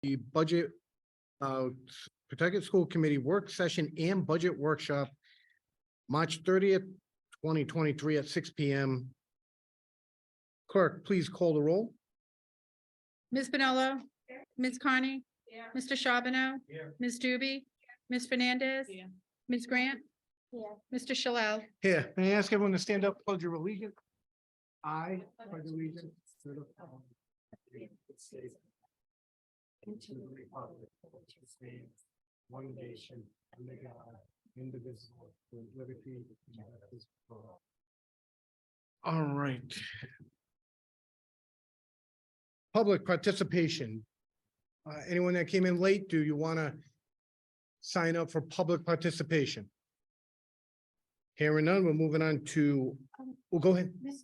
the budget, Pawtucket School Committee Work Session and Budget Workshop, March 30th, 2023 at 6 p.m. Clerk, please call the roll. Ms. Bonello. Ms. Carney. Mr. Charbonneau. Ms. Doobie. Ms. Fernandez. Ms. Grant. Mr. Shalal. Here, may I ask everyone to stand up, pledge your allegiance? I pledge allegiance to the flag of the United States and to the republic which stands one nation under God, indivisible, with liberty and justice for all. All right. Public participation. Anyone that came in late, do you want to sign up for public participation? Hearing none, we're moving on to, well, go ahead. Ms.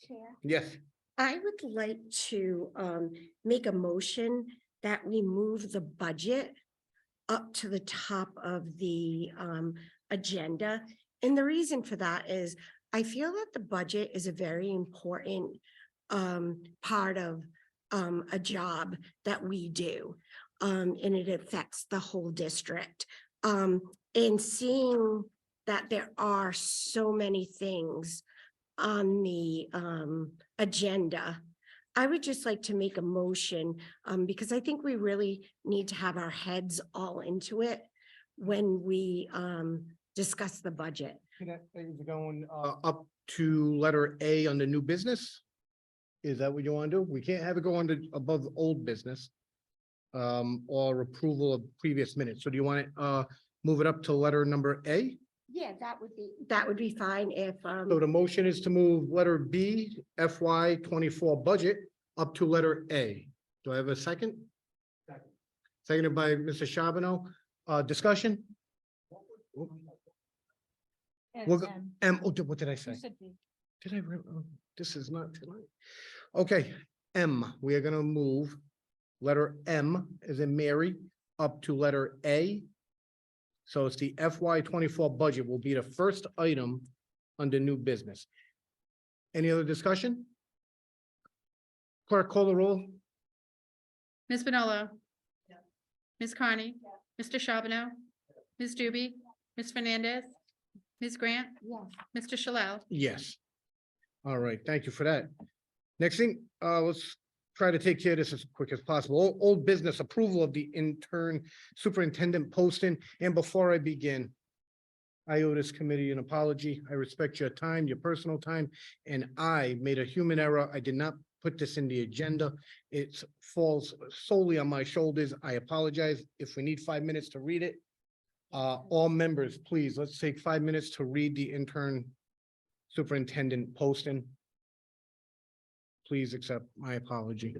Chair, Yes. I would like to make a motion that we move the budget up to the top of the agenda. And the reason for that is I feel that the budget is a very important part of a job that we do. And it affects the whole district. And seeing that there are so many things on the agenda, I would just like to make a motion because I think we really need to have our heads all into it when we discuss the budget. Is it going up to letter A on the new business? Is that what you want to do? We can't have it go under above old business or approval of previous minutes. So do you want to move it up to letter number A? Yeah, that would be fine if So the motion is to move letter B, FY 24 budget up to letter A. Do I have a second? Seconded by Mr. Charbonneau. Discussion? We'll go- what did I say? Did I? This is not tonight. Okay, M, we are gonna move letter M as in Mary up to letter A. So it's the FY 24 budget will be the first item under new business. Any other discussion? Clerk, call the roll. Ms. Bonello. Ms. Carney. Mr. Charbonneau. Ms. Doobie. Ms. Fernandez. Ms. Grant. Mr. Shalal. Yes. All right, thank you for that. Next thing, let's try to take care of this as quick as possible. Old business approval of the intern superintendent posting. And before I begin, I owe this committee an apology. I respect your time, your personal time, and I made a human error. I did not put this in the agenda. It falls solely on my shoulders. I apologize. If we need 5 minutes to read it, all members, please, let's take 5 minutes to read the intern superintendent posting. Please accept my apology.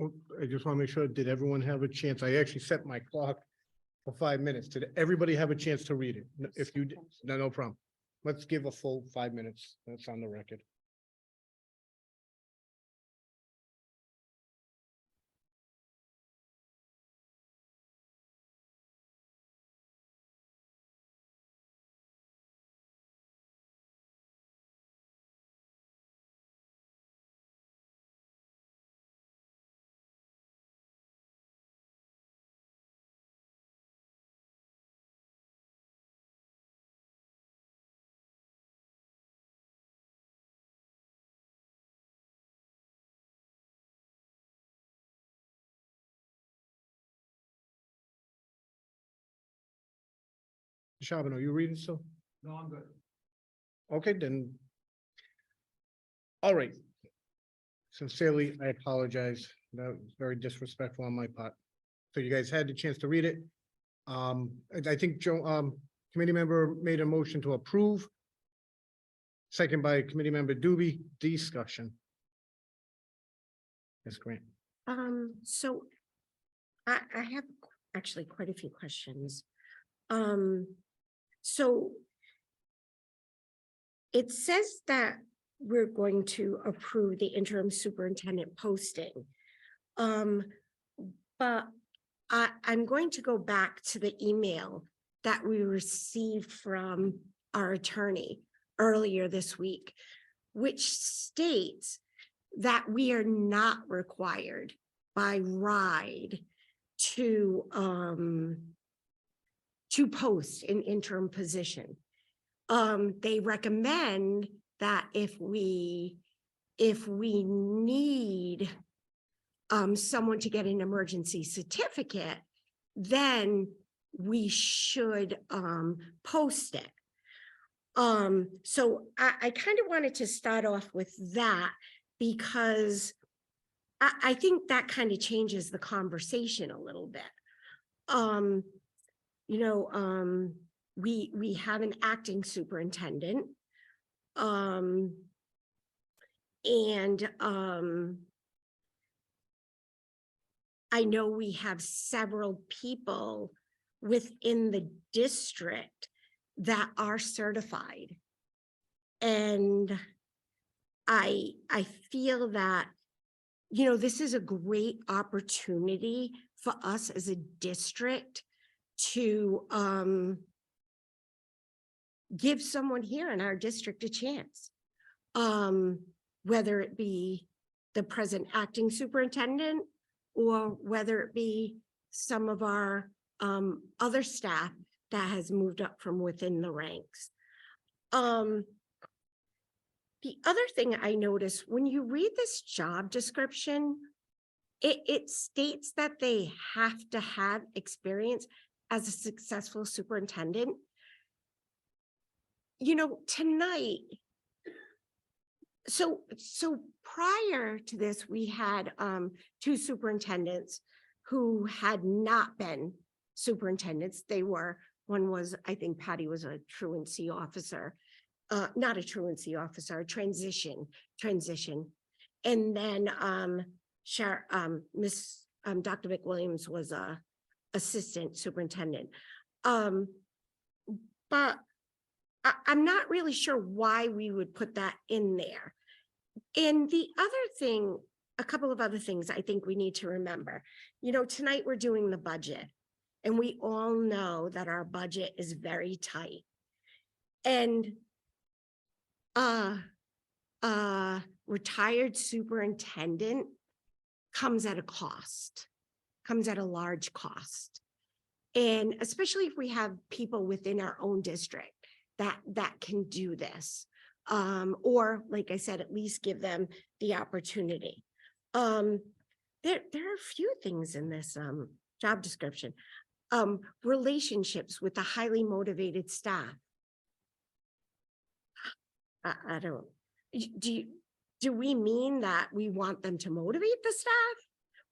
Oh, I just want to make sure, did everyone have a chance? I actually set my clock for 5 minutes. Did everybody have a chance to read it? If you, did, no problem. Let's give a full 5 minutes. That's on the record. Shaban, are you reading still? No, I'm good. Okay, then. All right. Sincerely, I apologize. That was very disrespectful on my part. So you guys had the chance to read it. I think Joe, committee member made a motion to approve. Second by committee member Doobie, discussion. Yes, Grant. So I have actually quite a few questions. So it says that we're going to approve the interim superintendent posting. But I'm going to go back to the email that we received from our attorney earlier this week, which states that we are not required by RIDE to post an interim position. They recommend that if we need someone to get an emergency certificate, then we should post it. So I kind of wanted to start off with that because I think that kind of changes the conversation a little bit. We have an acting superintendent. I know we have several people within the district that are certified. And I feel that, this is a great opportunity for us as a district to give someone here in our district a chance. Whether it be the present acting superintendent or whether it be some of our other staff that has moved up from within the ranks. The other thing I noticed when you read this job description, it states that they have to have experience as a successful superintendent. Tonight, so prior to this, we had two superintendents who had not been superintendents. One was, I think Patty was a truancy officer, not a truancy officer, a transition. And then Dr. McWilliams was a assistant superintendent. But I'm not really sure why we would put that in there. And the other thing, a couple of other things I think we need to remember, tonight we're doing the budget and we all know that our budget is very tight. And retired superintendent comes at a cost, comes at a large cost. And especially if we have people within our own district that can do this, or like I said, at least give them the opportunity. There are a few things in this job description. Relationships with the highly motivated staff. I don't. Do we mean that we want them to motivate the staff,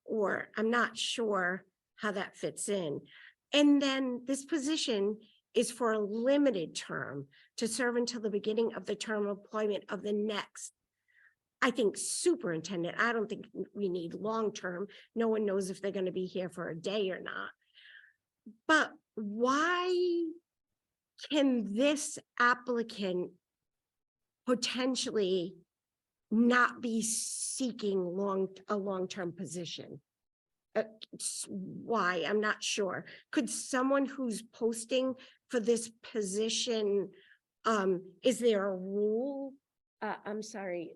or I'm not sure how that fits in. And then this position is for a limited term to serve until the beginning of the term of employment of the next I think superintendent, I don't think we need long-term. No one knows if they're gonna be here for a day or not. But why can this applicant potentially not be seeking a long-term position? Why? I'm not sure. Could someone who's posting for this position, is there a rule? I'm sorry,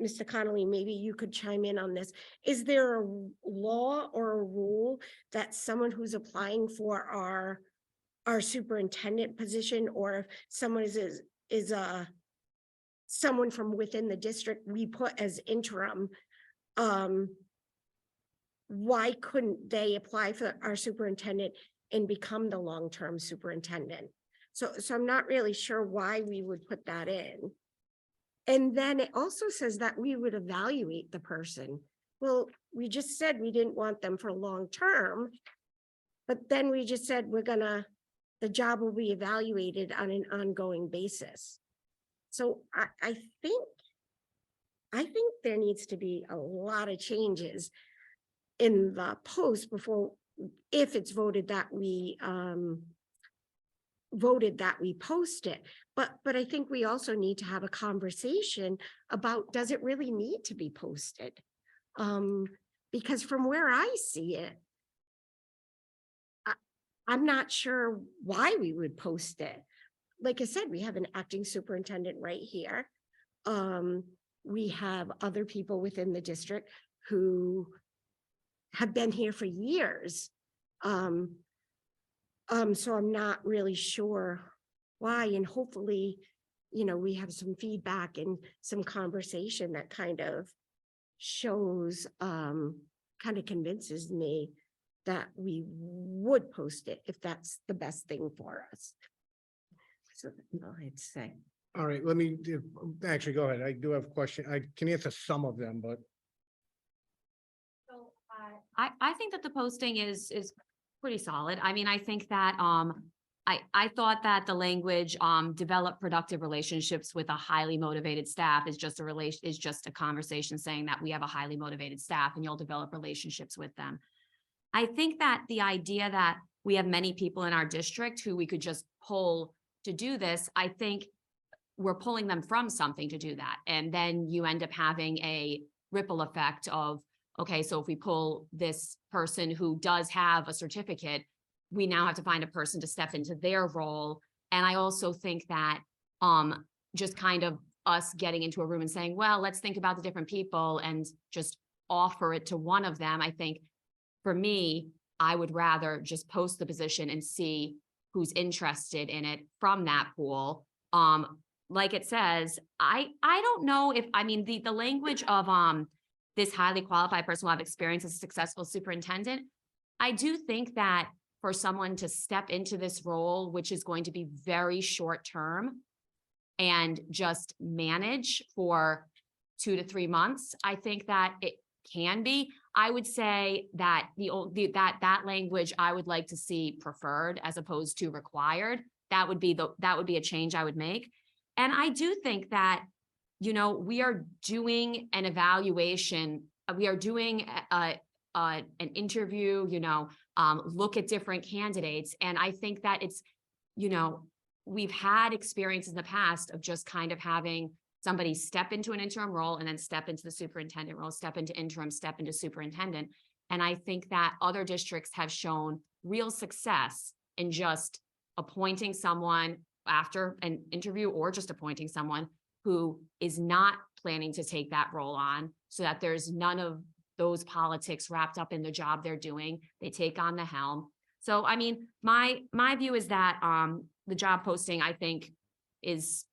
Mr. Connolly, maybe you could chime in on this. Is there a law or a rule that someone who's applying for our superintendent position, or if someone is someone from within the district we put as interim, why couldn't they apply for our superintendent and become the long-term superintendent? So I'm not really sure why we would put that in. And then it also says that we would evaluate the person. Well, we just said we didn't want them for long-term, but then we just said the job will be evaluated on an ongoing basis. So I think there needs to be a lot of changes in the post before, if it's voted that we post it. But I think we also need to have a conversation about, does it really need to be posted? Because from where I see it, I'm not sure why we would post it. Like I said, we have an acting superintendent right here. We have other people within the district who have been here for years. So I'm not really sure why, and hopefully, we have some feedback and some conversation that kind of shows, kind of convinces me that we would post it if that's the best thing for us. So that's all I'd say. All right, let me, actually, go ahead. I do have a question. I can answer some of them, but So I think that the posting is pretty solid. I mean, I think that I thought that the language develop productive relationships with a highly motivated staff is just a conversation saying that we have a highly motivated staff and you'll develop relationships with them. I think that the idea that we have many people in our district who we could just pull to do this, I think we're pulling them from something to do that. And then you end up having a ripple effect of, okay, so if we pull this person who does have a certificate, we now have to find a person to step into their role. And I also think that just kind of us getting into a room and saying, well, let's think about the different people and just offer it to one of them. I think for me, I would rather just post the position and see who's interested in it from that pool. Like it says, I don't know if, I mean, the language of this highly qualified person will have experience as a successful superintendent. I do think that for someone to step into this role, which is going to be very short term and just manage for 2 to 3 months, I think that it can be. I would say that that language I would like to see preferred as opposed to required. That would be a change I would make. And I do think that, we are doing an evaluation. We are doing an interview, look at different candidates. And I think that it's, we've had experience in the past of just kind of having somebody step into an interim role and then step into the superintendent role, step into interim, step into superintendent. And I think that other districts have shown real success in just appointing someone after an interview or just appointing someone who is not planning to take that role on, so that there's none of those politics wrapped up in the job they're doing. They take on the helm. So, I mean, my view is that the job posting, I think, is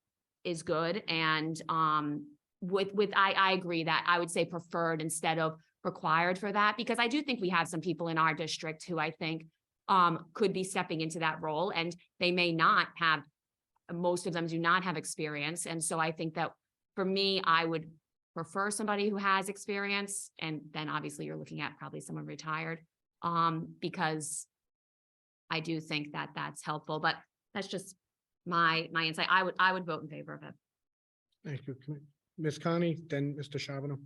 good. And I agree that I would say preferred instead of required for that, because I do think we have some people in our district who I think could be stepping into that role, and they may not have, most of them do not have experience. And so I think that for me, I would prefer somebody who has experience. And then obviously you're looking at probably someone retired, because I do think that that's helpful, but that's just my insight. I would vote in favor of it. thank you. Ms. Connie, then Mr. Charbonneau.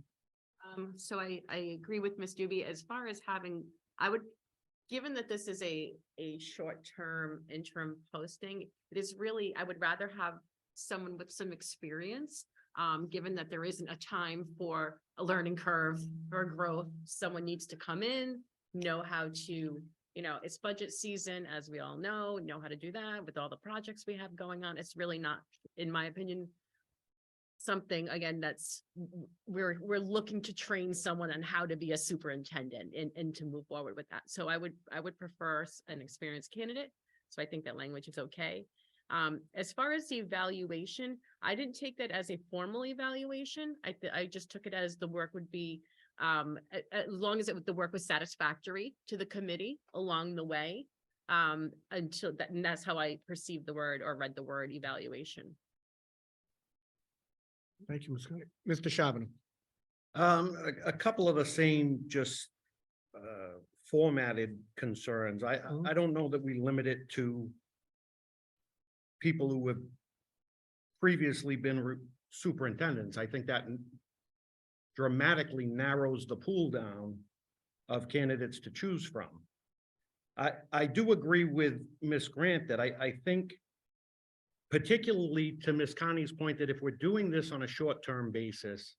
So I agree with Ms. Doobie as far as having, I would, given that this is a short-term interim posting, it is really, I would rather have someone with some experience. Given that there isn't a time for a learning curve or growth, someone needs to come in, know how to, it's budget season, as we all know how to do that with all the projects we have going on. It's really not, in my opinion, something, again, that's, we're looking to train someone on how to be a superintendent and to move forward with that. So I would prefer an experienced candidate. So I think that language is okay. As far as the evaluation, I didn't take that as a formal evaluation. I just took it as the work would be, as long as the work was satisfactory to the committee along the way. Until that, and that's how I perceived the word or read the word evaluation. Thank you, Ms. Connie. Mr. Charbonneau. A couple of the same, just formatted concerns. I don't know that we limit it to people who have previously been superintendents. I think that dramatically narrows the pool down of candidates to choose from. I do agree with Ms. Grant that I think, particularly to Ms. Connie's point, that if we're doing this on a short-term basis,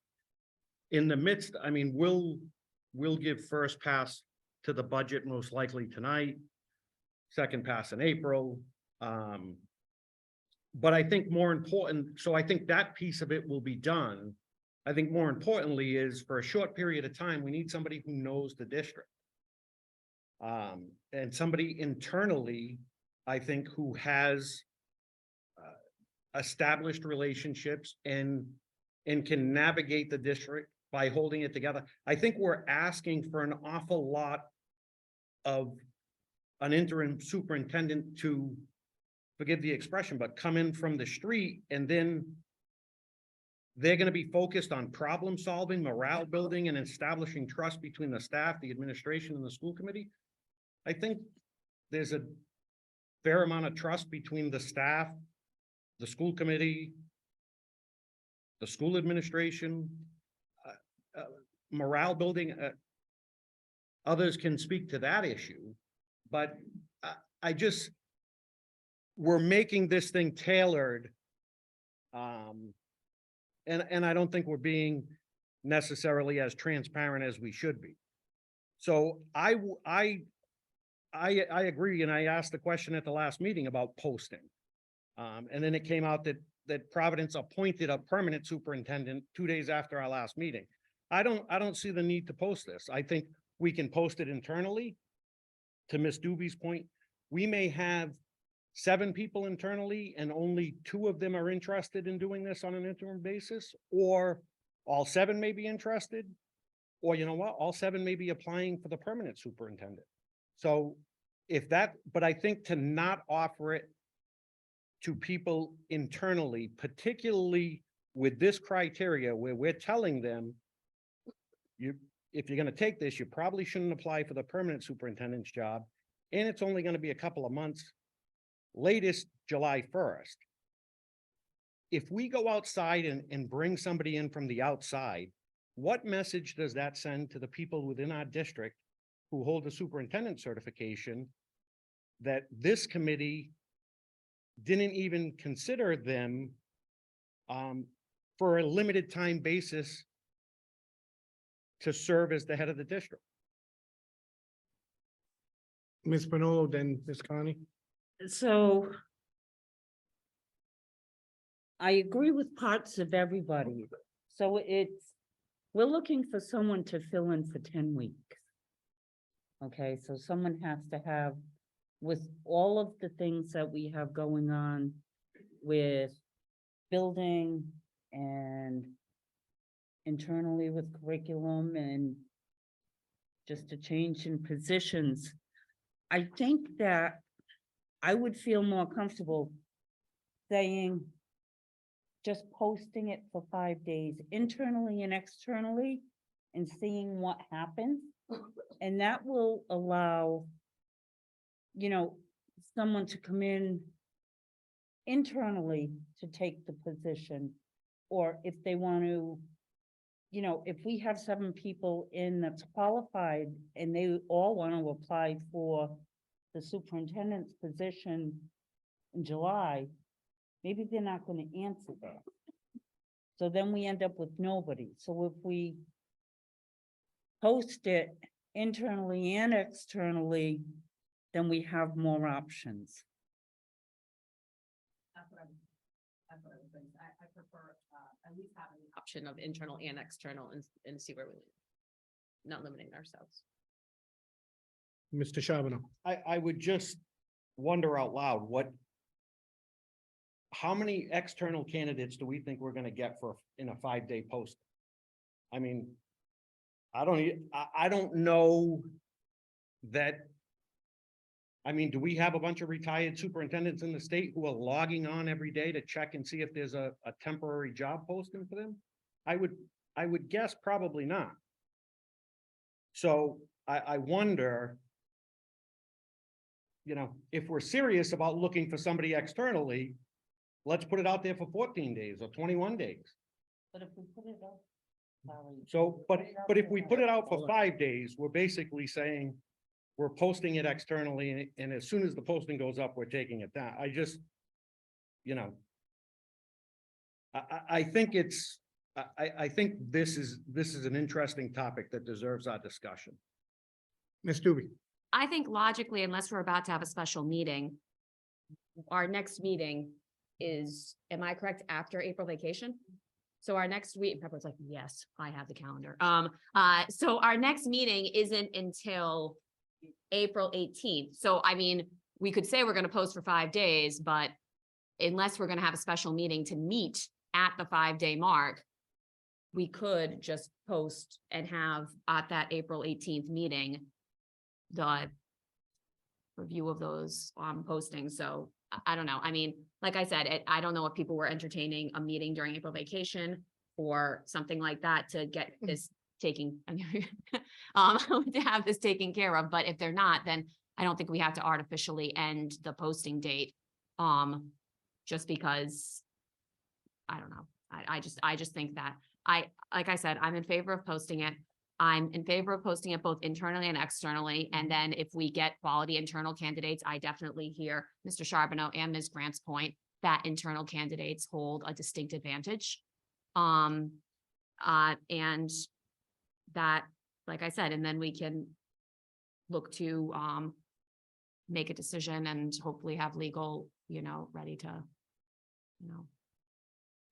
in the midst, I mean, we'll give first pass to the budget most likely tonight, second pass in April. But I think more important, so I think that piece of it will be done. I think more importantly is for a short period of time, we need somebody who knows the district. And somebody internally, I think, who has established relationships and can navigate the district by holding it together. I think we're asking for an awful lot of an interim superintendent to, forgive the expression, but come in from the street, and then they're going to be focused on problem solving, morale building, and establishing trust between the staff, the administration, and the school committee. I think there's a fair amount of trust between the staff, the school committee, the school administration, morale building. Others can speak to that issue, but we're making this thing tailored. And I don't think we're being necessarily as transparent as we should be. So I agree, and I asked the question at the last meeting about posting. And then it came out that Providence appointed a permanent superintendent 2 days after our last meeting. I don't see the need to post this. I think we can post it internally. To Ms. Doobie's point, we may have 7 people internally and only 2 of them are interested in doing this on an interim basis, or all 7 may be interested, or you know what, all 7 may be applying for the permanent superintendent. So but I think to not offer it to people internally, particularly with this criteria where we're telling them, if you're going to take this, you probably shouldn't apply for the permanent superintendent's job, and it's only going to be a couple of months, latest July 1st. If we go outside and bring somebody in from the outside, what message does that send to the people within our district who hold the superintendent certification that this committee didn't even consider them for a limited time basis to serve as the head of the district? Ms. Manolo, then Ms. Connie. So I agree with parts of everybody. So we're looking for someone to fill in for 10 weeks. Okay, so someone has to have, with all of the things that we have going on with building and internally with curriculum and just a change in positions, I think that I would feel more comfortable saying, just posting it for 5 days internally and externally and seeing what happens. And that will allow, someone to come in internally to take the position or if they want to, you know, if we have 7 people in that's qualified and they all want to apply for the superintendent's position in July, maybe they're not going to answer that. So then we end up with nobody. So if we post it internally and externally, then we have more options. That's what I would think. I prefer, at least having the option of internal and external and see where we land. Not limiting ourselves. Mr. Charbonneau. I would just wonder out loud, how many external candidates do we think we're gonna get in a 5-day post? I mean, I don't know that. I mean, do we have a bunch of retired superintendents in the state who are logging on every day to check and see if there's a temporary job posting for them? I would guess probably not. So I wonder, you know, if we're serious about looking for somebody externally, let's put it out there for 14 days or 21 days. But if we put it up. So, but if we put it out for 5 days, we're basically saying we're posting it externally, and as soon as the posting goes up, we're taking it down. I just, you know, I think I think this is an interesting topic that deserves our discussion. Ms. Doobie. I think logically, unless we're about to have a special meeting, our next meeting is, am I correct, after April vacation? So our next week, Pepper's like, yes, I have the calendar. So our next meeting isn't until April 18th. So I mean, we could say we're gonna post for 5 days, but unless we're gonna have a special meeting to meet at the 5-day mark, we could just post and have at that April 18th meeting the review of those postings. So I don't know. I mean, like I said, I don't know if people were entertaining a meeting during April vacation or something like that to get this to have this taken care of. But if they're not, then I don't think we have to artificially end the posting date. Just because I don't know. I just think that like I said, I'm in favor of posting it. I'm in favor of posting it both internally and externally. And then if we get quality internal candidates, I definitely hear Mr. Charbonneau and Ms. Grant's point that internal candidates hold a distinct advantage. And that, like I said, and then we can look to make a decision and hopefully have legal, you know, ready to, you know,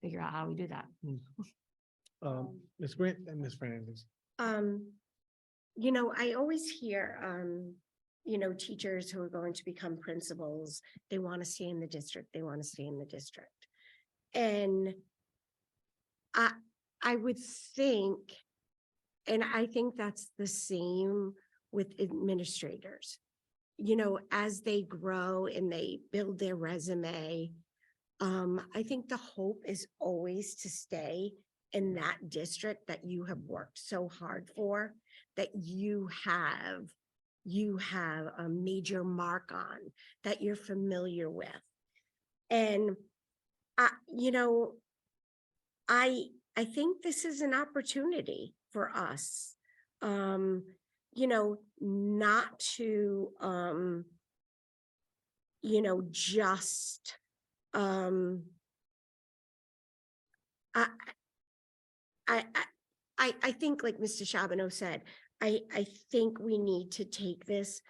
figure out how we do that. Ms. Grant and Ms. Fernandez. You know, I always hear, you know, teachers who are going to become principals, they want to stay in the district, they want to stay in the district. And I would think, and I think that's the same with administrators. You know, as they grow and they build their resume, I think the hope is always to stay in that district that you have worked so hard for, that you have a major mark on, that you're familiar with. And you know, I think this is an opportunity for us, you know, not to, you know, just, I think like Mr. Charbonneau said, I think we need to take this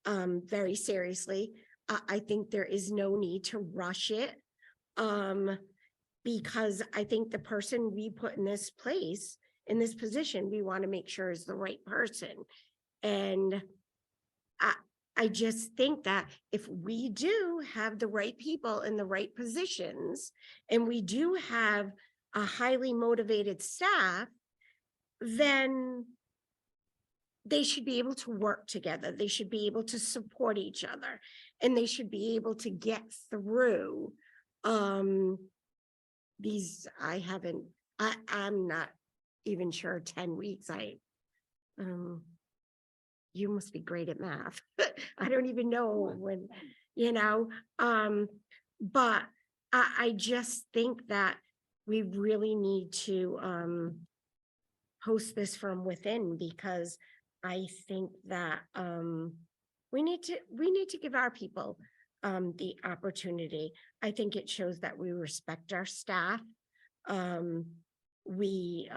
very seriously. I think there is no need to rush it because I think the person we put in this place, in this position, we want to make sure is the right person. And I just think that if we do have the right people in the right positions, and we do have a highly motivated staff, then they should be able to work together. They should be able to support each other, and they should be able to get through these. I'm not even sure 10 weeks. You must be great at math. I don't even know when, you know, but I just think that we really need to post this from within, because I think that we need to give our people the opportunity. I think it shows that we respect our staff. We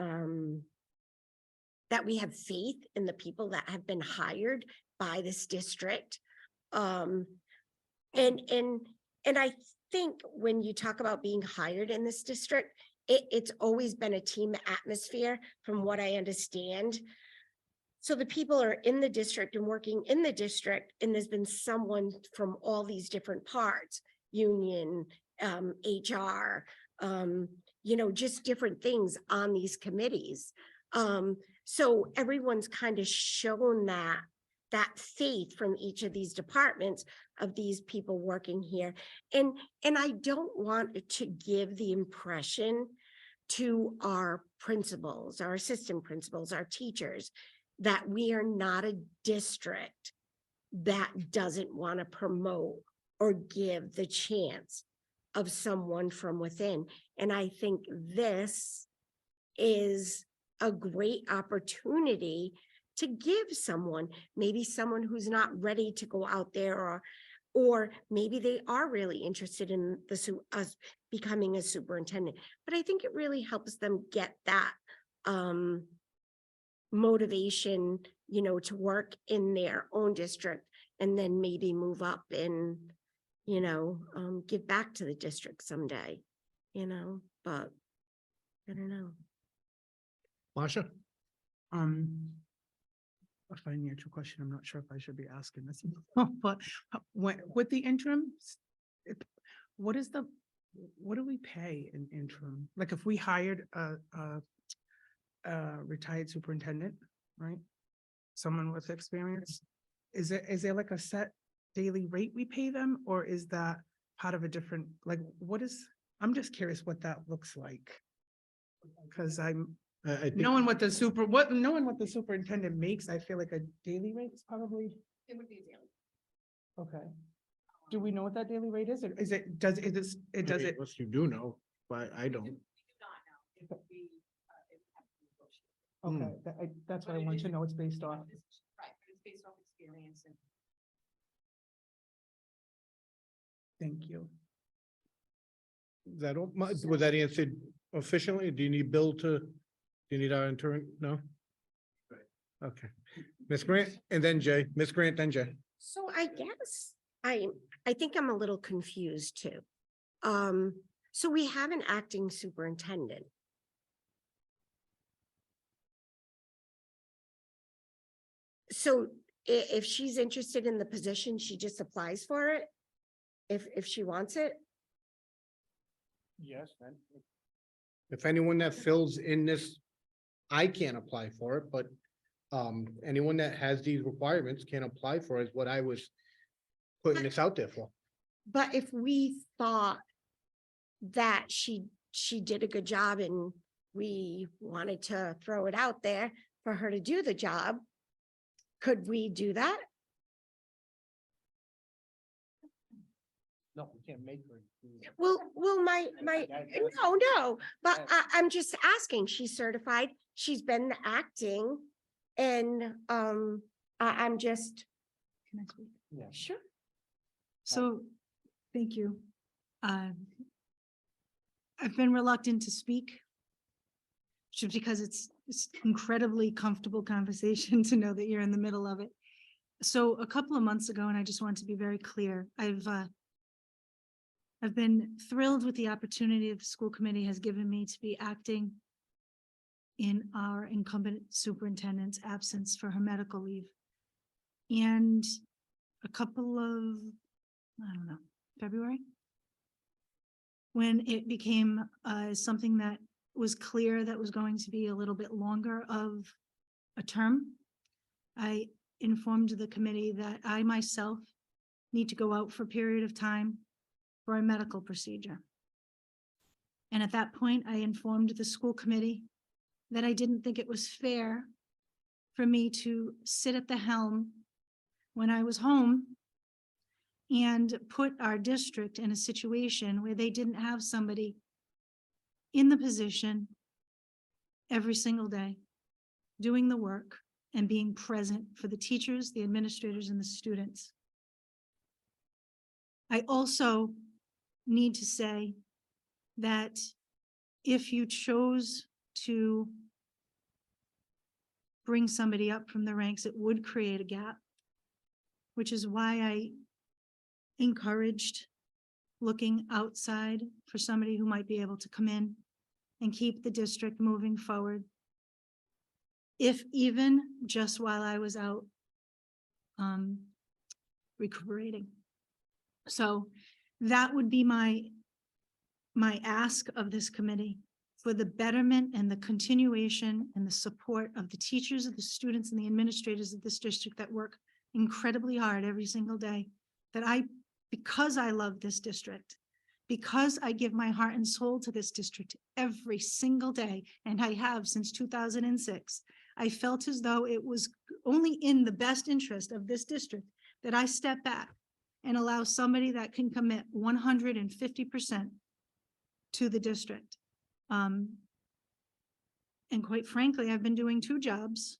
that we have faith in the people that have been hired by this district. And I think when you talk about being hired in this district, it's always been a team atmosphere, from what I understand. So the people are in the district and working in the district, and there's been someone from all these different parts, union, HR, just different things on these committees. So everyone's kind of shown that faith from each of these departments of these people working here. And I don't want to give the impression to our principals, our assistant principals, our teachers, that we are not a district that doesn't want to promote or give the chance of someone from within. And I think this is a great opportunity to give someone, maybe someone who's not ready to go out there, or maybe they are really interested in us becoming a superintendent. But I think it really helps them get that motivation, to work in their own district, and then maybe move up and, give back to the district someday, but I don't know. Marsha? A financial question. I'm not sure if I should be asking this, but with the interims, what do we pay an interim? Like if we hired a retired superintendent, right? Someone with experience, is there like a set daily rate we pay them, or is that part of a different, I'm just curious what that looks like. Because I think, knowing what the superintendent makes, I feel like a daily rate is probably. It would be daily. Okay. Do we know what that daily rate is? Or is it, does it? Unless you do know, but I don't. Okay, that's what I want to know. It's based on. Right, but it's based off experience and. Thank you. That, was that answered efficiently? Do you need Bill do you need our intern? No? Okay. Ms. Grant and then Jay, Ms. Grant, then Jay. So I guess I think I'm a little confused too. So we have an acting superintendent. So if she's interested in the position, she just applies for it? If she wants it? Yes. If anyone that fills in this, I can't apply for it, but anyone that has these requirements can apply for it, is what I was putting this out there for. But if we thought that she did a good job and we wanted to throw it out there for her to do the job, could we do that? No, we can't make her. Well, no, but I'm just asking, she's certified, she's been acting, and I'm just. Can I speak? Yeah. Sure. So, thank you. I've been reluctant to speak. Just because it's incredibly comfortable conversation to know that you're in the middle of it. So a couple of months ago, and I just want to be very clear, I've been thrilled with the opportunity the school committee has given me to be acting in our incumbent superintendent's absence for her medical leave. And a couple of, February, when it became something that was clear that was going to be a little bit longer of a term, I informed the committee that I myself need to go out for a period of time for a medical procedure. And at that point, I informed the school committee that I didn't think it was fair for me to sit at the helm when I was home and put our district in a situation where they didn't have somebody in the position every single day, doing the work and being present for the teachers, the administrators, and the students. I also need to say that if you chose to bring somebody up from the ranks, it would create a gap, which is why I encouraged looking outside for somebody who might be able to come in and keep the district moving forward. If even just while I was out recuperating. So that would be my ask of this committee for the betterment and the continuation and the support of the teachers, of the students, and the administrators of this district that work incredibly hard every single day. That because I love this district, because I give my heart and soul to this district every single day, and I have since 2006, I felt as though it was only in the best interest of this district that I step back and allow somebody that can commit 150% to the district. And quite frankly, I've been doing 2 jobs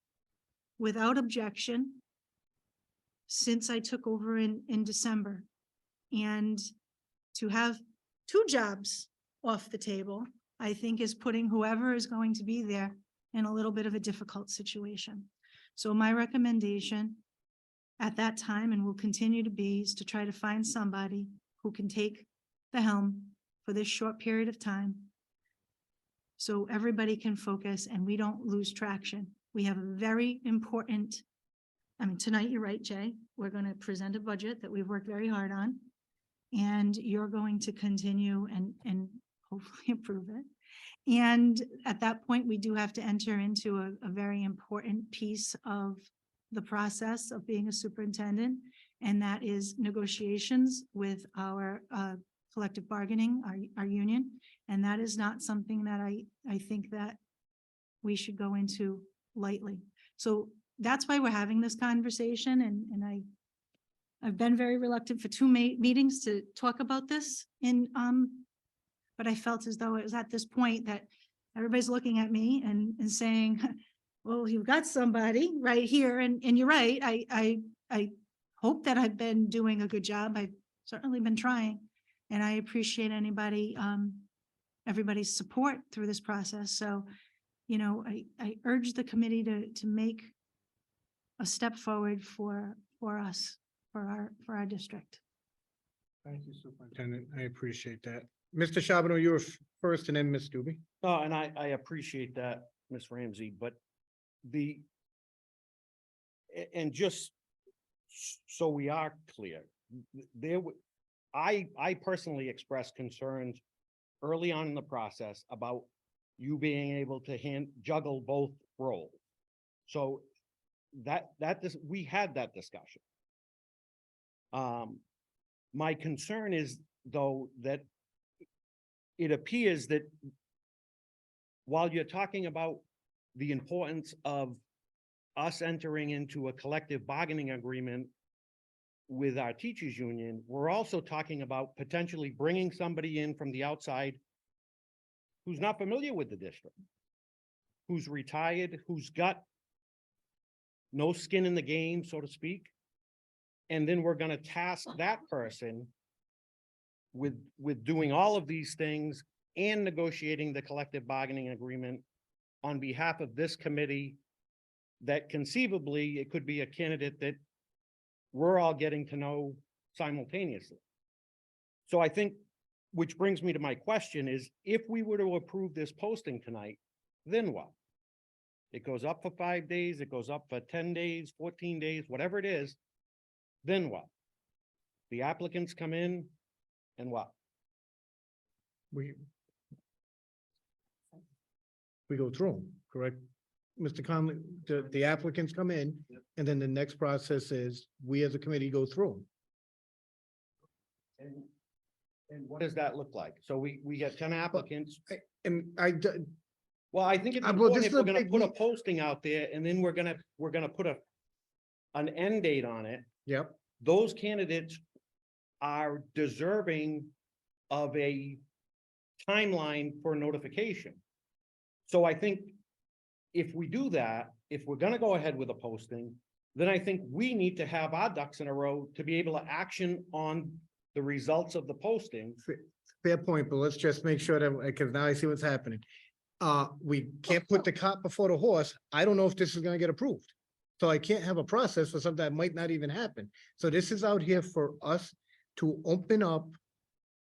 without objection since I took over in December. And to have 2 jobs off the table, I think is putting whoever is going to be there in a little bit of a difficult situation. So my recommendation at that time, and will continue to be, is to try to find somebody who can take the helm for this short period of time, so everybody can focus and we don't lose traction. We have a very important, tonight, you're right, Jay, we're going to present a budget that we've worked very hard on, and you're going to continue and hopefully improve it. And at that point, we do have to enter into a very important piece of the process of being a superintendent, and that is negotiations with our collective bargaining, our union. And that is not something that I think that we should go into lightly. So that's why we're having this conversation, and I've been very reluctant for 2 meetings to talk about this but I felt as though it was at this point that everybody's looking at me and saying, well, you've got somebody right here, and you're right. I hope that I've been doing a good job. I've certainly been trying, and I appreciate everybody's support through this process. So, I urge the committee to make a step forward for us, for our district. Thank you, Superintendent. I appreciate that. Mr. Charbonneau, you were first, and then Ms. Doobie. No, and I appreciate that, Ms. Ramsey, but and just so we are clear, I personally expressed concerns early on in the process about you being able to juggle both roles. So we had that discussion. My concern is, though, that it appears that while you're talking about the importance of us entering into a collective bargaining agreement with our teachers union, we're also talking about potentially bringing somebody in from the outside who's not familiar with the district, who's retired, who's got no skin in the game, so to speak. And then we're going to task that person with doing all of these things and negotiating the collective bargaining agreement on behalf of this committee, that conceivably it could be a candidate that we're all getting to know simultaneously. So I think, which brings me to my question, is if we were to approve this posting tonight, then what? It goes up for 5 days, it goes up for 10 days, 14 days, whatever it is, then what? The applicants come in and what? We go through them, correct? Mr. Conley, the applicants come in, and then the next process is we as a committee go through them. And what does that look like? So we get 10 applicants. And Well, I think it's well, important this if is we're a gonna big put a week. posting out there, and then we're gonna put an end date on it. Yep, Those candidates are deserving of a timeline for notification. So I think if we do that, if we're gonna go ahead with a posting, then I think we need to have our ducks in a row to be able to action on the results of the posting. Fair point, but let's just make sure that, because now I see what's happening. We can't put the cart before the horse. I don't know if this is gonna get approved. So I can't have a process for something that might not even happen. So this is out here for us to open up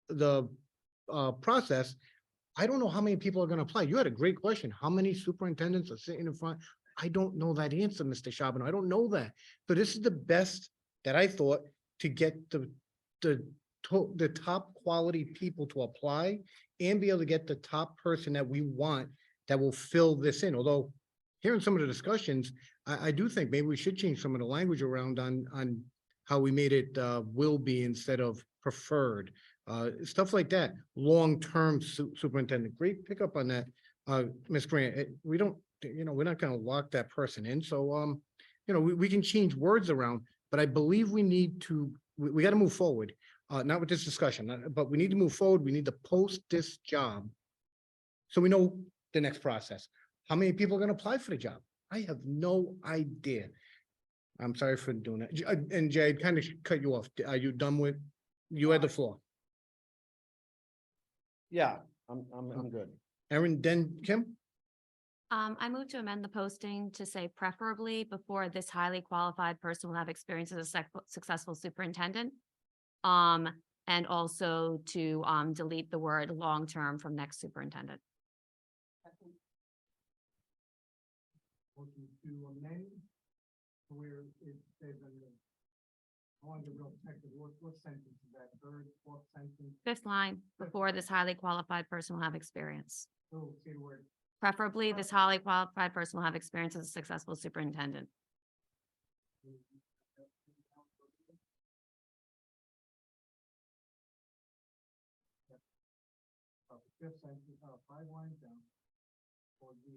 the process. I don't know how many people are gonna apply. You had a great question. How many superintendents are sitting in front? I don't know that answer, Mr. Charbonneau. I don't know that. So this is the best that I thought to get the top quality people to apply and be able to get the top person that we want that will fill this in. Although hearing some of the discussions, I do think maybe we should change some of the language around on how we made it will be instead of preferred. Stuff like that, long-term superintendent, great pickup on that. Ms. Grant, we don't, we're not gonna lock that person in, so, we can change words around, but I believe we need to, we gotta move forward. Not with this discussion, but we need to move forward, we need to post this job. So we know the next process. How many people are gonna apply for the job? I have no idea. I'm sorry for doing that. And Jay, I kind of cut you off. Are you done with, you had the floor. Yeah, I'm good. Erin, then Kim? I move to amend the posting to say preferably before this highly qualified person will have experience as a successful superintendent. And also to, delete the word long-term from next superintendent. Motion to amend where it says, I want to go check what sentence is that, third, fourth sentence, Fifth line, before this highly qualified person will have experience. oh, say the word. Preferably, this highly qualified person will have experience as a successful superintendent. Fifth sentence, 5 lines down. Or D.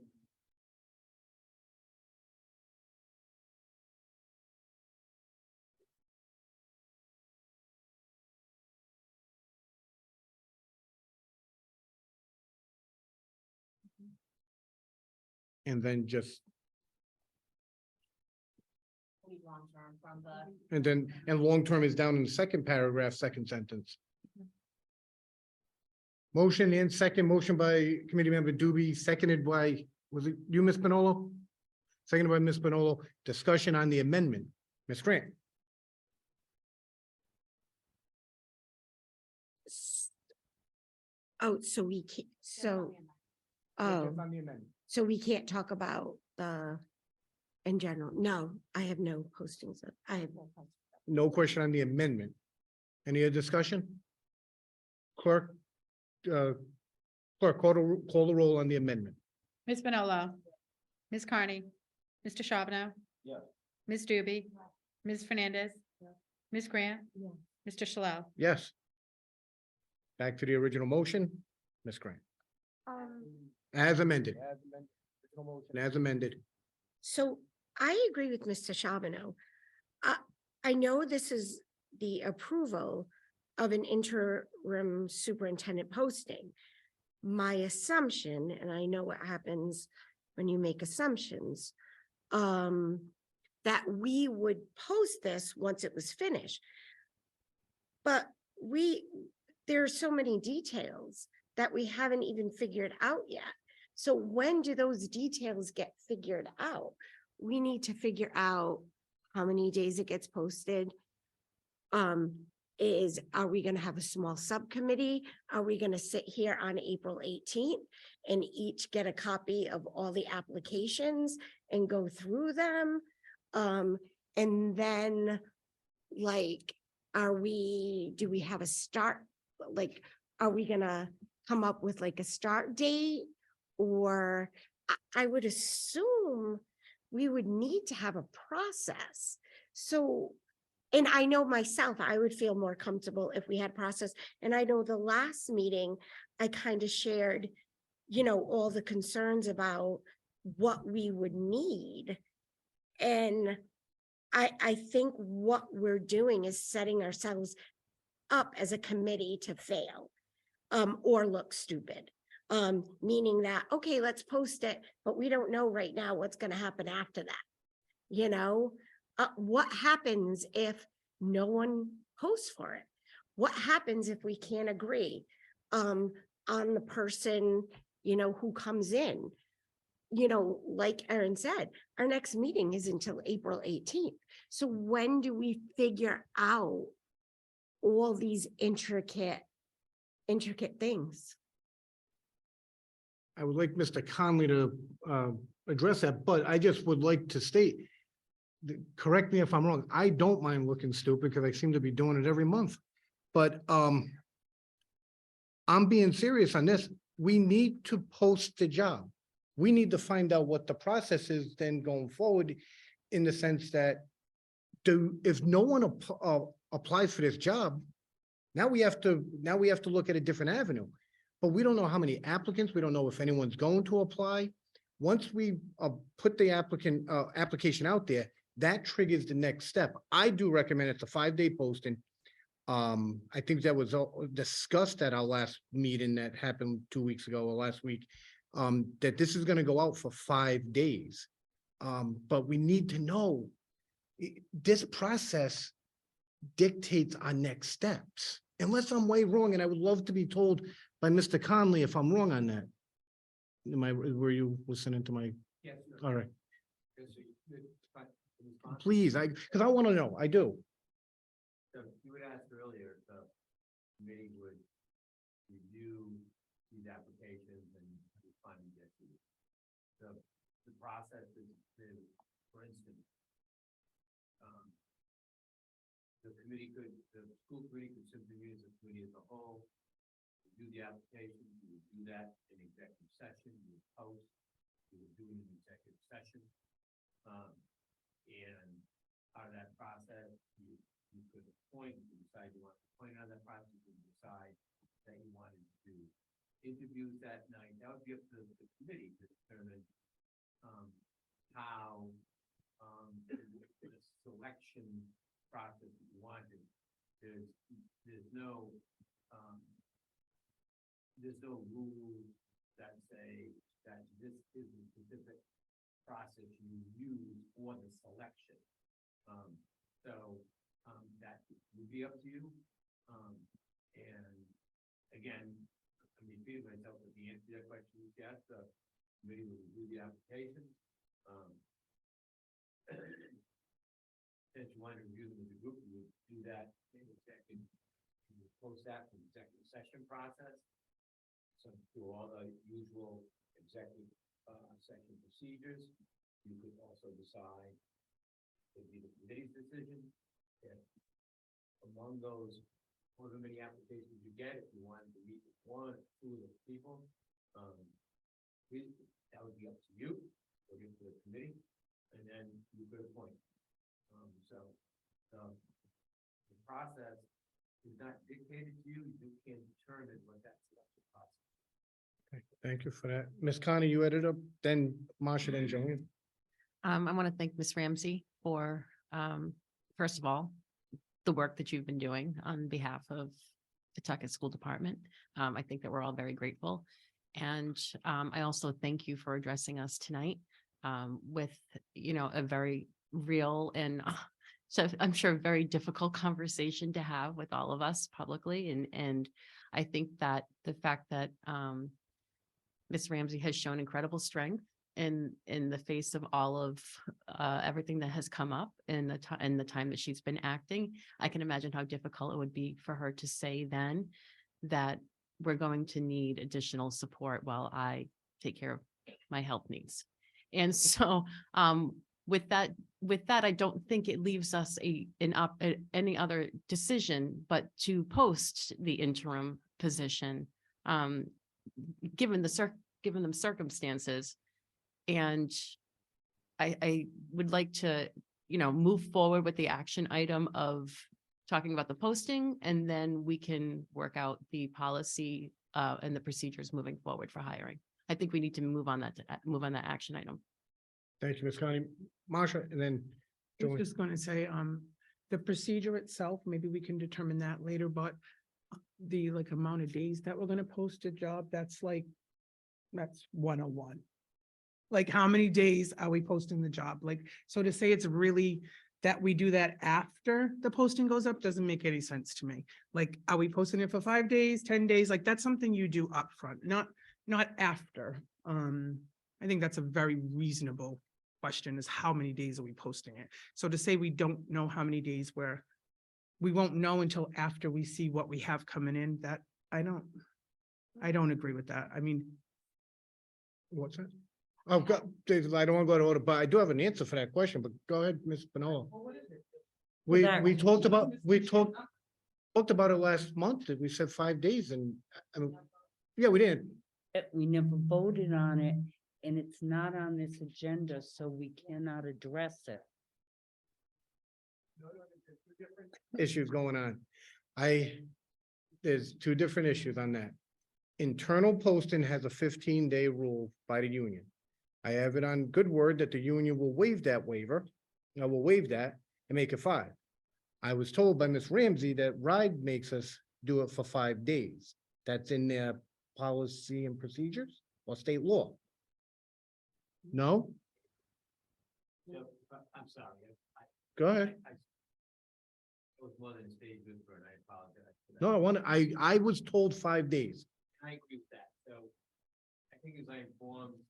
And then just, Long-term from the. and then, and long-term is down in the second paragraph, second sentence. Motion and second, motion by committee member Doobie, seconded by, was it you, Ms. Manolo? Seconded by Ms. Manolo, discussion on the amendment. Ms. Grant? Oh, so we can't, so, oh, On the amendment. so we can't talk about in general. No, I have no postings. I have no. No question on the amendment. Any other discussion? Clerk, clerk, call the roll on the amendment. Ms. Manolo, Ms. Carney, Mr. Charbonneau. Yeah. Ms. Doobie, Ms. Fernandez, Ms. Grant, Yeah. Mr. Shalal. Yes. Back to the original motion, Ms. Grant, as amended. As amended. So I agree with Mr. Charbonneau. I know this is the approval of an interim superintendent posting. My assumption, and I know what happens when you make assumptions, that we would post this once it was finished. But there are so many details that we haven't even figured out yet. So when do those details get figured out? We need to figure out how many days it gets posted. Are we gonna have a small subcommittee? Are we gonna sit here on April 18th and each get a copy of all the applications and go through them? And then, like, do we have a start? Like, are we gonna come up with like a start date? Or I would assume we would need to have a process. So, and I know myself, I would feel more comfortable if we had process. And I know the last meeting, I kind of shared, all the concerns about what we would need. And I think what we're doing is setting ourselves up as a committee to fail. or look stupid. Meaning that, okay, let's post it, but we don't know right now what's gonna happen after that. You know, what happens if no one posts for it? What happens if we can't agree on the person, who comes in? Like Erin said, our next meeting is until April 18th. So when do we figure out all these intricate things? I would like Mr. Conley to address that, but I just would like to state, correct me if I'm wrong, I don't mind looking stupid because I seem to be doing it every month. But I'm being serious on this. We need to post the job. We need to find out what the process is then going forward, in the sense that if no one applies for this job, now we have to look at a different avenue. But we don't know how many applicants, we don't know if anyone's going to apply. Once we put the application out there, that triggers the next step. I do recommend it's a 5-day posting. I think that was discussed at our last meeting that happened 2 weeks ago or last week, that this is gonna go out for 5 days. But we need to know, this process dictates our next steps. Unless I'm way wrong, and I would love to be told by Mr. Conley if I'm wrong on that. Were you listening to my? Yes. All right. Please, because I want to know, I do. So you had asked earlier, the committee would review these applications and finally get to you. So the process is, for instance, the school committee could simply use the committee as a whole, do the application, you would do that in executive session, you would post, you would do it in executive session. And out of that process, you could appoint, you decide you want to appoint on that process, you can decide that you wanted to do interviews that night. That would be up to the committee to determine how the selection process you wanted. There's no rule that say that this is a specific process you use for the selection. That would be up to you. And again, I mean, feeling myself that the answer to that question is yes, the committee will review the application. If you want to review them as a group, you would do that in executive, you would post that in the executive session process. So through all the usual executive session procedures, you could also decide, it'd be the committee's decision, if among those, however many applications you get, if you wanted to meet with 1 or 2 of those people, that would be up to you, or give to the committee, and then you could appoint. So the process is not dictated to you, you can determine what that selection process. Okay, thank you for that. Ms. Connie, you edited up, then Marcia, then Joanne. I want to thank Ms. Ramsey for, first of all, the work that you've been doing on behalf of the Tuckett School Department. I think that we're all very grateful. And I also thank you for addressing us tonight with, a very real and so I'm sure very difficult conversation to have with all of us publicly. And I think that the fact that Ms. Ramsey has shown incredible strength in the face of all of everything that has come up in the time that she's been acting. I can imagine how difficult it would be for her to say then that we're going to need additional support while I take care of my health needs. And so with that, I don't think it leaves us any other decision but to post the interim position, given them circumstances. And I would like to, move forward with the action item of talking about the posting, and then we can work out the policy and the procedures moving forward for hiring. I think we need to move on that action item. Thank you, Ms. Connie. Marcia, and then I was Joanne. just going to say, the procedure itself, maybe we can determine that later, but the like amount of days that we're gonna post a job, that's 101. Like, how many days are we posting the job? Like, so to say it's really that we do that after the posting goes up doesn't make any sense to me. Like, are we posting it for 5 days, 10 days? Like, that's something you do upfront, not after. I think that's a very reasonable question, is how many days are we posting it? So to say we don't know how many days, where we won't know until after we see what we have coming in, that I don't agree with that. I mean, What's that? Oh, God, I don't want to go to order, but I do have an answer for that question, but go ahead, Ms. Panola. We talked about it last month, that we said 5 days and, I mean, yeah, we didn't. We never voted on it, and it's not on this agenda, so we cannot address it. Issues going on. There's two different issues on that. Internal posting has a 15-day rule by the union. I have it on good word that the union will waive that waiver. I will waive that and make it 5. I was told by Ms. Ramsey that RIDE makes us do it for 5 days. That's in their policy and procedures or state law. No? So, I'm sorry. Go ahead. It was more than a stage whisper, and I apologize for that. No, I was told 5 days. I agree with that. So I think as I informed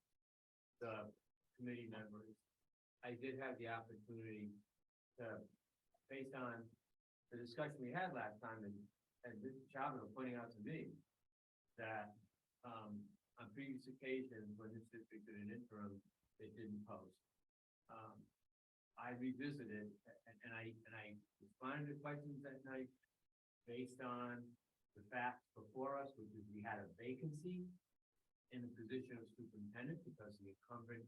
the committee members, I did have the opportunity to, based on the discussion we had last time, and Mr. Chapman pointing out to me that, on previous occasions when this district did an interim, they didn't post. I revisited and I responded to questions that night based on the facts before us, which is we had a vacancy in the position of superintendent because the incumbent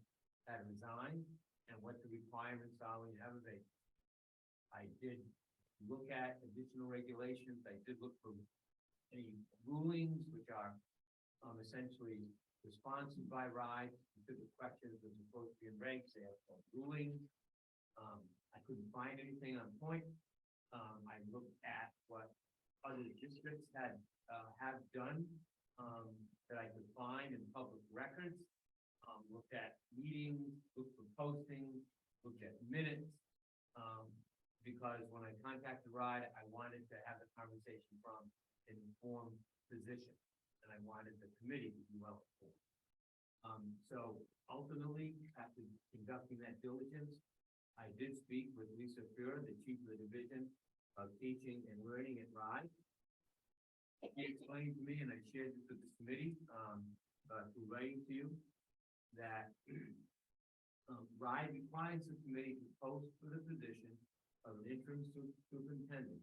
had resigned, and what the requirements are when you have a vacancy. I did look at additional regulations. I did look for any rulings which are essentially responsive by RIDE. Specific questions that are supposed to be in regs, they have called rulings. I couldn't find anything on point. I looked at what other districts have done that I could find in public records. Looked at meetings, looked for postings, looked at minutes. Because when I contacted RIDE, I wanted to have the conversation from an informed position, and I wanted the committee to be well informed. So ultimately, after conducting that diligence, I did speak with Lisa Fuhrer, the chief of the division of teaching and learning at RIDE. He explained to me, and I shared this with the committee, through writing to you, that RIDE requires the committee to post for the position of an interim superintendent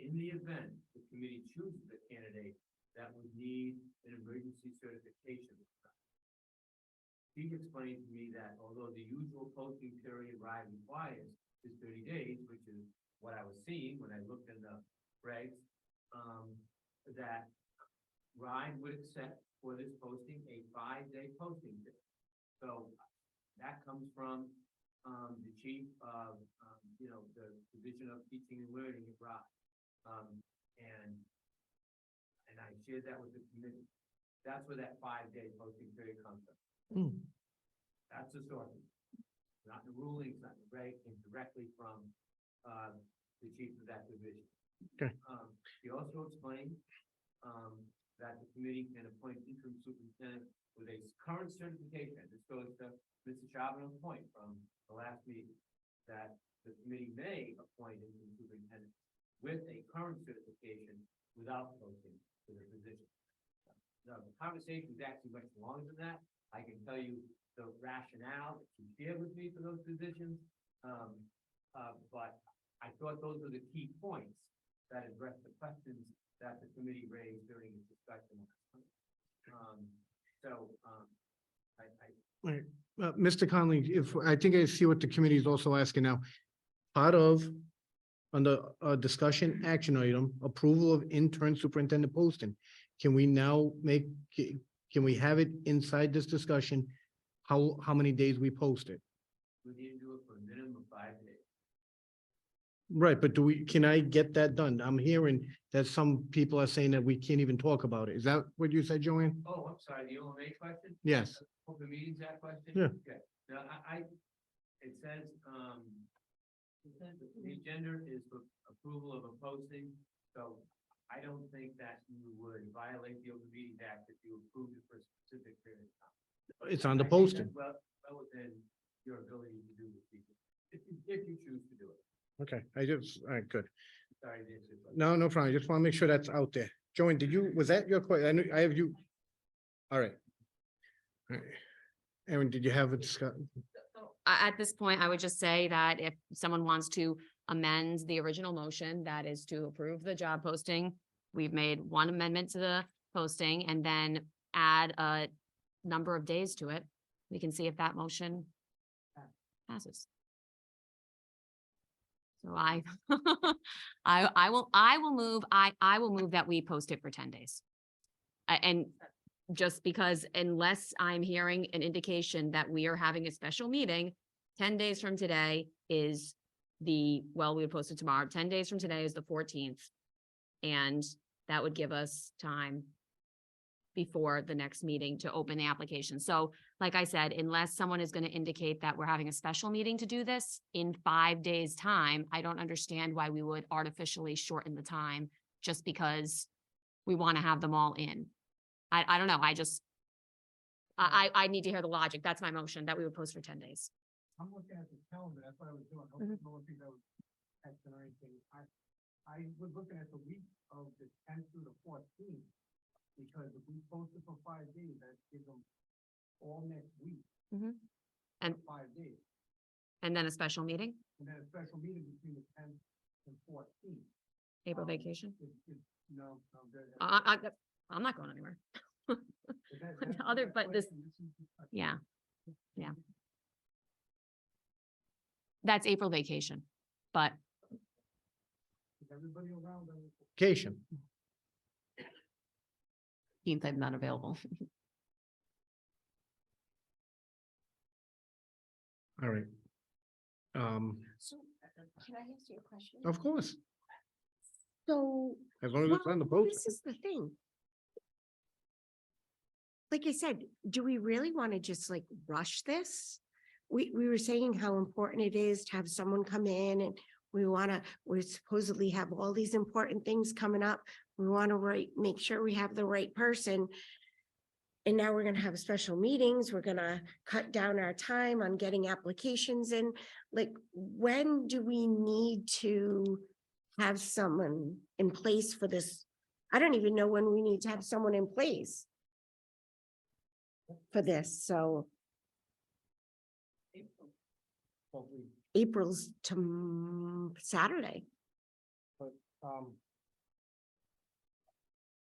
in the event the committee chooses a candidate that would need an emergency certification. He explained to me that although the usual posting period RIDE requires is 30 days, which is what I was seeing when I looked in the regs, that RIDE would accept for this posting a 5-day posting period. So that comes from the chief of, the division of teaching and learning at RIDE. And I shared that with the committee. That's where that 5-day posting period comes from. That's the source. Not the rulings, not the reg, and directly from the chief of that division. Okay. He also explained that the committee can appoint interim superintendent with a current certification. This goes to Mr. Charbonneau's point from the last meeting, that the committee may appoint interim superintendent with a current certification without posting for the position. Now, the conversation is actually much longer than that. I can tell you the rationale that you shared with me for those positions. But I thought those were the key points that address the questions that the committee raised during its discussion. Mr. Conley, if, I think I see what the committee is also asking now. Part of, under a discussion action item, approval of intern superintendent posting. Can we now can we have it inside this discussion, how many days we post it? We need to do it for a minimum of 5 days. Right, but can I get that done? I'm hearing that some people are saying that we can't even talk about it. Is that what you said, Joanne? Oh, I'm sorry, the OMA question? Yes. Open meetings, that question? Yeah. Okay, now, it says, the agenda is for approval of a posting, so I don't think that you would violate the Open Meetings Act if you approved it for a specific period of time. It's on the I think posting. that's well within your ability to do this, if you choose to do it. Okay, all right, good. Sorry, to answer your question. No problem. I just want to make sure that's out there. Joanne, was that your question? I knew, I have you. All right. All right. Aaron, did you have a discussion? At this point, I would just say that if someone wants to amend the original motion, that is to approve the job posting. We've made one amendment to the posting and then add a number of days to it. We can see if that motion passes. So I will move that we post it for 10 days. And just because unless I'm hearing an indication that we are having a special meeting, 10 days from today is we would post it tomorrow. 10 days from today is the 14th. And that would give us time before the next meeting to open the application. So like I said, unless someone is going to indicate that we're having a special meeting to do this in 5 days' time, I don't understand why we would artificially shorten the time just because we want to have them all in. I don't know. I need to hear the logic. That's my motion, that we would post for 10 days. I'm looking at the calendar, that's what I was doing. I Mhm. don't think that was texting or anything. I was looking at the week of the 10th through the 14th. Because if we post it for 5 days, that gives them all next week. Mhm. for And- 5 days, And then a special meeting, and then a special meeting between the 10th and 14th. April Um, vacation. No, I'm good. I'm not going anywhere. But that's the other- next but this- question. This is the question. Yeah. Yeah. That's April vacation, but Is everybody around? Vacation. I'm not available. All right. So, can I ask you a question? Of course, So, as long as it's on the well, post. this is the thing. Like I said, do we really want to just like rush this? We were saying how important it is to have someone come in and we supposedly have all these important things coming up. We want to make sure we have the right person. And now we're gonna have special meetings. We're gonna cut down our time on getting applications in. Like, when do we need to have someone in place for this? I don't even know when we need to have someone in place for this, so Hopefully, April's Saturday, but,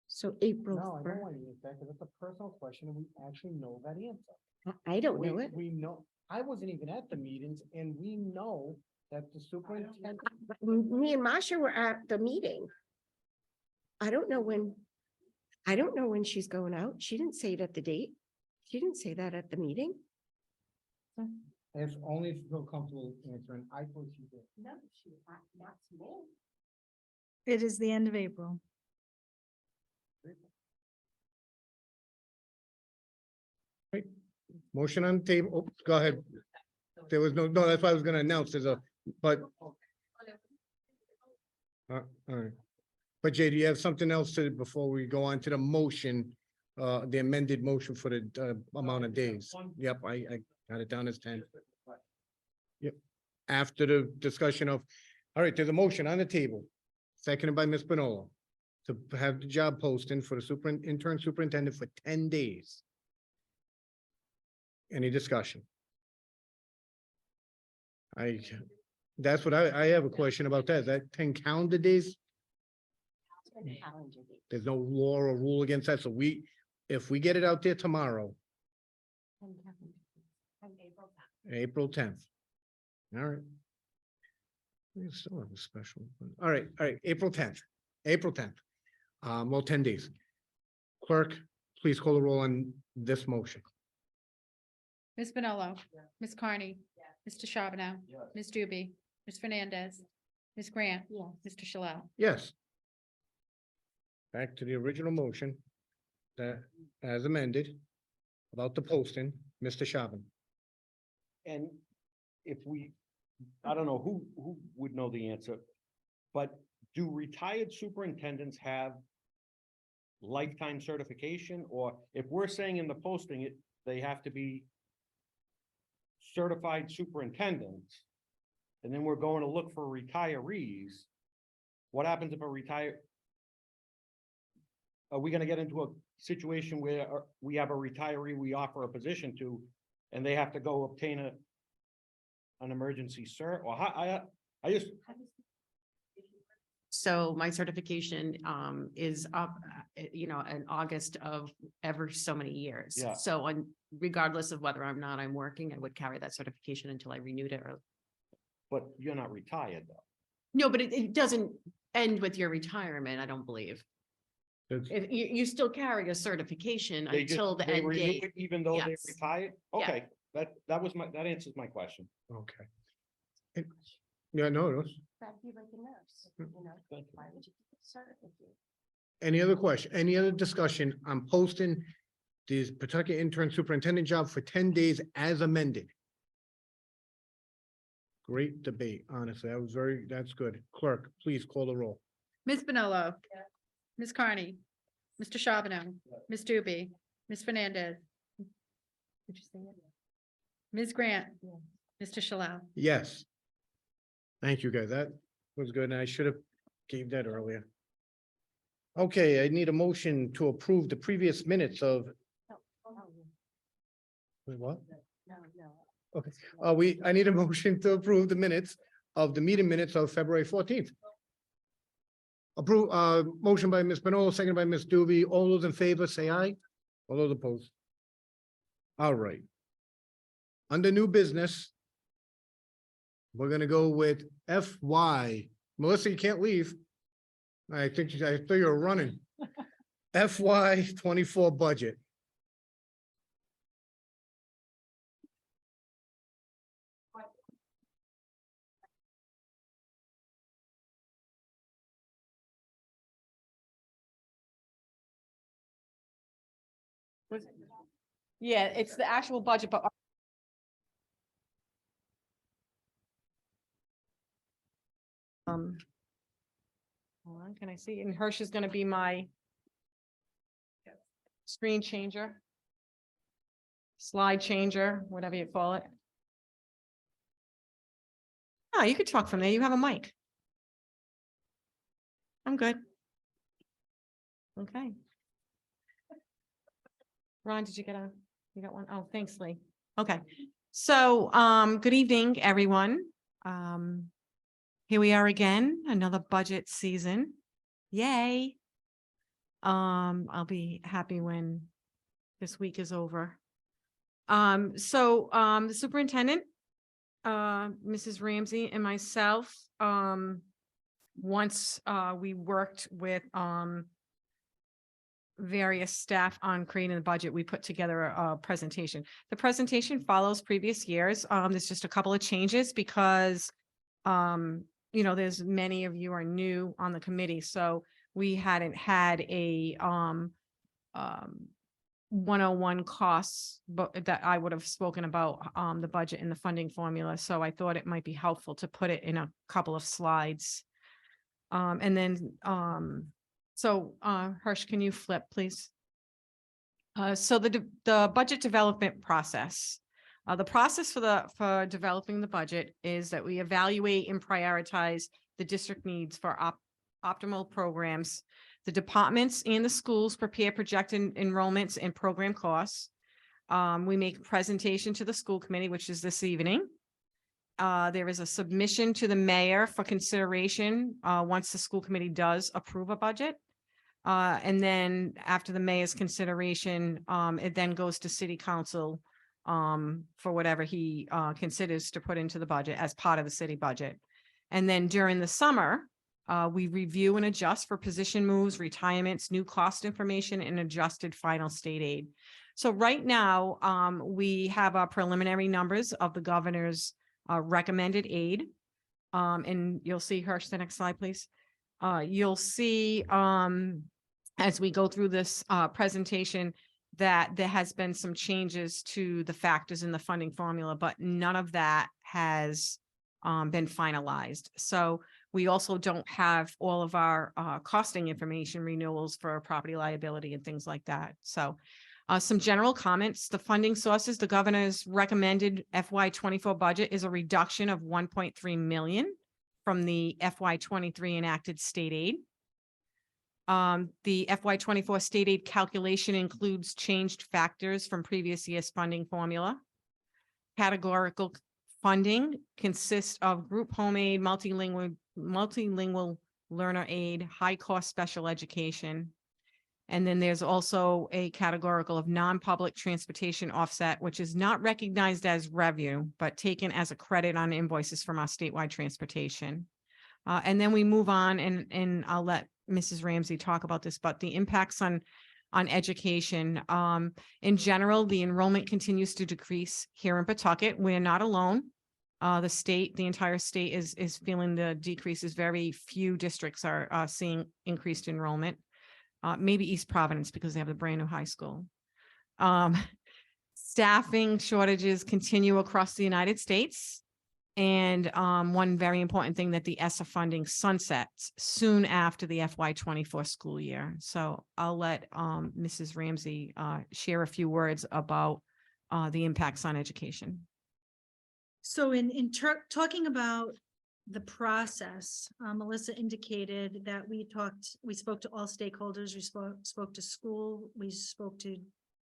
so April. no, I fir- don't want to use that because it's a personal question and we actually know that answer. I don't know it. We know, I wasn't even at the meetings and we know that the superintendent. Me and Masha were at the meeting. I don't know when she's going out. She didn't say it at the date. She didn't say that at the meeting. If only if you feel comfortable answering, I thought you did. No, she, not to me. It is the end of April. Motion on the table. Oh, go ahead. There was no, that's why I was gonna announce but. All right. But Jay, do you have something else before we go on to the motion, the amended motion for the amount of days? Yep, I got it down as 10. Yep. After the discussion of, all right, there's a motion on the table, seconded by Ms. Spinola, to have the job posting for the intern superintendent for 10 days. Any discussion? That's what I have a question about that. Is that 10 calendar days? There's no law or rule against that. So if we get it out there tomorrow, April 10th. All right. We still have a special. All right, April 10th, April 10th. Well, 10 days. Clerk, please call the roll on this motion. Ms. Spinello. Ms. Carney. Mr. Charbonneau. Yes. Ms. Doobie. Ms. Fernandez. Ms. Grant, Yes. Mr. Shalala. Yes. Back to the original motion that, as amended, about the posting, Mr. Shavin. And if we, I don't know who would know the answer, but do retired superintendents have lifetime certification? Or if we're saying in the posting, they have to be certified superintendents, and then we're going to look for retirees, what happens if a retire? Are we gonna get into a situation where we have a retiree we offer a position to, and they have to go obtain an emergency cert, or how, I just, So my certification is up, in August of ever so many years. Yeah. So regardless of whether or not I'm working, I would carry that certification until I renewed it or. but you're not retired though. No, but it doesn't end with your retirement, I don't believe. That's- If you still carry a certification They just- until the they end renew date. it Even though they Yes. retired? Yeah. Okay, that answers my question. Okay. Yeah, no, it was- That'd be like a nurse, Mm. you know, Thank you. why would you get a certificate? any other question, any other discussion on posting this Pawtucket intern superintendent job for 10 days as amended? Great debate, honestly. That's good. Clerk, please call the roll. Ms. Bonello. Ms. Carney. Mr. Charbonneau. Ms. Doobie. Ms. Fernandez. Did you say it? Ms. Grant. Mr. Shalala. Yes. Thank you, guys. That was good, and I should have gave that earlier. Okay, I need a motion to approve the previous minutes of, wait, what? No, no. Okay, I need a motion to approve the minutes of the meeting minutes of February 14th. Approve, motion by Ms. Manolo, second by Ms. Doobie. All those in favor, say aye. All those opposed. All right. Under new business, we're gonna go with FY. Melissa, you can't leave. I thought you were running. FY 24 budget. Yeah, it's the actual budget, but. Hold on, can I see? And Hirsch is gonna be my screen changer. Slide changer, whatever you call it. Oh, you could talk from there. You have a mic. I'm good. Okay. Ron, did you got one? Oh, thanks, Lee. Okay, so, good evening, everyone. Here we are again, another budget season. Yay. I'll be happy when this week is over. The superintendent, Mrs. Ramsey and myself, once, we worked with, various staff on creating the budget, we put together a presentation. The presentation follows previous years. There's just a couple of changes because, there's many of you are new on the committee, so we hadn't had a, 101 costs, but that I would have spoken about, the budget and the funding formula. So I thought it might be helpful to put it in a couple of slides. Hirsch, can you flip, please? So the budget development process. The process for developing the budget is that we evaluate and prioritize the district needs for optimal programs. The departments and the schools prepare projected enrollments and program costs. We make a presentation to the school committee, which is this evening. There is a submission to the mayor for consideration, once the school committee does approve a budget. And then after the mayor's consideration, it then goes to city council, for whatever he, considers to put into the budget as part of the city budget. And then during the summer, we review and adjust for position moves, retirements, new cost information, and adjusted final state aid. So right now, we have our preliminary numbers of the governor's recommended aid. And you'll see Hirsch, the next slide, please. You'll see, as we go through this, presentation, that there has been some changes to the factors in the funding formula, but none of that has been finalized. So we also don't have all of our costing information renewals for property liability and things like that. So some general comments, the funding sources, the governor's recommended FY 24 budget is a reduction of 1.3 million from the FY 23 enacted state aid. The FY 24 state aid calculation includes changed factors from previous year's funding formula. Categorical funding consists of group home aid, multilingual learner aid, high cost special education. And then there's also a categorical of non-public transportation offset, which is not recognized as revenue, but taken as a credit on invoices from our statewide transportation. And then we move on, and I'll let Mrs. Ramsey talk about this, but the impacts on education. In general, the enrollment continues to decrease here in Pawtucket. We're not alone. The entire state is feeling the decreases. Very few districts are seeing increased enrollment. Maybe East Providence because they have the brand new high school. Staffing shortages continue across the United States. And one very important thing, that the ESSA funding sunsets soon after the FY 24 school year. So I'll let Mrs. Ramsey share a few words about the impacts on education. So in talking about the process, Melissa indicated that we spoke to all stakeholders, we spoke to school, we spoke to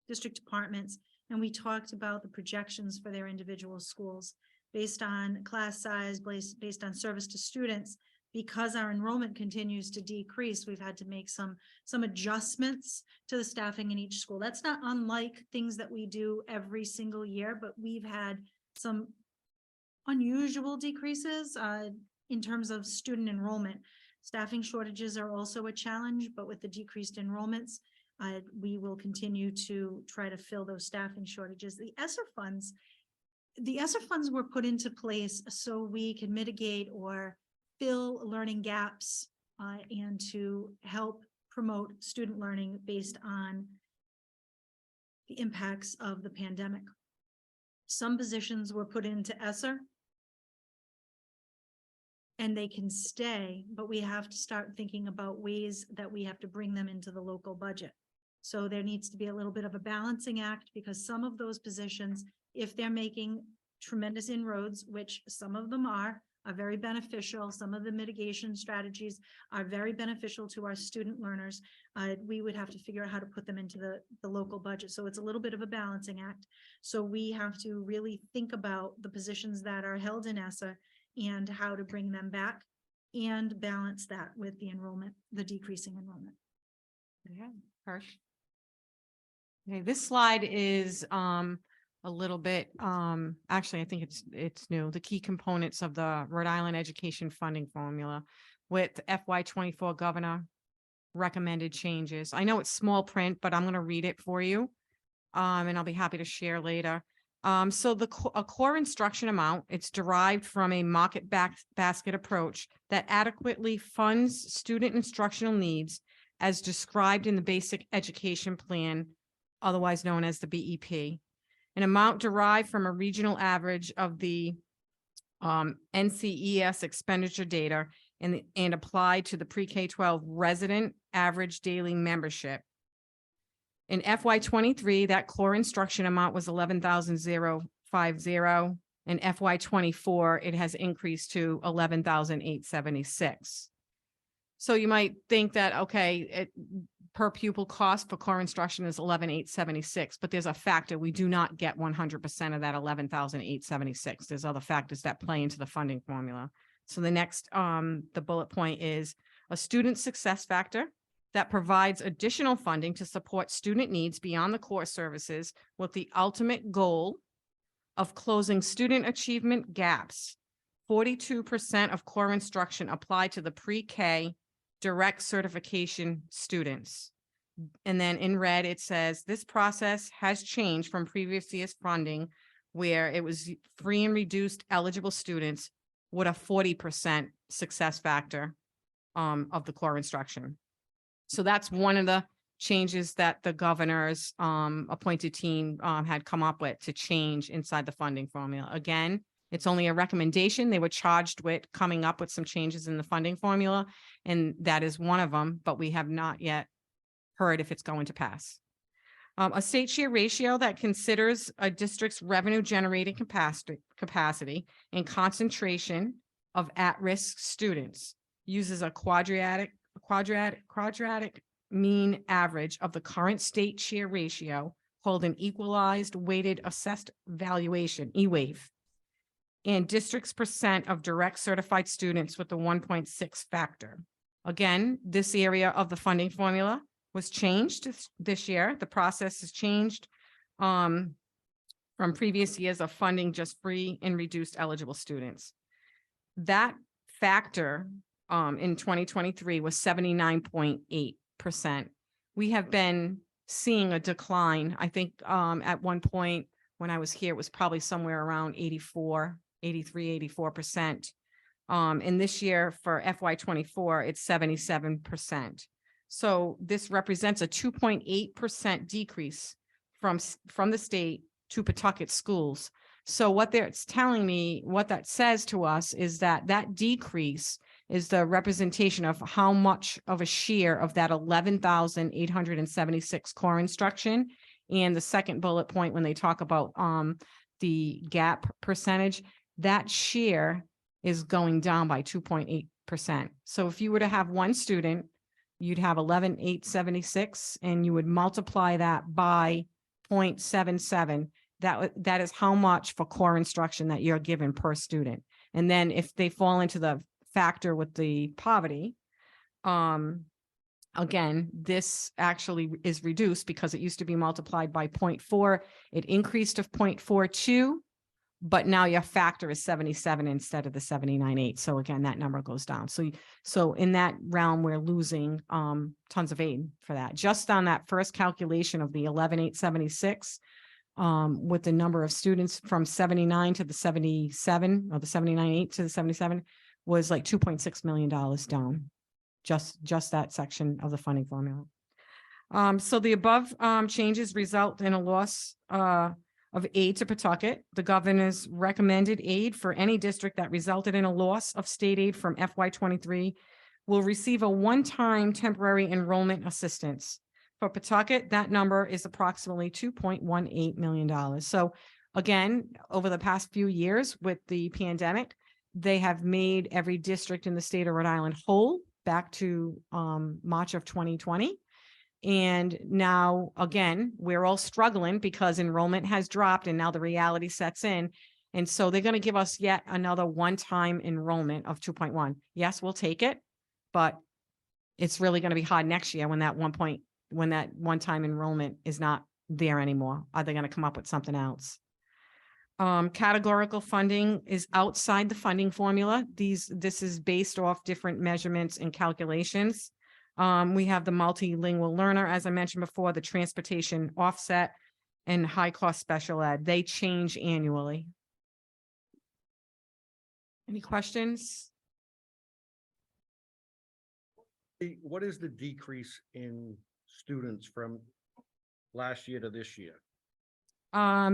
district departments, and we talked about the projections for their individual schools based on class size, based on service to students. Because our enrollment continues to decrease, we've had to make some adjustments to the staffing in each school. That's not unlike things that we do every single year, but we've had some unusual decreases in terms of student enrollment. Staffing shortages are also a challenge, but with the decreased enrollments, we will continue to try to fill those staffing shortages. The ESSER funds were put into place so we can mitigate or fill learning gaps and to help promote student learning based on the impacts of the pandemic. Some positions were put into ESSER and they can stay, but we have to start thinking about ways that we have to bring them into the local budget. So there needs to be a little bit of a balancing act, because some of those positions, if they're making tremendous inroads, which some of them are very beneficial. Some of the mitigation strategies are very beneficial to our student learners. We would have to figure out how to put them into the local budget. So it's a little bit of a balancing act. So we have to really think about the positions that are held in ESSA and how to bring them back and balance that with the enrollment, the decreasing enrollment. Yeah, Hirsch. Okay, this slide is a little bit, actually, I think it's new. The key components of the Rhode Island education funding formula with FY 24 governor recommended changes. I know it's small print, but I'm going to read it for you. And I'll be happy to share later. So a core instruction amount, it's derived from a market basket approach that adequately funds student instructional needs as described in the basic education plan, otherwise known as the BEP. An amount derived from a regional average of the NCES expenditure data and applied to the pre-K-12 resident average daily membership. In FY 23, that core instruction amount was $11,050. In FY 24, it has increased to $11,876. So you might think that, okay, per pupil cost for core instruction is $11,876, but there's a factor. We do not get 100% of that $11,876. There's other factors that play into the funding formula. So the next, the bullet point is a student success factor that provides additional funding to support student needs beyond the core services with the ultimate goal of closing student achievement gaps. 42% of core instruction apply to the pre-K direct certification students. And then in red, it says this process has changed from previous year's funding where it was free and reduced eligible students with a 40% success factor of the core instruction. So that's one of the changes that the governor's appointed team had come up with to change inside the funding formula. Again, it's only a recommendation. They were charged with coming up with some changes in the funding formula, and that is one of them, but we have not yet heard if it's going to pass. A state share ratio that considers a district's revenue generating capacity and concentration of at-risk students uses a quadratic mean average of the current state share ratio called an equalized weighted assessed valuation, E-WAVE, and district's percent of direct certified students with the 1.6 factor. Again, this area of the funding formula was changed this year. The process has changed from previous years of funding just free and reduced eligible students. That factor in 2023 was 79.8%. We have been seeing a decline. I think at one point when I was here, it was probably somewhere around 84%. And this year for FY24, it's 77%. So this represents a 2.8% decrease from the state to Pawtucket schools. So what it's telling me, what that says to us is that that decrease is the representation of how much of a share of that 11,876 core instruction. And the second bullet point, when they talk about the gap percentage, that share is going down by 2.8%. So if you were to have one student, you'd have 11,876, and you would multiply that by 0.77. That is how much for core instruction that you're given per student. And then if they fall into the factor with the poverty, again, this actually is reduced because it used to be multiplied by 0.4. It increased to 0.42, but now your factor is 77 instead of the 79.8. So again, that number goes down. So in that realm, we're losing tons of aid for that. Just on that first calculation of the 11,876, with the number of students from 79 to the 77, or the 79.8 to the 77, was like $2.6 million down. Just that section of the funding formula. So the above changes result in a loss of aid to Pawtucket. The governor's recommended aid for any district that resulted in a loss of state aid from FY23 will receive a one-time temporary enrollment assistance. For Pawtucket, that number is approximately $2.18 million. So again, over the past few years with the pandemic, they have made every district in the state of Rhode Island whole back to March of 2020. And now, again, we're all struggling because enrollment has dropped and now the reality sets in. And so they're going to give us yet another one-time enrollment of 2.1. Yes, we'll take it, but it's really going to be hard next year when that one-time enrollment is not there anymore. Are they going to come up with something else? Categorical funding is outside the funding formula. This is based off different measurements and calculations. We have the multilingual learner, as I mentioned before, the transportation offset, and high cost special ed. They change annually. Any questions? What is the decrease in students from last year to this year?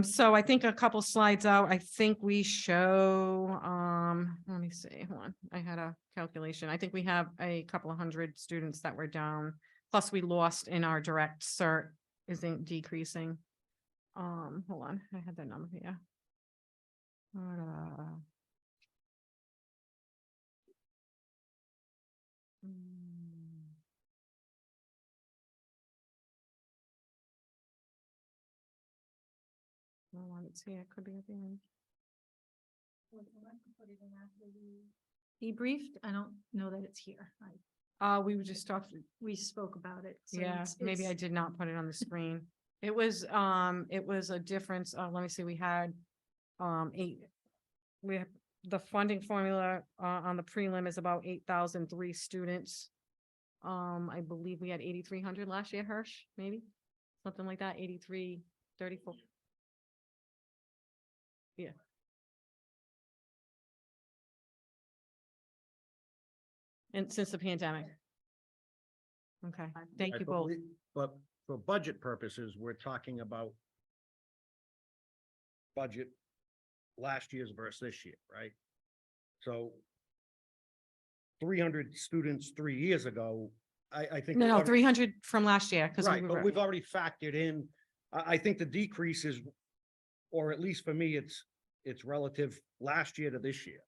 So I think a couple slides out, I think we show, let me see, hold on. I had a calculation. I think we have a couple of hundred students that were down. Plus we lost in our direct cert isn't decreasing. Hold on. I had that number here. Well, let's see, it could be at the end. Debriefed, I don't know that it's here. We were just talking, We spoke about it. so yeah, it's- maybe I it's- did not put it on the screen. It was a difference, let me see, we had, the funding formula, on the prelim is about 8,003 students. I believe we had 8,300 last year, Hirsch, maybe, something like that, 8,334. Yeah. And since the pandemic. Okay, thank Right, you but both. But for budget purposes, we're talking about budget last year's versus this year, right? So 300 students 3 years ago, I think. No, we've no, already- 300 from last year, because we Right, but were, we've already factored in, I think the decrease is, or at least for me, it's relative last year to this year.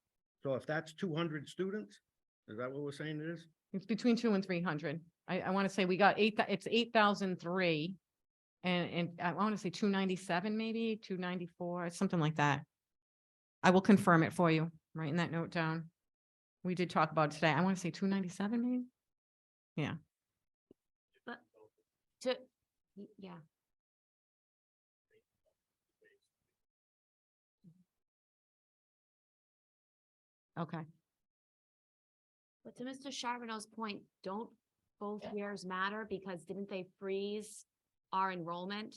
So if that's 200 students, is that what we're saying it is? it's between 200 and 300. I want to say we got it's 8,003. And I want to say 297, maybe 294, something like that. I will confirm it for you, writing that note down. We did talk about it today. I want to say 297, maybe? Yeah. Yeah. Okay. But to Mr. Charbonneau's point, don't both years matter because didn't they freeze our enrollment?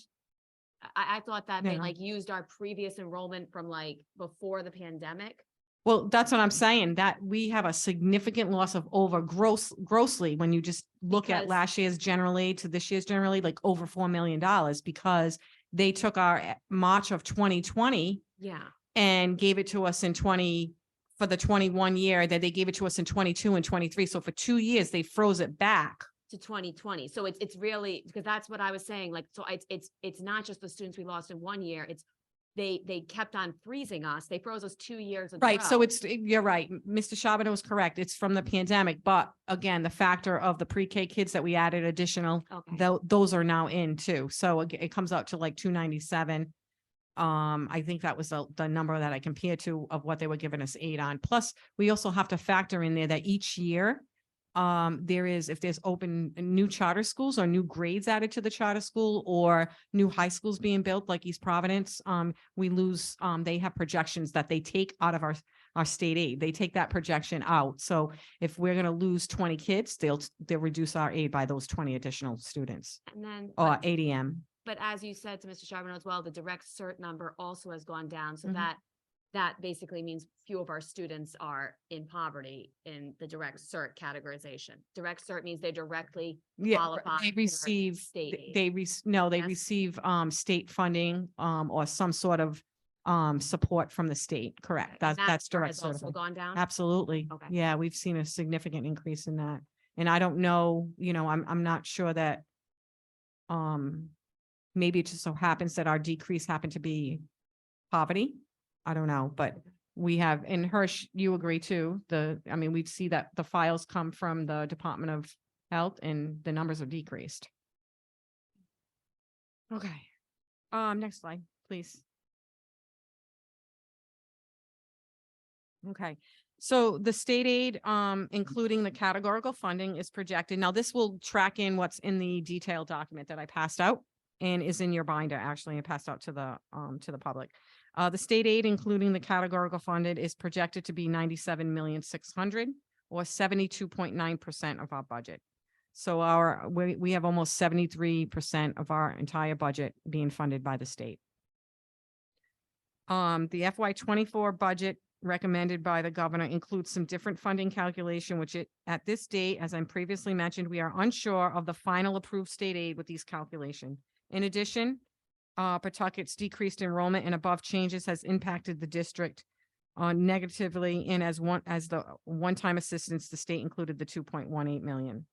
I thought that they No. like used our previous enrollment from like before the pandemic. Well, that's what I'm saying, that we have a significant loss of grossly, when you just look at Because- last year's general aid to this year's general aid, like over $4 million, because they took our March of 2020 Yeah. and gave it to us in for the 21 year, that they gave it to us in 22 and 23. So for 2 years, they froze it back. To 2020. So it's really, because that's what I was saying, like, so it's not just the students we lost in 1 year, it's they kept on freezing us. They froze us 2 years in a Right, so row. you're right, Mr. Charbonneau was correct. It's from the pandemic, but again, the factor of the pre-K kids that we added additional, Okay. those are now in too. So it comes out to like 297. I think that was the number that I compared to of what they were giving us aid on. Plus, we also have to factor in there that each year, if there's open new charter schools or new grades added to the charter school or new high schools being built like East Providence, we lose, they have projections that they take out of our state aid. They take that projection out. So if we're going to lose 20 kids, they'll reduce our aid by those 20 additional students And then, or ADM. but as you said to Mr. Charbonneau as well, the direct cert number also has gone down. So Mhm. that basically means few of our students are in poverty in the direct cert categorization. Direct cert means they directly Yeah, qualify they for receive, state aid. they Yes. receive, state funding, or some sort of, support from the state, correct? And That's that part direct has also certified. gone down. Absolutely. Okay. Yeah, we've seen a significant increase in that. And I don't know, I'm not sure that, maybe it just so happens that our decrease happened to be poverty. I don't know, but we have, and Hirsch, you agree too, we'd see that the files come from the Department of Health and the numbers are decreased. Okay. Next slide, please. Okay, so the state aid, including the categorical funding is projected. Now, this will track in what's in the detailed document that I passed out and is in your binder actually and passed out to the public. The state aid, including the categorical funded, is projected to be 97,600,000 or 72.9% of our budget. So we have almost 73% of our entire budget being funded by the state. The FY24 budget recommended by the governor includes some different funding calculation, which at this date, as I previously mentioned, we are unsure of the final approved state aid with these calculation. In addition, Pawtucket's decreased enrollment and above changes has impacted the district negatively, and as the one-time assistance, the state included the 2.18 million.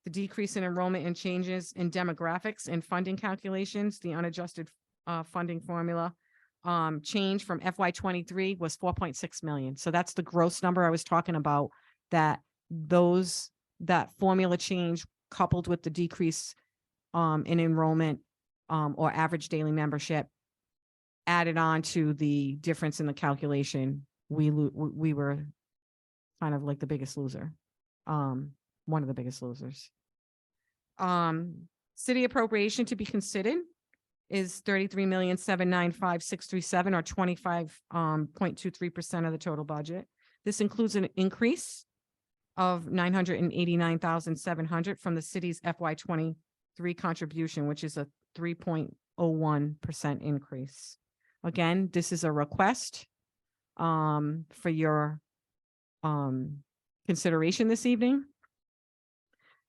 The decrease in enrollment and changes in demographics and funding calculations, the unadjusted funding formula change from FY23 was 4.6 million. So that's the gross number I was talking about, that formula change coupled with the decrease in enrollment or average daily membership added on to the difference in the calculation. We were kind of like the biggest loser, one of the biggest losers. City appropriation to be considered is 33,795,637 or 25.23% of the total budget. This includes an increase of 989,700 from the city's FY23 contribution, which is a 3.01% increase. Again, this is a request for your consideration this evening.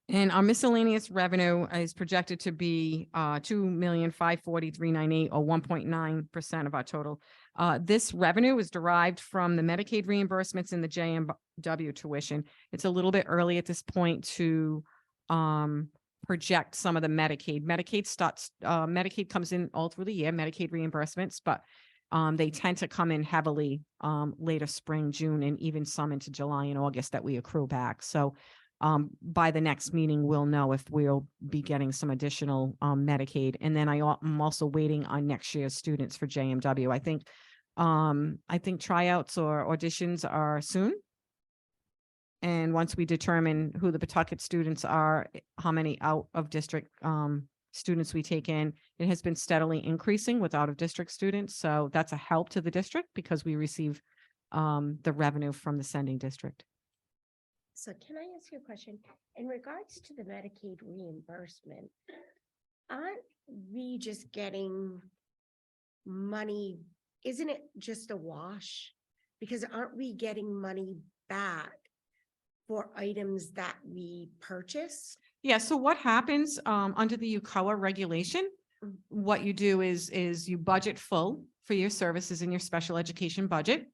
And our miscellaneous revenue is projected to be 2,543,998, or 1.9% of our total. This revenue is derived from the Medicaid reimbursements and the JMW tuition. It's a little bit early at this point to project some of the Medicaid. Medicaid comes in all through the year, Medicaid reimbursements, but they tend to come in heavily later spring, June, and even some into July and August that we accrue back. So by the next meeting, we'll know if we'll be getting some additional Medicaid. And then I'm also waiting on next year's students for JMW. I think tryouts or auditions are soon. And once we determine who the Pawtucket students are, how many out of district students we take in, it has been steadily increasing with out of district students. So that's a help to the district because we receive the revenue from the sending district. So can I ask you a question? In regards to the Medicaid reimbursement, aren't we just getting money? Isn't it just a wash? Because aren't we getting money back for items that we purchase? Yeah, so what happens under the UCOA regulation? Mm. What you do is you budget full for your services in your special education budget.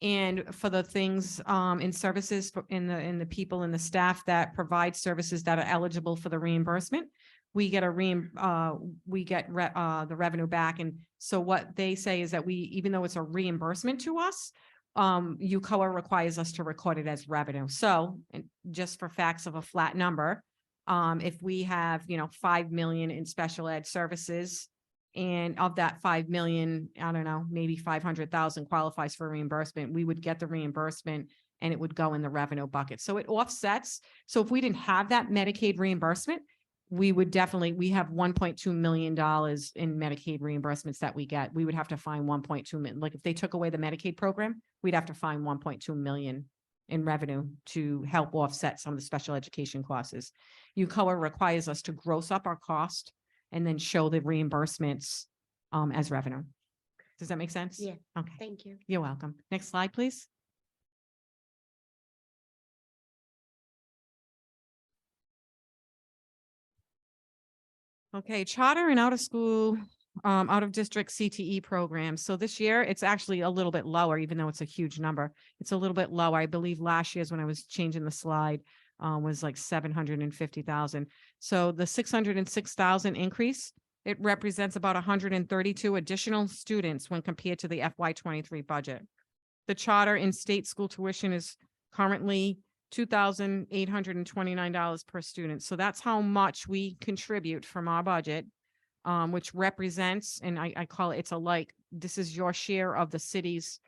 And for the things in services in the people and the staff that provide services that are eligible for the reimbursement, we get the revenue back. And so what they say is that even though it's a reimbursement to us, UCOA requires us to record it as revenue. So just for facts of a flat number, if we have, 5 million in special ed services, and of that 5 million, I don't know, maybe 500,000 qualifies for reimbursement, we would get the reimbursement and it would go in the revenue bucket. So it offsets. So if we didn't have that Medicaid reimbursement, we have $1.2 million in Medicaid reimbursements that we get. We would have to find 1.2 million. Like if they took away the Medicaid program, we'd have to find 1.2 million in revenue to help offset some of the special education costs. UCOA requires us to gross up our cost and then show the reimbursements as revenue. Does that make sense? Yeah. Okay, Thank you. you're welcome. Next slide, please. Okay, charter and out of school, out of district CTE programs. So this year it's actually a little bit lower, even though it's a huge number. It's a little bit lower. I believe last year's when I was changing the slide was like 750,000. So the 606,000 increase, it represents about 132 additional students when compared to the FY23 budget. The charter in state school tuition is currently $2,829 per student. So that's how much we contribute from our budget, which represents, and I call it, this is your share of the city's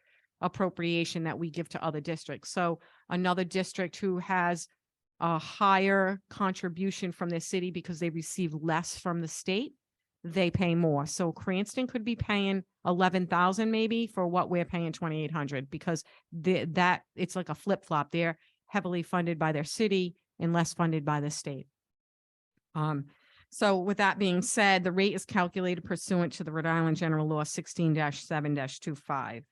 appropriation that we give to other districts. So another district who has a higher contribution from their city because they receive less from the state, they pay more. So Cranston could be paying 11,000 maybe for what we're paying 2,800 because it's like a flip flop. They're heavily funded by their city and less funded by the state. So with that being said, the rate is calculated pursuant to the Rhode Island General Law 16-7-25.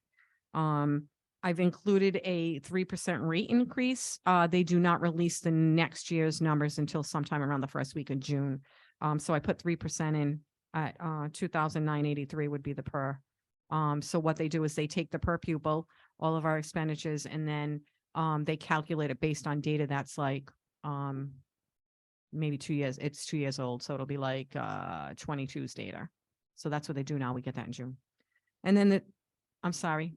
I've included a 3% rate increase. They do not release the next year's numbers until sometime around the first week of June. So I put 3% in at $2,983 would be the per. So what they do is they take the per pupil, all of our expenditures, and then they calculate it based on data that's like maybe 2 years. It's 2 years old, so it'll be like 22's data. So that's what they do now. We get that in June. And then I'm sorry.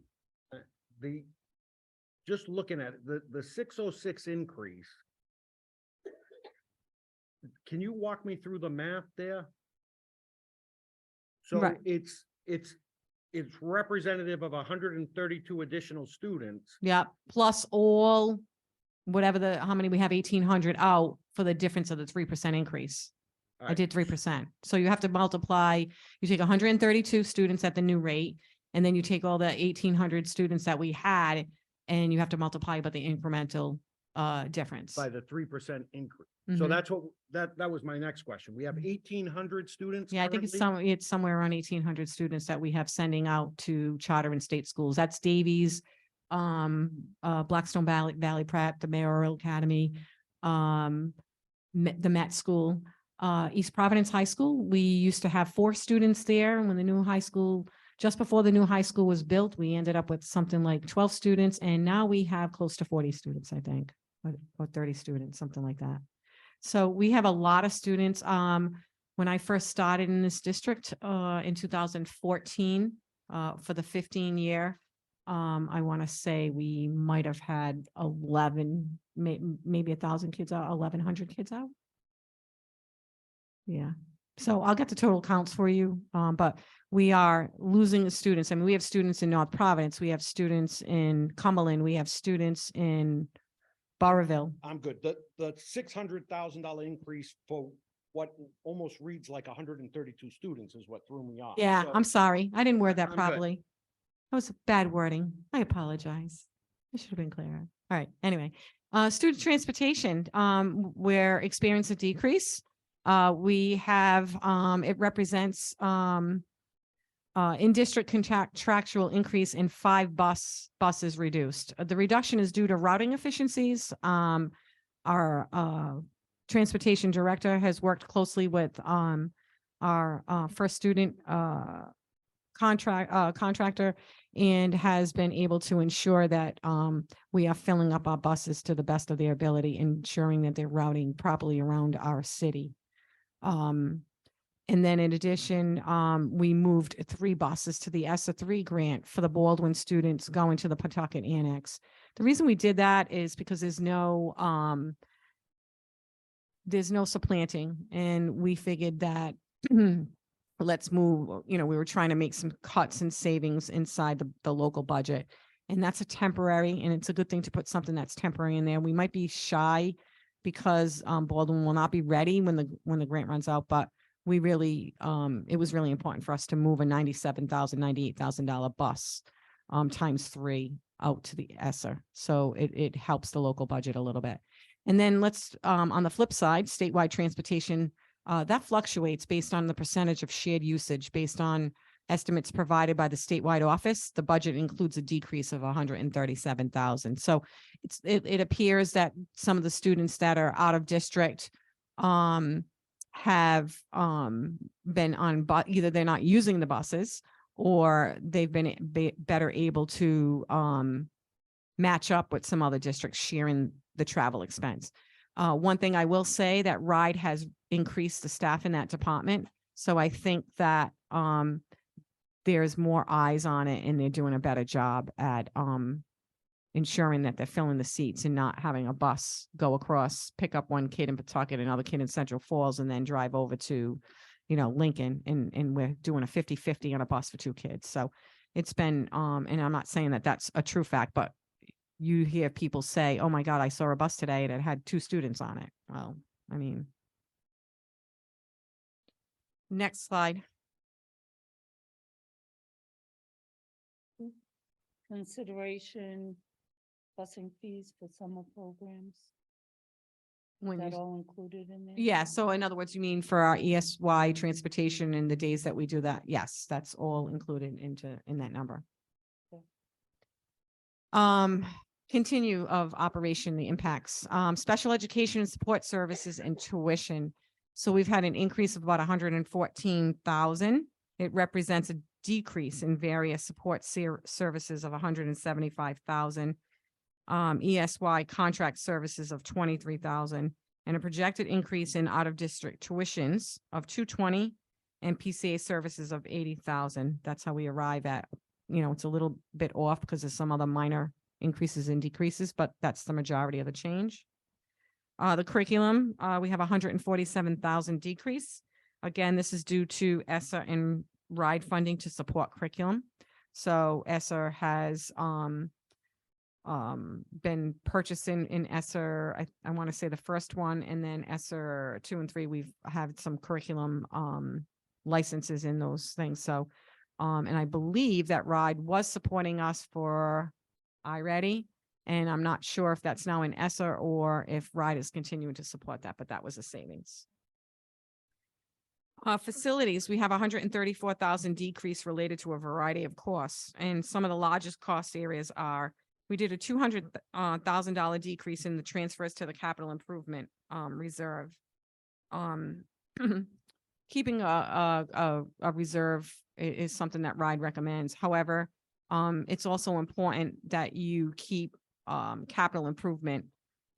Just looking at it, the 606 increase. Can you walk me through the math there? So Right. it's representative of 132 additional students. Yeah, plus all, how many we have, 1,800 out for the difference of the 3% increase. I did 3%. So you have to multiply, you take 132 students at the new rate, and then you take all the 1,800 students that we had, and you have to multiply by the incremental difference. By the 3% increase. So Mhm. that's what, that was my next question. We have 1,800 students. Yeah, I think currently? it's somewhere around 1,800 students that we have sending out to charter and state schools. That's Davies, Blackstone Valley Prep, the Mayoral Academy, the Met School, East Providence High School. We used to have 4 students there when the new high school, just before the new high school was built, we ended up with something like 12 students, and now we have close to 40 students, I think, or 30 students, something like that. So we have a lot of students. When I first started in this district, in 2014, for the 15-year, I want to say we might have had 11, maybe 1,000 kids out, 1,100 kids out. Yeah. So I'll get the total counts for you, but we are losing the students. I mean, we have students in North Providence, we have students in Cumberland, we have students in Burrillville. I'm good. The $600,000 increase for what almost reads like 132 students is what threw me off. Yeah, So- I'm sorry. I didn't word that I'm good. properly. That was bad wording. I apologize. I should have been clearer. All right, anyway. Student transportation, we're experiencing a decrease. We have, it represents, in-district contractual increase in 5 buses reduced. The reduction is due to routing efficiencies. Our transportation director has worked closely with our first student contractor and has been able to ensure that we are filling up our buses to the best of their ability, ensuring that they're routing properly around our city. And then in addition, we moved 3 buses to the ESSA 3 grant for the Baldwin students going to the Pawtucket Annex. The reason we did that is because there's no supplanting, and we figured that let's move, we were trying to make some cuts and savings inside the local budget. And that's a temporary, and it's a good thing to put something that's temporary in there. We might be shy because Baldwin will not be ready when the grant runs out, but we really, it was really important for us to move a $98,000 bus times 3 out to the ESSER. So it helps the local budget a little bit. And then let's, on the flip side, statewide transportation, that fluctuates based on the percentage of shared usage based on estimates provided by the statewide office. The budget includes a decrease of 137,000. So it appears that some of the students that are out of district have been on, but either they're not using the buses or they've been better able to match up with some other districts sharing the travel expense. One thing I will say that RIDE has increased the staff in that department. So I think that there's more eyes on it and they're doing a better job at ensuring that they're filling the seats and not having a bus go across, pick up one kid in Pawtucket, another kid in Central Falls, and then drive over to, Lincoln. And we're doing a 50-50 on a bus for 2 kids. So it's been, and I'm not saying that that's a true fact, but you hear people say, oh my God, I saw a bus today that had 2 students on it. Well, I mean. Next slide. Consideration busing fees for summer programs. Is When that you- all included in there? Yeah, so in other words, you mean for our ESY transportation and the days that we do that? Yes, that's all included in that number. Continue of operation, the impacts, special education and support services and tuition. So we've had an increase of about 114,000. It represents a decrease in various support services of 175,000. ESY contract services of 23,000 and a projected increase in out-of-district tuitions of 220 and PCA services of 80,000. That's how we arrive at, it's a little bit off because there's some other minor increases and decreases, but that's the majority of the change. The curriculum, we have 147,000 decrease. Again, this is due to ESSER and RIDE funding to support curriculum. So ESSER has been purchasing in ESSER, I want to say the first one, and then ESSER 2 and 3, we've had some curriculum licenses in those things. So, and I believe that RIDE was supporting us for iReady, and I'm not sure if that's now in ESSER or if RIDE is continuing to support that, but that was a savings. Facilities, we have 134,000 decrease related to a variety of costs, and some of the largest cost areas are We did a $200,000 decrease in the transfers to the capital improvement reserve. Keeping a reserve is something that RIDE recommends. However, it's also important that you keep capital improvement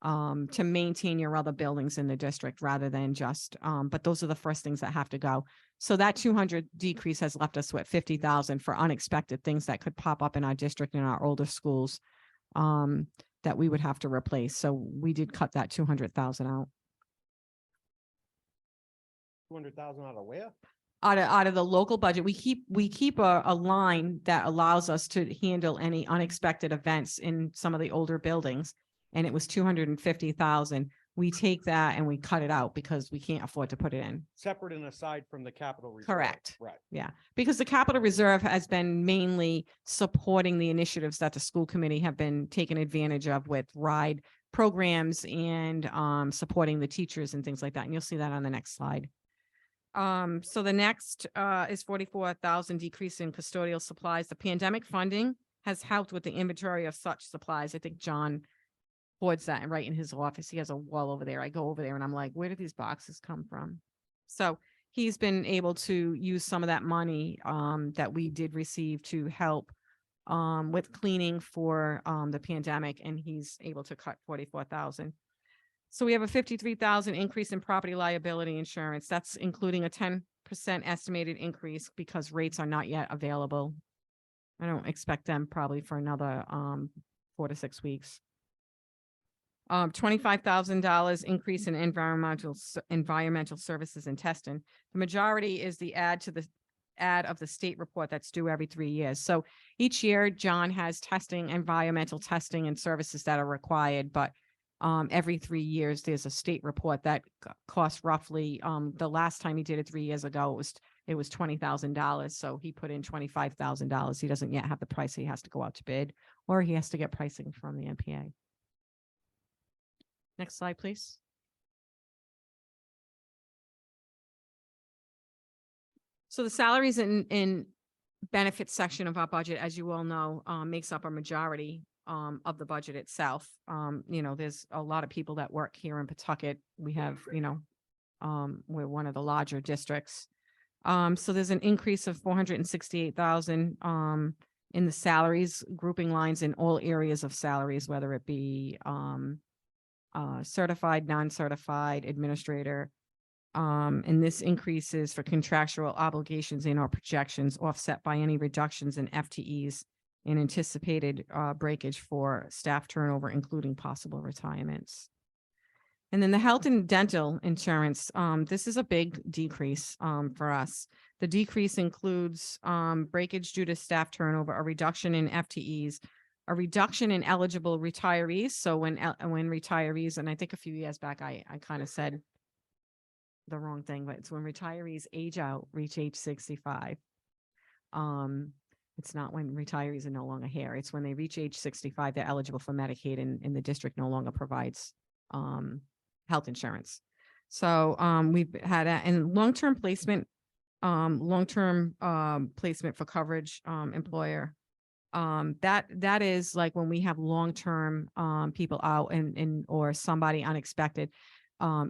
to maintain your other buildings in the district rather than just, but those are the first things that have to go. So that 200 decrease has left us with 50,000 for unexpected things that could pop up in our district in our older schools that we would have to replace. So we did cut that 200,000 out. 200,000 out of where? Out of the local budget, we keep a line that allows us to handle any unexpected events in some of the older buildings. And it was 250,000. We take that and we cut it out because we can't afford to put it in. Separate and aside from the capital reserve. Correct. Right. Yeah, because the capital reserve has been mainly supporting the initiatives that the school committee have been taking advantage of with RIDE programs and supporting the teachers and things like that. And you'll see that on the next slide. So the next is 44,000 decrease in custodial supplies. The pandemic funding has helped with the inventory of such supplies. I think John hoards that right in his office. He has a wall over there. I go over there and I'm like, where did these boxes come from? So he's been able to use some of that money that we did receive to help with cleaning for the pandemic, and he's able to cut 44,000. So we have a 53,000 increase in property liability insurance. That's including a 10% estimated increase because rates are not yet available. I don't expect them probably for another 4 to 6 weeks. $25,000 increase in environmental services and testing. The majority is the add of the state report that's due every 3 years. So each year, John has testing, environmental testing and services that are required, but every 3 years, there's a state report that costs roughly, the last time he did it 3 years ago, it was $20,000. So he put in $25,000. He doesn't yet have the price. He has to go out to bid, or he has to get pricing from the MPA. Next slide, please. So the salaries in benefits section of our budget, as you all know, makes up a majority of the budget itself. You know, there's a lot of people that work here in Pawtucket. We have, you know, we're one of the larger districts. So there's an increase of 468,000 in the salaries, grouping lines in all areas of salaries, whether it be certified, non-certified, administrator. And this increases for contractual obligations and or projections offset by any reductions in FTEs and anticipated breakage for staff turnover, including possible retirements. And then the health and dental insurance, this is a big decrease for us. The decrease includes breakage due to staff turnover, a reduction in FTEs, a reduction in eligible retirees. So when retirees, and I think a few years back, I kind of said the wrong thing, but it's when retirees age out, reach age 65. It's not when retirees are no longer here. It's when they reach age 65, they're eligible for Medicaid, and the district no longer provides health insurance. So we've had and long-term placement for coverage employer. That is like when we have long-term people out and or somebody unexpected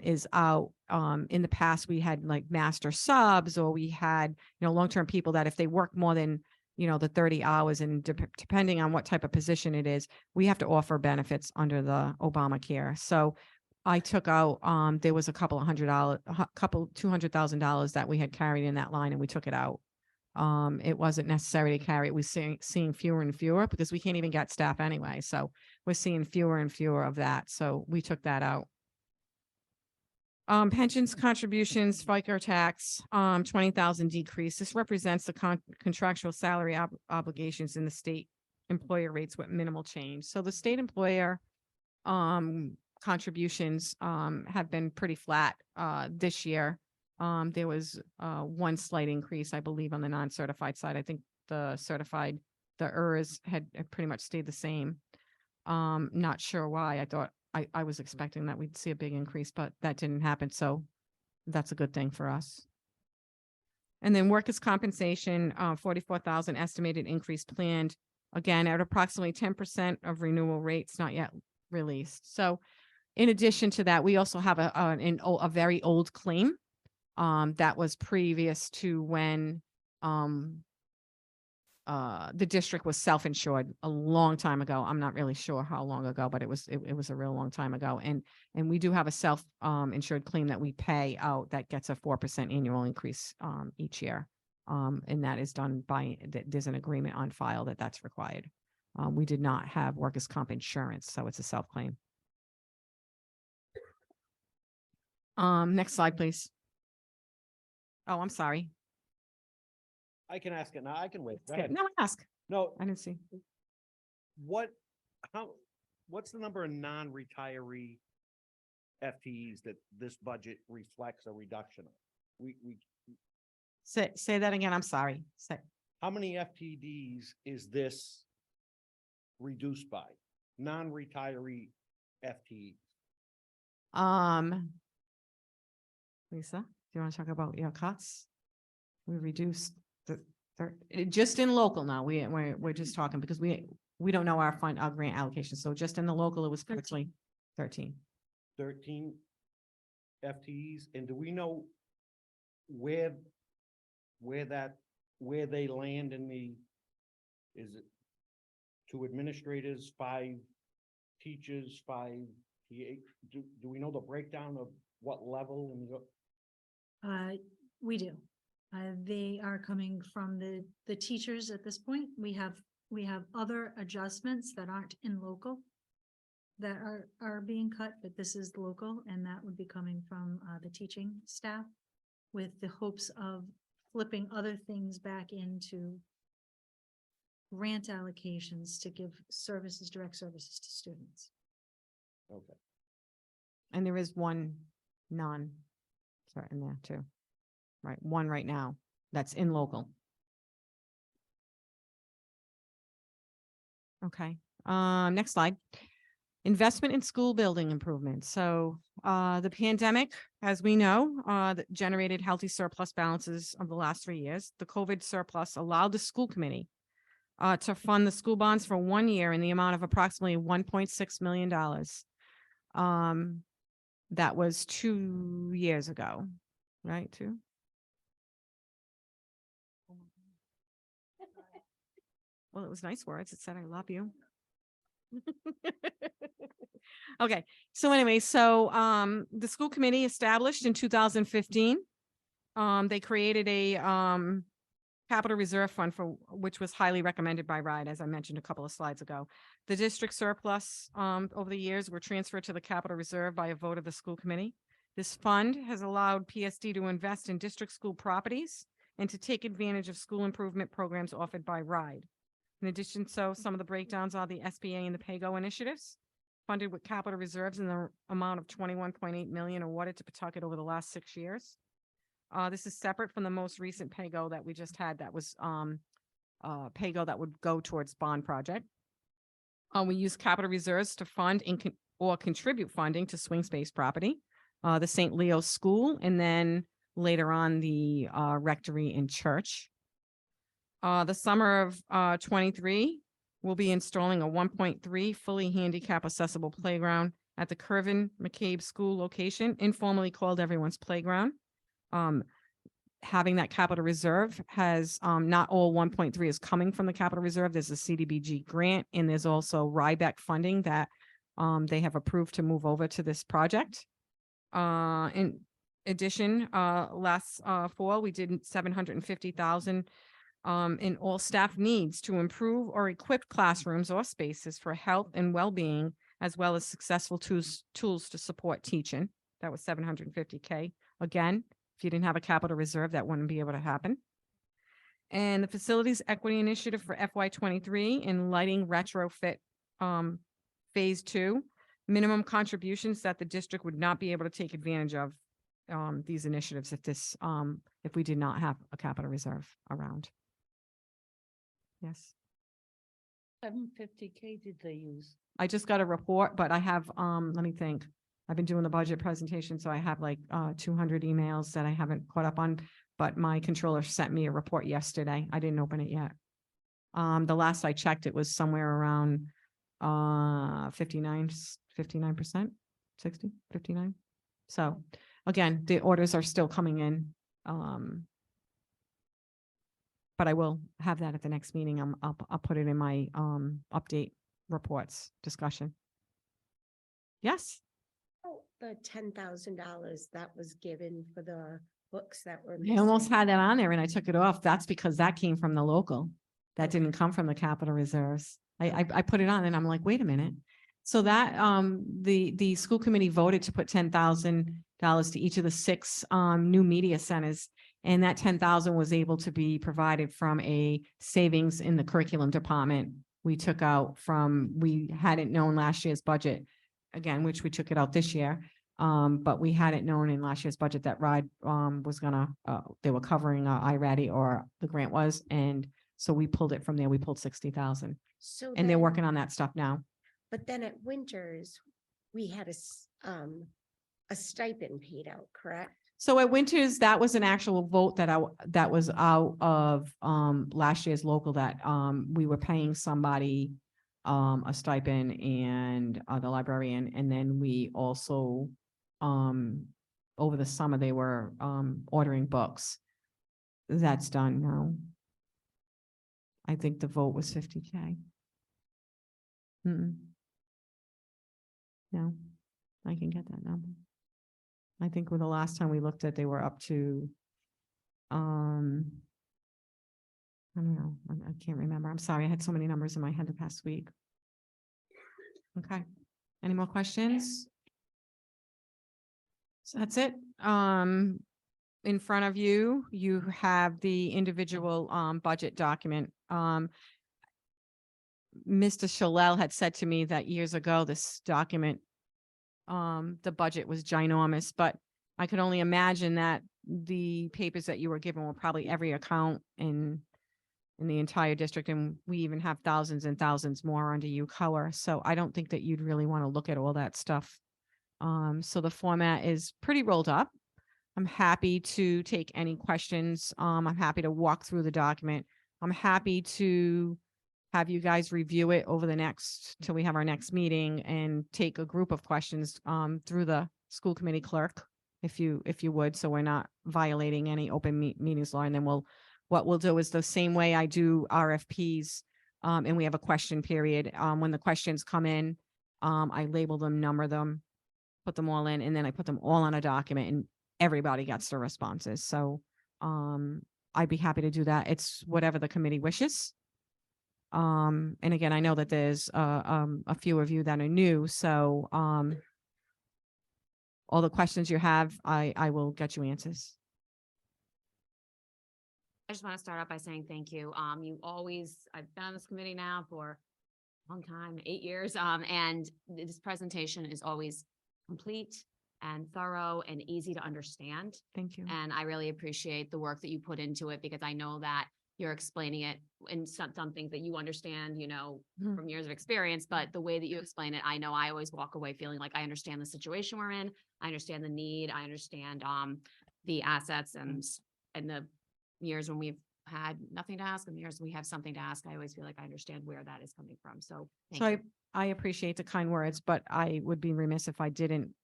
is out. In the past, we had like master subs, or we had, you know, long-term people that if they work more than, you know, the 30 hours and depending on what type of position it is, we have to offer benefits under the Obamacare. So I took out, there was a couple $200,000 that we had carried in that line, and we took it out. It wasn't necessary to carry it. We're seeing fewer and fewer because we can't even get staff anyway. So we're seeing fewer and fewer of that. So we took that out. Pensions contributions, FICA tax, 20,000 decrease. This represents the contractual salary obligations in the state employer rates with minimal change. So the state employer contributions have been pretty flat this year. There was one slight increase, I believe, on the non-certified side. I think the certified, the ERS had pretty much stayed the same. Not sure why. I was expecting that we'd see a big increase, but that didn't happen. So that's a good thing for us. And then workers' compensation, 44,000 estimated increase planned again, at approximately 10% of renewal rates not yet released. So in addition to that, we also have a very old claim that was previous to when the district was self-insured a long time ago. I'm not really sure how long ago, but it was a real long time ago. And we do have a insured claim that we pay out that gets a 4% annual increase each year. And that is done there's an agreement on file that's required. We did not have workers' comp insurance, so it's a self-claim. Next slide, please. Oh, I'm sorry. I can ask it now. I can wait. Go Okay, ahead. no, ask. No, I didn't see. what's the number of non-retiree FTEs that this budget reflects a reduction of? We, Say that again. I'm sorry. how many FTDs is this reduced by? Non-retiree FTE? Lisa, do you want to talk about your cuts? We reduced just in local now. We're just talking because we don't know our grant allocation. So just in the local, it was quickly 13. 13 FTEs, and do we know where they land in is it 2 administrators, 5 teachers, 5 TA? Do we know the breakdown of what level and We do. They are coming from the teachers at this point. We have other adjustments that aren't in local that are being cut, but this is local, and that would be coming from the teaching staff with the hopes of flipping other things back into grant allocations to give services, direct services to students. okay. And there is one in there too. Right, one right now that's in local. Okay, next slide. Investment in school building improvements. So the pandemic, as we know, that generated healthy surplus balances of the last 3 years. The COVID surplus allowed the school committee to fund the school bonds for 1 year in the amount of approximately $1.6 million. That was 2 years ago, right? 2. Well, it was nice words. It said, I love you. Okay. So anyway, the school committee established in 2015. They created a capital reserve fund which was highly recommended by RIDE, as I mentioned a couple of slides ago. The district surplus over the years were transferred to the capital reserve by a vote of the school committee. This fund has allowed PSD to invest in district school properties and to take advantage of school improvement programs offered by RIDE. In addition, some of the breakdowns are the SBA and the PAYGO initiatives, funded with capital reserves in the amount of $21.8 million awarded to Pawtucket over the last 6 years. This is separate from the most recent PAYGO that we just had. That was PAYGO that would go towards bond project. We use capital reserves to fund or contribute funding to swing space property, the St. Leo School, and then later on the rectory and church. The summer of 23, we'll be installing a 1.3 fully handicap accessible playground at the Curvin McCabe School location, informally called Everyone's Playground. Having that capital reserve has not all 1.3 is coming from the capital reserve. There's a CDBG grant, and there's also RIBEC funding that they have approved to move over to this project. In addition, last fall, we did $750,000 in all staff needs to improve or equip classrooms or spaces for health and well-being, as well as successful tools to support teaching. That was $750K. Again, if you didn't have a capital reserve, that wouldn't be able to happen. And the Facilities Equity Initiative for FY23 in lighting retrofit phase 2, minimum contributions that the district would not be able to take advantage of these initiatives if we did not have a capital reserve around. Yes. 750K did they use? I just got a report, but I have, let me think. I've been doing the budget presentation, so I have like 200 emails that I haven't caught up on, but my controller sent me a report yesterday. I didn't open it yet. The last I checked, it was somewhere around 59%, 60, 59. So again, the orders are still coming in. But I will have that at the next meeting. I'll put it in my update reports discussion. Yes, Oh, the $10,000 that was given for the books that were. I almost missing. had that on there and I took it off. That's because that came from the local. That didn't come from the capital reserves. I put it on and I'm like, wait a minute. So that, the school committee voted to put $10,000 to each of the 6 new media centers. And that 10,000 was able to be provided from a savings in the curriculum department. We took out from, we hadn't known last year's budget, again, which we took it out this year. But we hadn't known in last year's budget that RIDE was gonna, they were covering iReady, or the grant was, and so we pulled it from there. We pulled 60,000, So and they're then- working on that stuff now. But then at Winters, we had a stipend paid out, correct? So at Winters, that was an actual vote that was out of last year's local, that we were paying somebody a stipend, and the librarian, and then we also over the summer they were ordering books. That's done now. I think the vote was 50K. No, I can get that number. I think with the last time we looked at, they were up to, I don't know, I can't remember. I'm sorry, I had so many numbers in my head the past week. Okay, any more questions? So that's it. In front of you, you have the individual budget document. Mr. Shalell had said to me that years ago, this document, the budget was ginormous, but I could only imagine that the papers that you were given were probably every account in the entire district, and we even have thousands and thousands more under UCOA. So I don't think that you'd really want to look at all that stuff. So the format is pretty rolled up. I'm happy to take any questions. I'm happy to walk through the document. I'm happy to have you guys review it over the next, till we have our next meeting, and take a group of questions through the school committee clerk, if you would, so we're not violating any open meetings law. And then what we'll do is the same way I do RFPs, and we have a question period. When the questions come in, I label them, number them, put them all in, and then I put them all on a document, and everybody gets their responses. So I'd be happy to do that. It's whatever the committee wishes. And again, I know that there's a few of you that are new, so all the questions you have, I will get you answers. I just want to start out by saying thank you. I've been on this committee now for a long time, 8 years. And this presentation is always complete and thorough and easy to understand. Thank you. And I really appreciate the work that you put into it, because I know that you're explaining it in some things that you understand, Mhm. from years of experience, but the way that you explain it, I know I always walk away feeling like I understand the situation we're in. I understand the need. I understand the assets, and the years when we've had nothing to ask and the years we have something to ask. I always feel like I understand where that is coming from. So So thank you. I appreciate the kind words, but I would be remiss if I didn't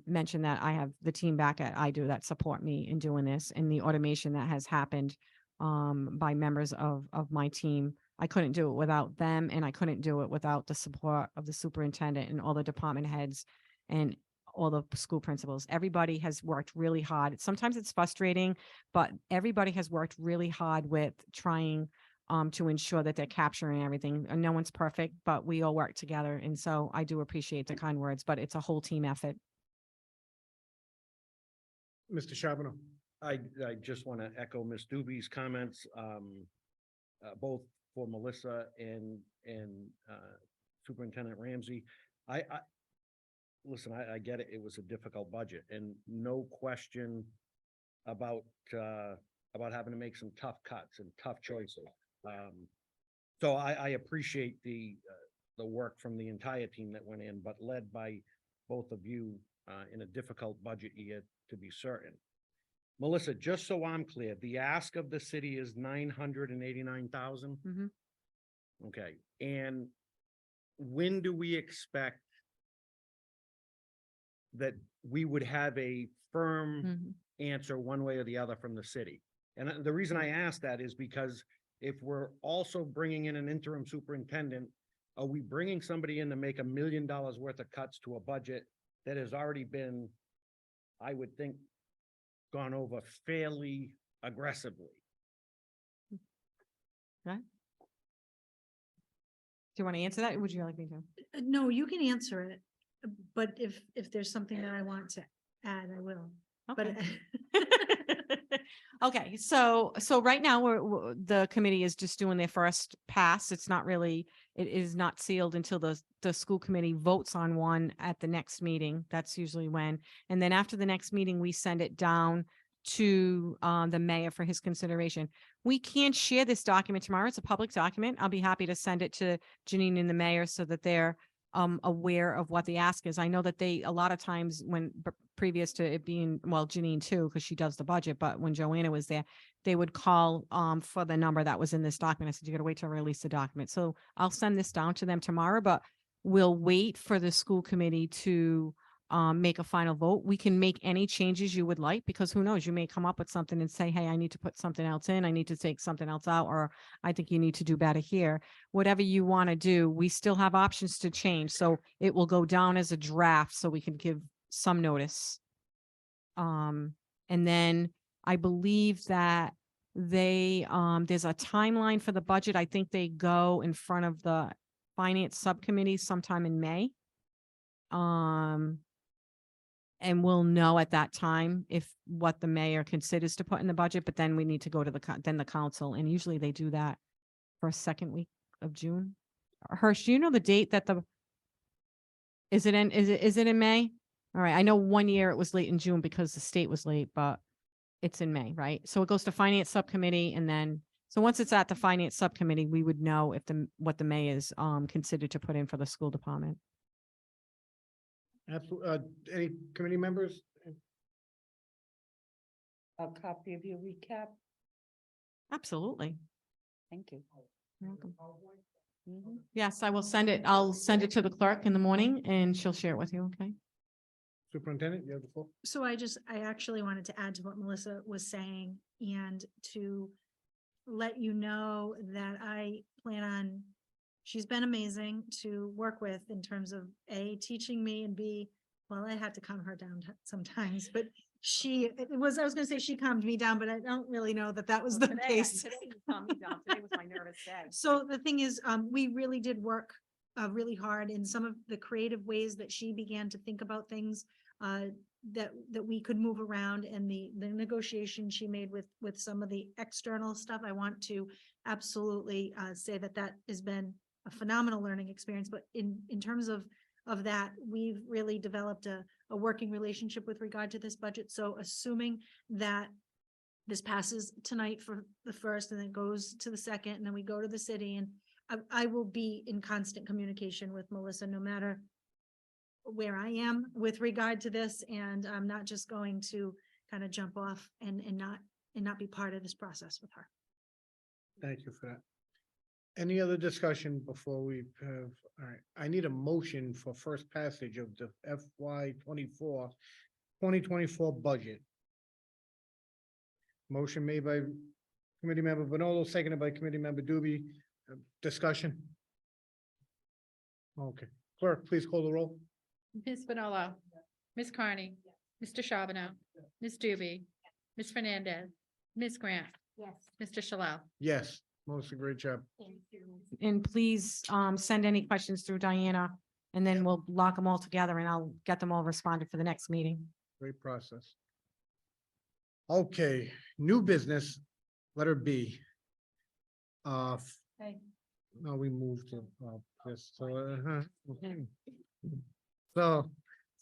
mention that I have the team back at IDO that support me in doing this, and the automation that has happened by members of my team. I couldn't do it without them, and I couldn't do it without the support of the superintendent and all the department heads and all the school principals. Everybody has worked really hard. Sometimes it's frustrating, but everybody has worked really hard with trying to ensure that they're capturing everything. And no one's perfect, but we all work together. And so I do appreciate the kind words, but it's a whole team effort. Mr. Charbonneau. I just want to echo Ms. Doobie's comments, both for Melissa and Superintendent Ramsey. Listen, I get it. It was a difficult budget, and no question about having to make some tough cuts and tough choices. So I appreciate the work from the entire team that went in, but led by both of you in a difficult budget year, to be certain. Melissa, just so I'm clear, the ask of the city is $989,000. Mhm. Okay, and when do we expect that we would have a firm Mhm. answer one way or the other from the city? And the reason I ask that is because if we're also bringing in an interim superintendent, are we bringing somebody in to make $1 million worth of cuts to a budget that has already been, I would think, gone over fairly aggressively? Do you want to answer that? Or would you like me to? No, you can answer it, but if there's something that I want to add, I will. But Okay. Okay, so right now the committee is just doing their first pass. It's not really, it is not sealed until the school committee votes on one at the next meeting. That's usually when. And then after the next meeting, we send it down to the mayor for his consideration. We can't share this document tomorrow. It's a public document. I'll be happy to send it to Janine and the mayor so that they're aware of what the ask is. I know that they, a lot of times when previous to it being, well, Janine too, because she does the budget, but when Joanna was there, they would call for the number that was in this document. I said, you gotta wait till I release the document. So I'll send this down to them tomorrow, but we'll wait for the school committee to make a final vote. We can make any changes you would like, because who knows, you may come up with something and say, hey, I need to put something else in, I need to take something else out, or I think you need to do better here. Whatever you want to do, we still have options to change. So it will go down as a draft so we can give some notice. And then I believe that they, there's a timeline for the budget. I think they go in front of the finance subcommittee sometime in May. And we'll know at that time if what the mayor considers to put in the budget, but then we need to go to then the council, and usually they do that for a second week of June. Hirsch, do you know the date that is it in May? All right, I know one year it was late in June because the state was late, but it's in May, right? So it goes to finance subcommittee, and then, so once it's at the finance subcommittee, we would know if what the mayor is considered to put in for the school department. Absolutely. Any committee members? A copy of your recap. Absolutely. Thank you. You're welcome. Mhm. Yes, I will send it. I'll send it to the clerk in the morning and she'll share it with you, okay? Superintendent, you have the floor. So I actually wanted to add to what Melissa was saying and to let you know that I plan on, she's been amazing to work with in terms of A, teaching me, and B, well, I had to calm her down sometimes, but I was gonna say she calmed me down, but I don't really know that that was the case. Today was my nervous day. So the thing is, we really did work really hard in some of the creative ways that she began to think about things that we could move around, and the negotiation she made with some of the external stuff. I want to absolutely say that has been a phenomenal learning experience. But in terms of that, we've really developed a working relationship with regard to this budget. So assuming that this passes tonight for the first and then goes to the second, and then we go to the city, and I will be in constant communication with Melissa, no matter where I am with regard to this. And I'm not just going to kind of jump off and not be part of this process with her. Thank you for that. Any other discussion before we have, all right, I need a motion for first passage of the FY 2024 budget. Motion made by committee member Bonolo, seconded by committee member Doobie. Discussion? Okay, clerk, please call the roll. Ms. Bonolo, Ms. Carney, Mr. Charbonneau, Ms. Doobie, Ms. Fernandez, Ms. Grant, Yes. Mr. Shalal. Yes, Melissa, great job. And please send any questions through Diana, and then we'll lock them all together and I'll get them all responded for the next meeting. Great process. Okay, new business, letter B. Okay. No, we moved to, this, so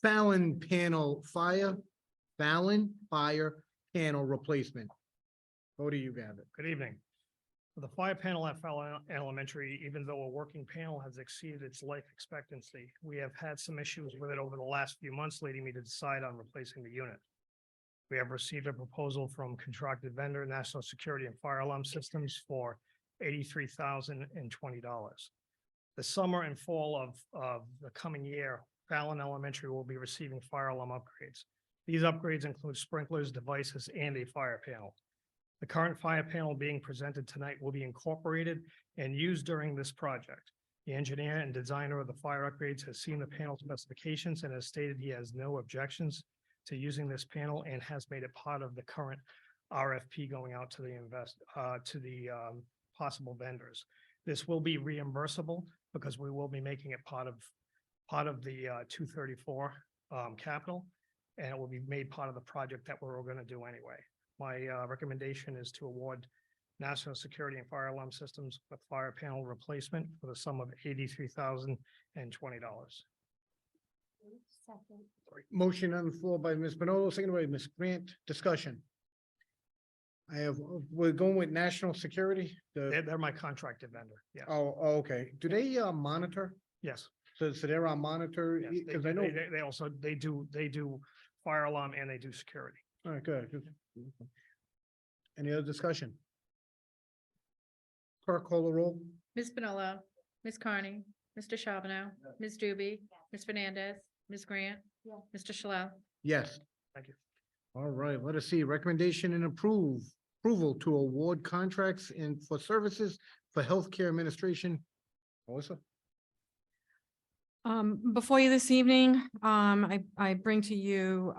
Fallon fire panel replacement. Go to you, Gavin. Good evening. The fire panel at Fallon Elementary, even though a working panel has exceeded its life expectancy, we have had some issues with it over the last few months, leading me to decide on replacing the unit. We have received a proposal from contracted vendor, National Security and Fire Alarm Systems, for $83,020. The summer and fall of the coming year, Fallon Elementary will be receiving fire alarm upgrades. These upgrades include sprinklers, devices, and a fire panel. The current fire panel being presented tonight will be incorporated and used during this project. The engineer and designer of the fire upgrades has seen the panel specifications and has stated he has no objections to using this panel and has made it part of the current RFP going out to the possible vendors. This will be reimbursable because we will be making it part of the 234 capital, and it will be made part of the project that we're going to do anyway. My recommendation is to award National Security and Fire Alarm Systems with fire panel replacement for the sum of $83,020. Motion on the floor by Ms. Manolo, seconded by Ms. Grant. Discussion. We're going with national security. They're my contracted vendor. Yeah, Okay. Do they monitor? yes. So they're on monitor? Yes, Because I know. They also, they do fire alarm and they do security. All right, good. Any other discussion? Clerk, call the roll. Ms. Manolo, Ms. Carney, Mr. Charbonneau, Ms. Doobie, Ms. Fernandez, Ms. Grant, Mr. Shalala. Yes. Thank you. All right, let us see. Recommendation and approval to award contracts for services for healthcare administration. Melissa? Before you this evening, I bring to you,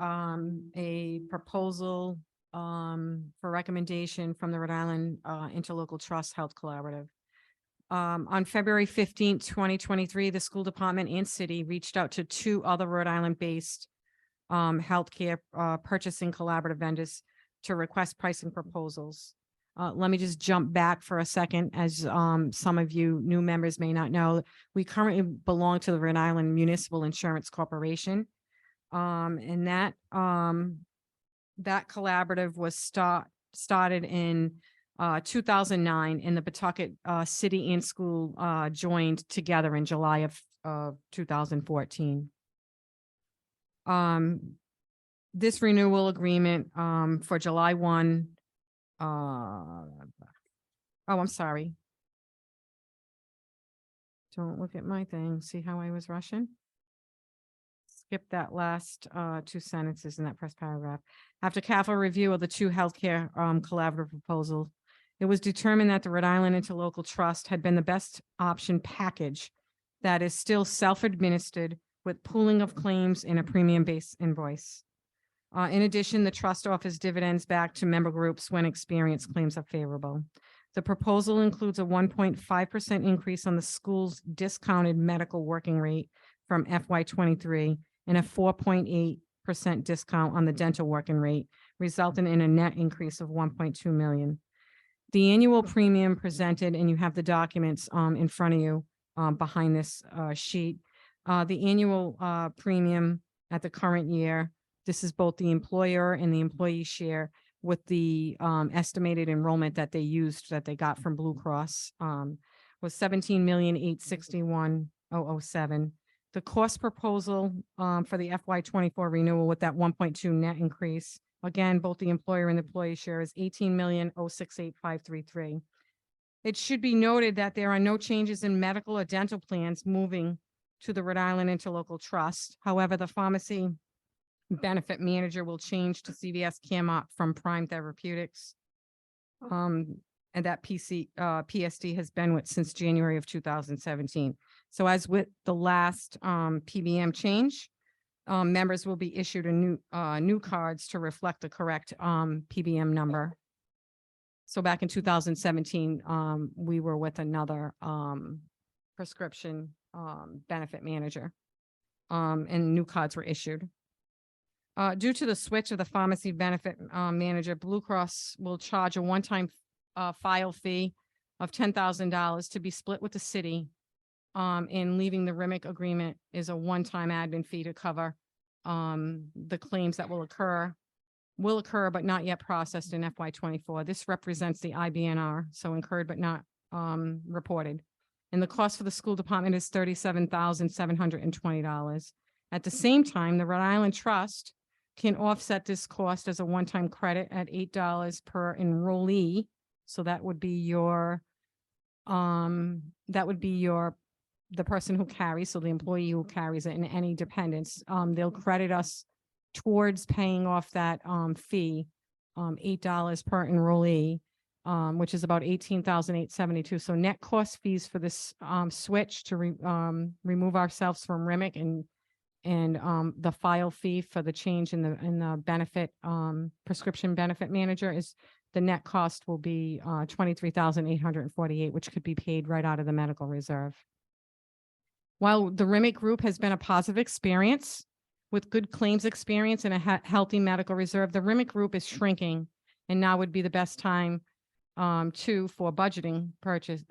a proposal, for recommendation from the Rhode Island, Interlocal Trust Health Collaborative. On February 15th, 2023, the school department and city reached out to two other Rhode Island-based, healthcare, purchasing collaborative vendors to request pricing proposals. Let me just jump back for a second, as some of you new members may not know. We currently belong to the Rhode Island Municipal Insurance Corporation. And that collaborative was started in 2009, and the Pawtucket City and School joined together in July of 2014. This renewal agreement for July 1. I'm sorry. Don't look at my thing. See how I was rushing? Skip that last two sentences in that first paragraph. After careful review of the two healthcare collaborative proposals, it was determined that the Rhode Island Interlocal Trust had been the best option package that is still self-administered with pooling of claims and a premium-based invoice. In addition, the trust offers dividends back to member groups when experience claims are favorable. The proposal includes a 1.5% increase on the school's discounted medical working rate from FY23 and a 4.8% discount on the dental working rate, resulting in a net increase of 1.2 million. The annual premium presented, and you have the documents in front of you behind this sheet. The annual premium at the current year, this is both the employer and the employee share with the estimated enrollment that they used, that they got from Blue Cross, was 17,861,007. The cost proposal for the FY24 renewal with that 1.2 net increase, again, both the employer and the employee share is 18,068,533. It should be noted that there are no changes in medical or dental plans moving to the Rhode Island Interlocal Trust. However, the pharmacy benefit manager will change to CVS Caremark from Prime Therapeutics. And that PSD has been with since January of 2017. So as with the last PBM change, members will be issued a new cards to reflect the correct PBM number. So back in 2017, we were with another prescription benefit manager, and new cards were issued. Due to the switch of the pharmacy benefit manager, Blue Cross will charge a one-time file fee of $10,000 to be split with the city. And leaving the RIMIC agreement is a one-time admin fee to cover the claims that will occur but not yet processed in FY24. This represents the IBNR, so incurred but not reported. And the cost for the school department is $37,720. At the same time, the Rhode Island Trust can offset this cost as a one-time credit at $8 per enrollee. So that would be your that would be the person who carries, so the employee who carries it in any dependents, they'll credit us towards paying off that, fee, $8 per enrollee, which is about 18,872. So net cost fees for this, switch to remove ourselves from REMIC and the file fee for the change in the benefit, prescription benefit manager is the net cost will be 23,848, which could be paid right out of the medical reserve. While the REMIC group has been a positive experience with good claims experience and a healthy medical reserve, the REMIC group is shrinking, and now would be the best time for budgeting purposes,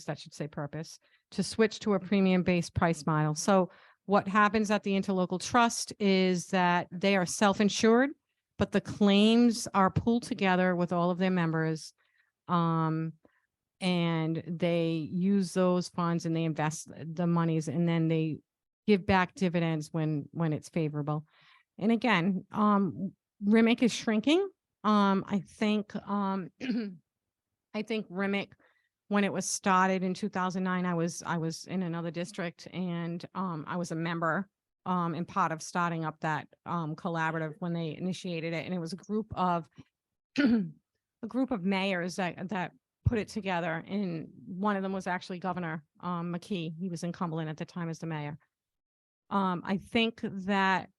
that should say purpose, to switch to a premium-based price model. So what happens at the interlocal trust is that they are self-insured, but the claims are pooled together with all of their members. And they use those funds and they invest the monies, and then they give back dividends when it's favorable. And again, REMIC is shrinking. I think REMIC, when it was started in 2009, I was in another district, and I was a member and part of starting up that collaborative when they initiated it. And it was a group of mayors that put it together. And one of them was actually Governor McKee. He was in Cumberland at the time as the mayor. I think that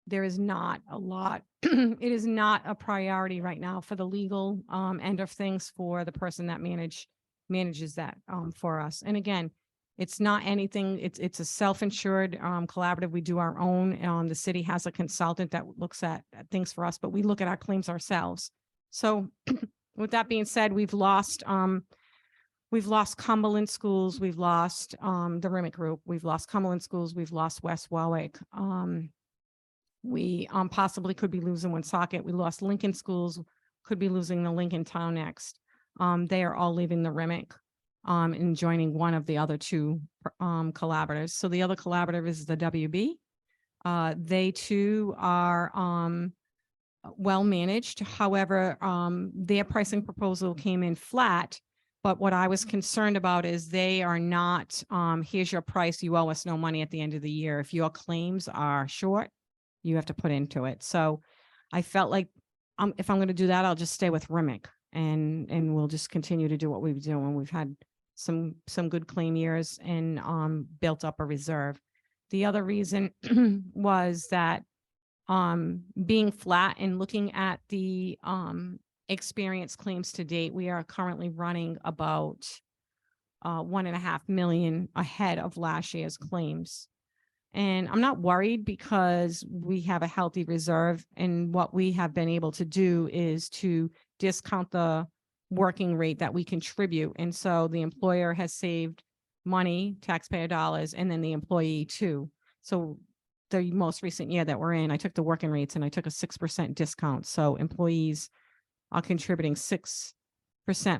there is not a lot, it is not a priority right now for the legal end of things for the person that manages that for us. And again, it's not anything, it's a self-insured collaborative. We do our own. The city has a consultant that looks at things for us, but we look at our claims ourselves. So with that being said, we've lost Cumberland Schools, we've lost the REMIC group, we've lost Cumberland Schools, we've lost West Warwick. We possibly could be losing Woonsocket. We lost Lincoln Schools, could be losing the Lincoln Town next. They are all leaving the REMIC and joining one of the other two collaboratives. So the other collaborative is the WB. They too are well managed. However, their pricing proposal came in flat. But what I was concerned about is they are not, here's your price, you owe us no money at the end of the year. If your claims are short, you have to put into it. So I felt like if I'm going to do that, I'll just stay with REMIC and we'll just continue to do what we've been doing. We've had some good claim years and built up a reserve. The other reason was that being flat and looking at the experience claims to date, we are currently running about 1.5 million ahead of last year's claims. And I'm not worried because we have a healthy reserve, and what we have been able to do is to discount the working rate that we contribute. And so the employer has saved money, taxpayer dollars, and then the employee too. So the most recent year that we're in, I took the working rates and I took a 6% discount. So employees are contributing 6%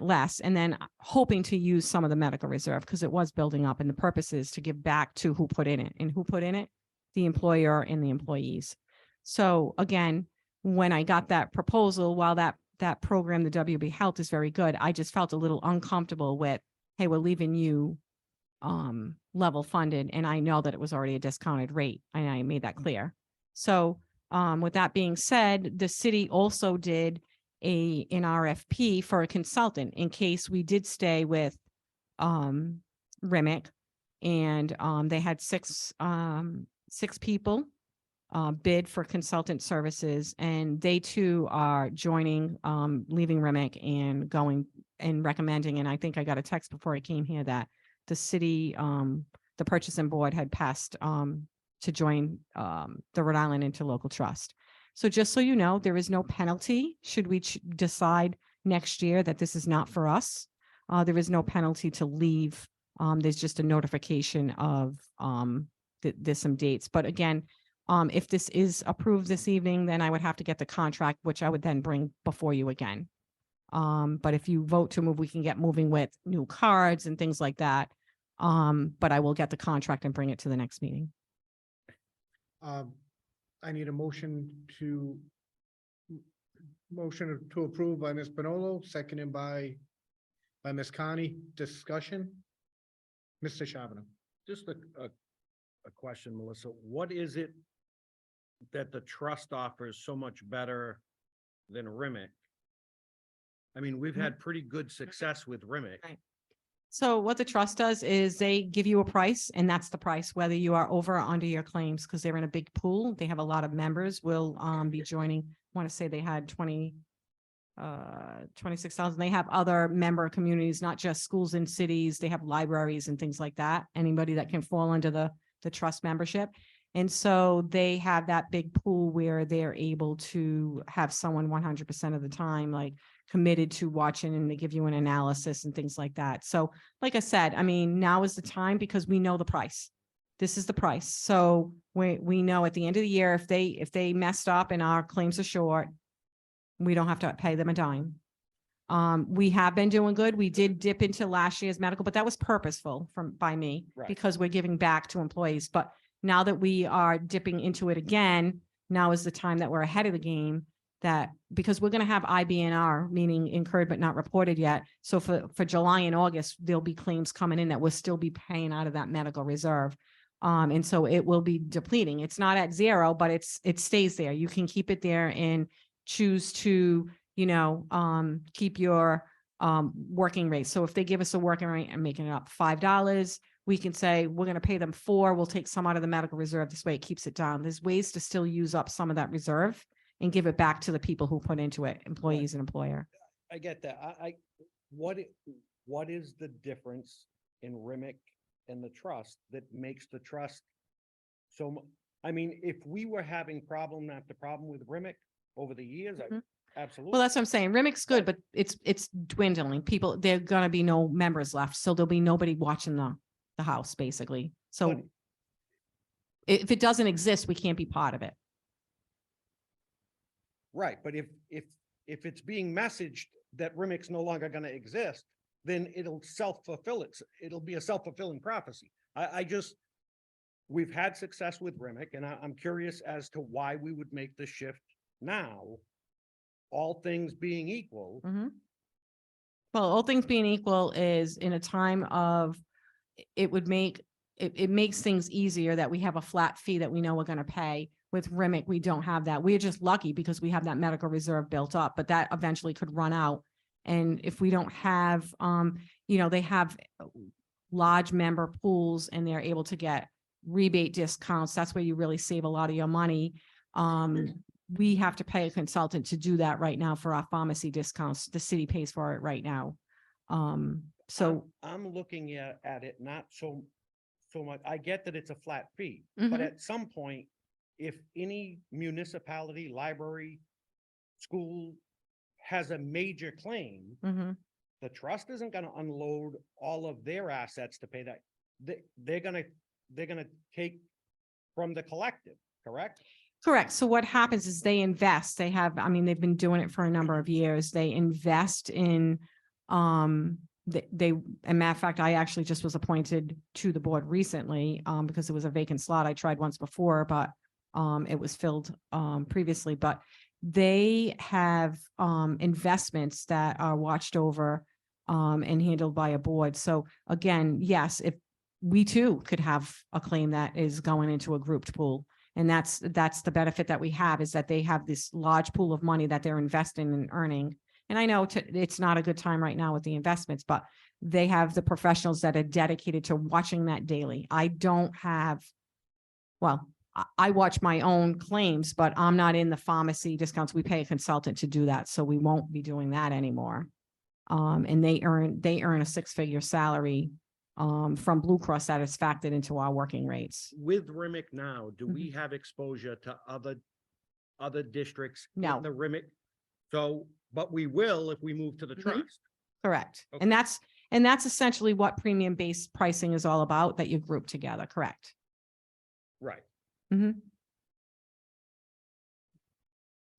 less, and then hoping to use some of the medical reserve because it was building up, and the purpose is to give back to who put in it. And who put in it? The employer and the employees. So again, when I got that proposal, while that program, the WB Health, is very good, I just felt a little uncomfortable with, hey, we're leaving you level funded, and I know that it was already a discounted rate, and I made that clear. So with that being said, the city also did an RFP for a consultant in case we did stay with REMIC, and they had six people bid for consultant services, and they too are joining, leaving REMIC and going and recommending. And I think I got a text before I came here that the city, the purchasing board had passed to join the Rhode Island Interlocal Trust. So just so you know, there is no penalty should we decide next year that this is not for us. There is no penalty to leave. There's just a notification of there's some dates. But again, if this is approved this evening, then I would have to get the contract, which I would then bring before you again. But if you vote to move, we can get moving with new cards and things like that. But I will get the contract and bring it to the next meeting. I need a motion to Motion to approve by Ms. Bonolo, seconded by Ms. Connie. Discussion? Mr. Shabana. Just a question, Melissa. What is it that the trust offers so much better than Remick? I mean, we've had pretty good success with Remick. Right. So what the trust does is they give you a price and that's the price, whether you are over or under your claims, because they're in a big pool. They have a lot of members will be joining. I want to say they had 26,000. They have other member communities, not just schools and cities. They have libraries and things like that. Anybody that can fall under the trust membership. And so they have that big pool where they're able to have someone 100% of the time, like committed to watching, and they give you an analysis and things like that. So like I said, I mean, now is the time because we know the price. This is the price. So we know at the end of the year, if they messed up and our claims are short, we don't have to pay them a dime. We have been doing good. We did dip into last year's medical, but that was purposeful by me Right. because we're giving back to employees. But now that we are dipping into it again, now is the time that we're ahead of the game, that because we're going to have IBNR, meaning incurred but not reported yet. So for July and August, there'll be claims coming in that we'll still be paying out of that medical reserve. And so it will be depleting. It's not at zero, but it stays there. You can keep it there and choose to, keep your working rate. So if they give us a working rate and making it up $5, we can say, we're going to pay them $4. We'll take some out of the medical reserve. This way it keeps it down. There's ways to still use up some of that reserve and give it back to the people who put into it, employees and employer. I get that. What is the difference in Remick and the trust that makes the trust I mean, if we were having problem after problem with Remick over the years, absolutely. Well, that's what I'm saying. Remick's good, but it's dwindling. People, there are gonna be no members left, so there'll be nobody watching the house, basically. So But- if it doesn't exist, we can't be part of it. Right, but if it's being messaged that Remick's no longer gonna exist, then it'll it'll be a self-fulfilling prophecy. We've had success with Remick, and I'm curious as to why we would make the shift now, all things being equal. Well, all things being equal is in a time of, it makes things easier that we have a flat fee that we know we're gonna pay. With Remick, we don't have that. We're just lucky because we have that medical reserve built up, but that eventually could run out. And if we don't have, they have large member pools and they're able to get rebate discounts. That's where you really save a lot of your money. We have to pay a consultant to do that right now for our pharmacy discounts. The city pays for it right now. So I'm looking at it not so much, I get that it's a flat fee, but Mhm. at some point, if any municipality, library, school has a major claim, mhm. the trust isn't gonna unload all of their assets to pay that. They're gonna take from the collective, correct? Correct. So what happens is they invest. They've been doing it for a number of years. They invest in, a matter of fact, I actually just was appointed to the board recently, because it was a vacant slot. I tried once before, but, it was filled, previously, but they have, investments that are watched over, and handled by a board. So again, yes, if we too could have a claim that is going into a grouped pool. And that's the benefit that we have, is that they have this large pool of money that they're investing and earning. And I know it's not a good time right now with the investments, but they have the professionals that are dedicated to watching that daily. I don't have, well, I watch my own claims, but I'm not in the pharmacy discounts. We pay a consultant to do that. So we won't be doing that anymore. And they earn a 6-figure salary from Blue Cross that is factored into our working rates. With Remick now, do we have exposure to other districts? in No. The Remick, but we will if we move to the Mhm. trust. Correct. Okay. And that's essentially what premium-based pricing is all about, that you group together, correct? Right.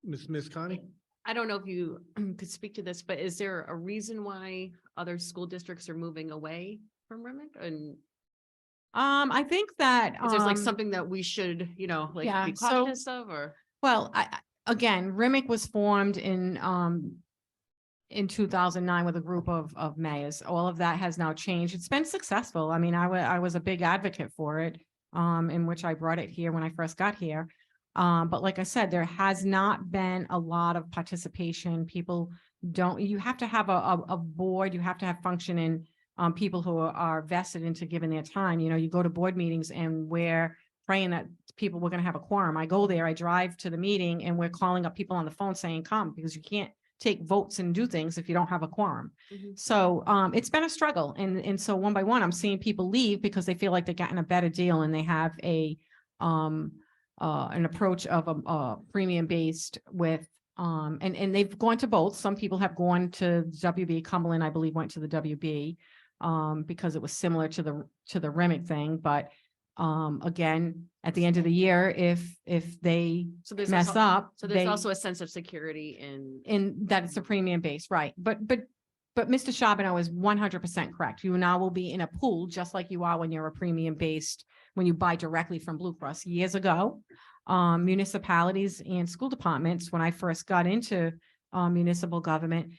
Ms. Connie? I don't know if you could speak to this, but is there a reason why other school districts are moving away from Remick? And I think that, is there like something that we should, yeah, be so- cautious of, or? well, again, Remick was formed in 2009 with a group of mayors. All of that has now changed. It's been successful. I mean, I was a big advocate for it, in which I brought it here when I first got here. But like I said, there has not been a lot of participation. People don't, you have to have a board, you have to have functioning people who are vested into giving their time. You know, you go to board meetings and we're praying that people were gonna have a quorum. I go there, I drive to the meeting and we're calling up people on the phone saying, come, because you can't take votes and do things if you don't have a quorum. Mhm. So it's been a struggle. And so one by one, I'm seeing people leave because they feel like they're getting a better deal and they have an approach of a premium based with and they've gone to both. Some people have gone to WB. Cumberland, I believe, went to the WB because it was similar to the Remick thing. But again, at the end of the year, if they So there's mess also- up, So there's they- also a sense of security in that it's a premium base, right? But Mr. Charbonneau is 100% correct. You now will be in a pool, just like you are when you're a premium based, when you buy directly from Blue Cross. Years ago, municipalities and school departments, when I first got into municipal government,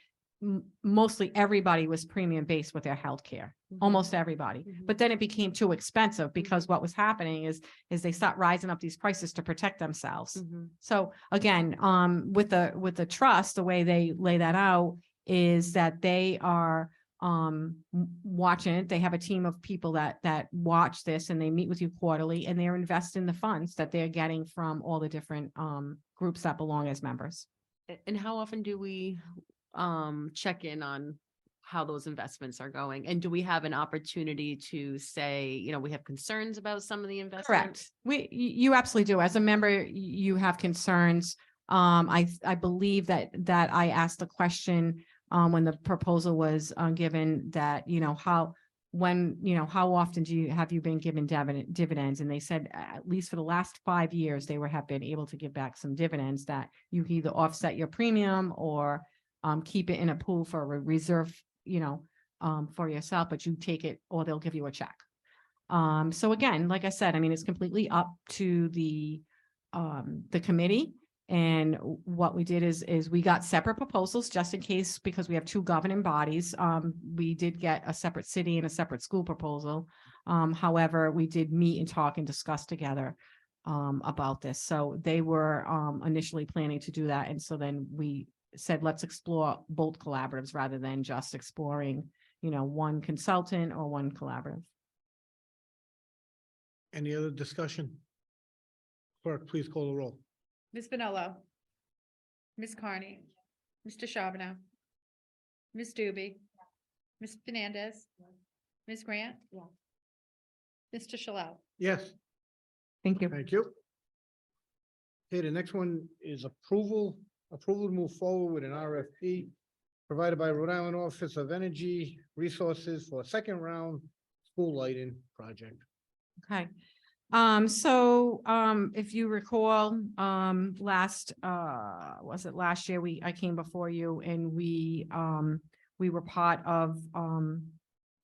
mostly everybody was premium based with their healthcare, almost everybody. Mhm. But then it became too expensive because what was happening is they start rising up these prices to protect themselves. Mhm. So again, with the trust, the way they lay that out is that they are watching it. They have a team of people that watch this and they meet with you quarterly and they're investing the funds that they're getting from all the different groups that belong as members. And how often do we check in on how those investments are going? And do we have an opportunity to say, you know, we have concerns about some of the investments? Correct. You absolutely do. As a member, you have concerns. I believe that I asked the question when the proposal was given that, you know, how often have you been given dividends? And they said, at least for the last 5 years, they have been able to give back some dividends that you either offset your premium or keep it in a pool for a reserve, for yourself, but you take it or they'll give you a check. So again, like I said, I mean, it's completely up to the committee. And what we did is we got separate proposals just in case, because we have two governing bodies. We did get a separate city and a separate school proposal. However, we did meet and talk and discuss together about this. So they were initially planning to do that. And so then we said, let's explore both collaboratives rather than just exploring, one consultant or one collaborative. Any other discussion? Clerk, please call the roll. Ms. Bonello. Ms. Carney. Mr. Charbonneau. Ms. Doobie. Ms. Fernandez. Ms. Grant. Mr. Shalal. Yes, Thank you. thank you. Okay, the next one is approval to move forward with an RFP provided by Rhode Island Office of Energy Resources for a second round school lighting project. Okay. If you recall, last year, I came before you and we were part of,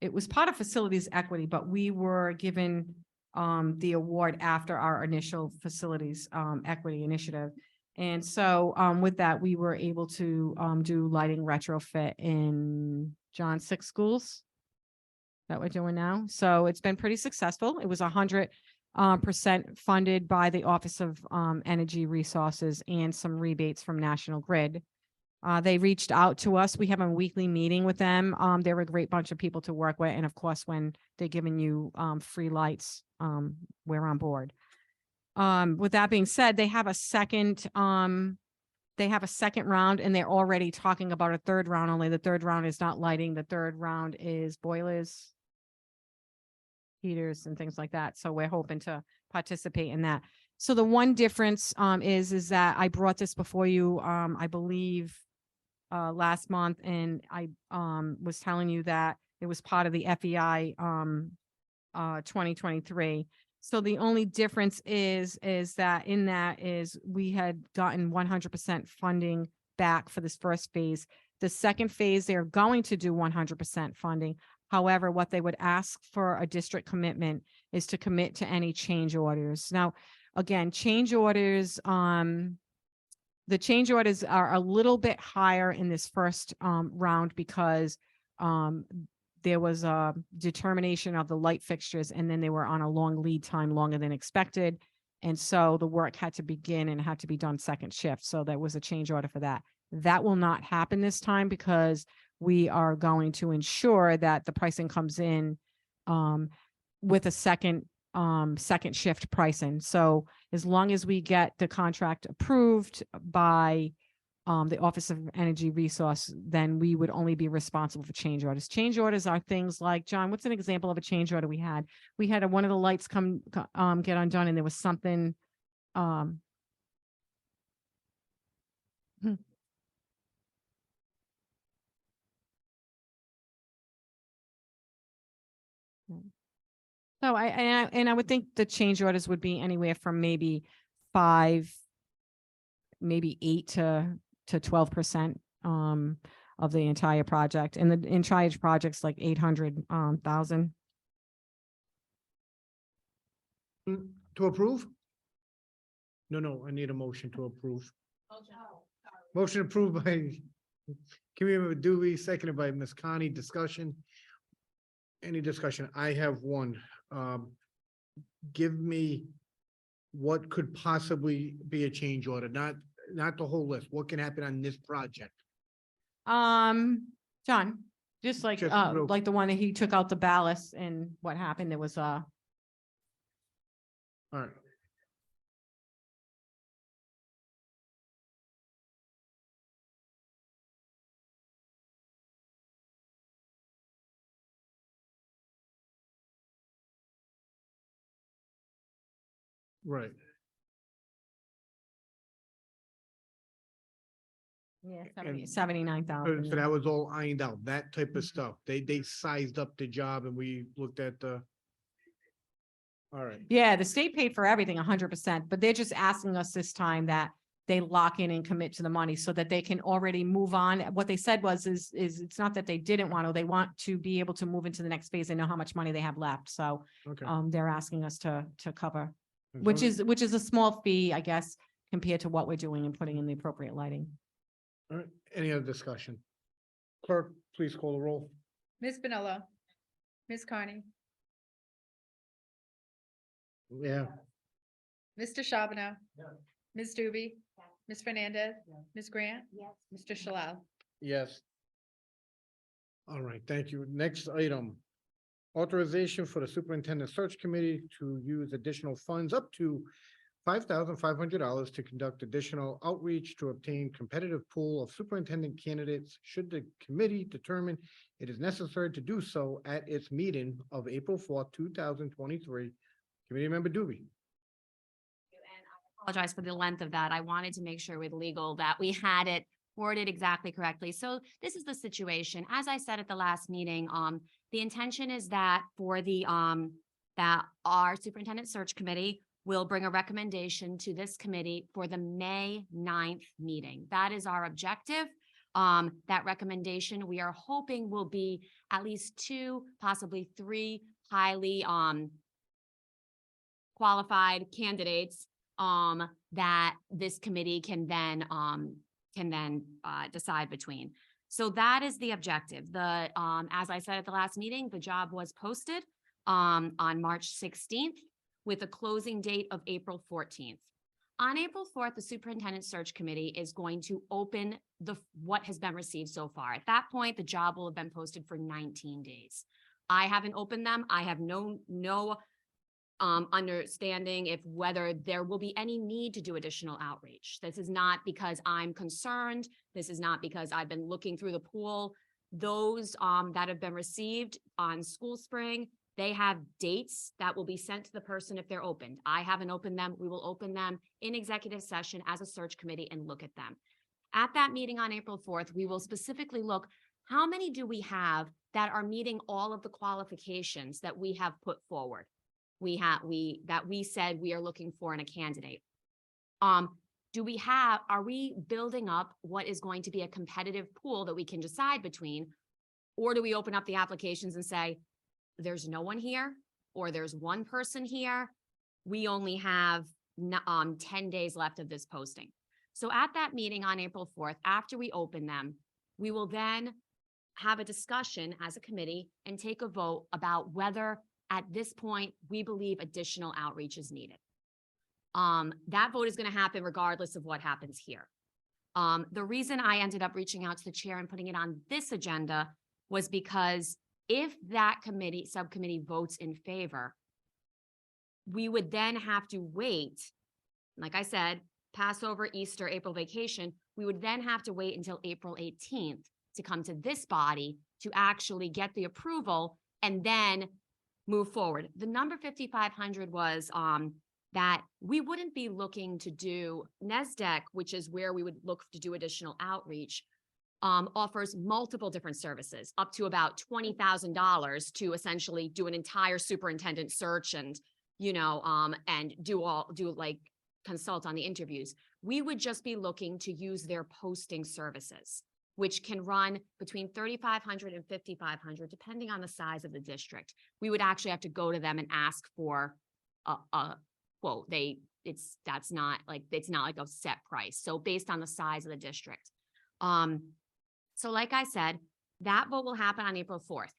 it was part of facilities equity, but we were given the award after our initial facilities equity initiative. And so with that, we were able to do lighting retrofit in John 6 schools that we're doing now. So it's been pretty successful. It was 100% funded by the Office of Energy Resources and some rebates from National Grid. They reached out to us. We have a weekly meeting with them. They're a great bunch of people to work with. And of course, when they're giving you free lights, we're on board. With that being said, they have a second round and they're already talking about a third round, only the third round is not lighting. The third round is boilers, heaters and things like that. So we're hoping to participate in that. So the one difference is that I brought this before you, I believe, last month, and I was telling you that it was part of the FEI 2023. So the only difference is that in that is we had gotten 100% funding back for this first phase. The second phase, they're going to do 100% funding. However, what they would ask for a district commitment is to commit to any change orders. Now, again, change orders, the change orders are a little bit higher in this first round because there was a determination of the light fixtures and then they were on a long lead time, longer than expected. And so the work had to begin and had to be done second shift. So there was a change order for that. That will not happen this time because we are going to ensure that the pricing comes in with a second shift pricing. So as long as we get the contract approved by the Office of Energy Resource, then we would only be responsible for change orders. Change orders are things like, John, what's an example of a change order we had? We had one of the lights get undone and there was something, So I would think the change orders would be anywhere from maybe 5, maybe 8 to 12% of the entire project. And the entire project's like 800,000. To approve? No, I need a motion to approve. Motion approved by Committee Dewey, seconded by Ms. Connie. Discussion? Any discussion? I have one. Give me what could possibly be a change order, not the whole list. What can happen on this project? John, just like Just real- like the one that he took out the ballast and what happened, there was All right. Right. yeah, And- 79,000. So that was all ironed out, that type of stuff. They sized up the job and we looked at the. All right, Yeah, the state paid for everything 100%, but they're just asking us this time that they lock in and commit to the money so that they can already move on. What they said was, is it's not that they didn't want to, they want to be able to move into the next phase and know how much money they have left. So okay. they're asking us to cover, And which so- is a small fee, I guess, compared to what we're doing and putting in the appropriate lighting. All right, any other discussion? Clerk, please call the roll. Ms. Benella, Ms. Carney, Yeah, Mr. Shabana. Ms. Doobie. Ms. Fernandez. Ms. Grant. Yes. Mr. Shalal. yes. All right, thank you. Next item. Authorization for the Superintendent Search Committee to use additional funds up to $5,500 to conduct additional outreach to obtain competitive pool of superintendent candidates should the committee determine it is necessary to do so at its meeting of April 4th, 2023. Committee Member Doobie. Apologize for the length of that. I wanted to make sure with legal that we had it worded exactly correctly. So this is the situation. As I said at the last meeting, the intention is that for the, that our superintendent search committee will bring a recommendation to this committee for the May 9th meeting. That is our objective. That recommendation, we are hoping will be at least 2, possibly 3 highly, qualified candidates that this committee can then decide between. So that is the objective. The as I said at the last meeting, the job was posted on March 16th with a closing date of April 14th. On April 4th, the Superintendent Search Committee is going to open what has been received so far. At that point, the job will have been posted for 19 days. I haven't opened them. I have no understanding if whether there will be any need to do additional outreach. This is not because I'm concerned. This is not because I've been looking through the pool. Those that have been received on School Spring, they have dates that will be sent to the person if they're opened. I haven't opened them. We will open them in executive session as a search committee and look at them. At that meeting on April 4th, we will specifically look, how many do we have that are meeting all of the qualifications that we have put forward? That we said we are looking for in a candidate. Are we building up what is going to be a competitive pool that we can decide between? Or do we open up the applications and say, there's no one here, or there's one person here? We only have 10 days left of this posting. So at that meeting on April 4th, after we open them, we will then have a discussion as a committee and take a vote about whether at this point we believe additional outreach is needed. That vote is going to happen regardless of what happens here. The reason I ended up reaching out to the chair and putting it on this agenda was because if that subcommittee votes in favor, we would then have to wait, like I said, Passover, Easter, April vacation, we would then have to wait until April 18th to come to this body to actually get the approval and then move forward. The number 5,500 was that we wouldn't be looking to do NESDEC, which is where we would look to do additional outreach, offers multiple different services, up to about $20,000 to essentially do an entire superintendent search and, and consult on the interviews. We would just be looking to use their posting services, which can run between $3,500 and $5,500, depending on the size of the district. We would actually have to go to them and ask for a quote. It's not like a set price. So based on the size of the district. So like I said, that vote will happen on April 4th.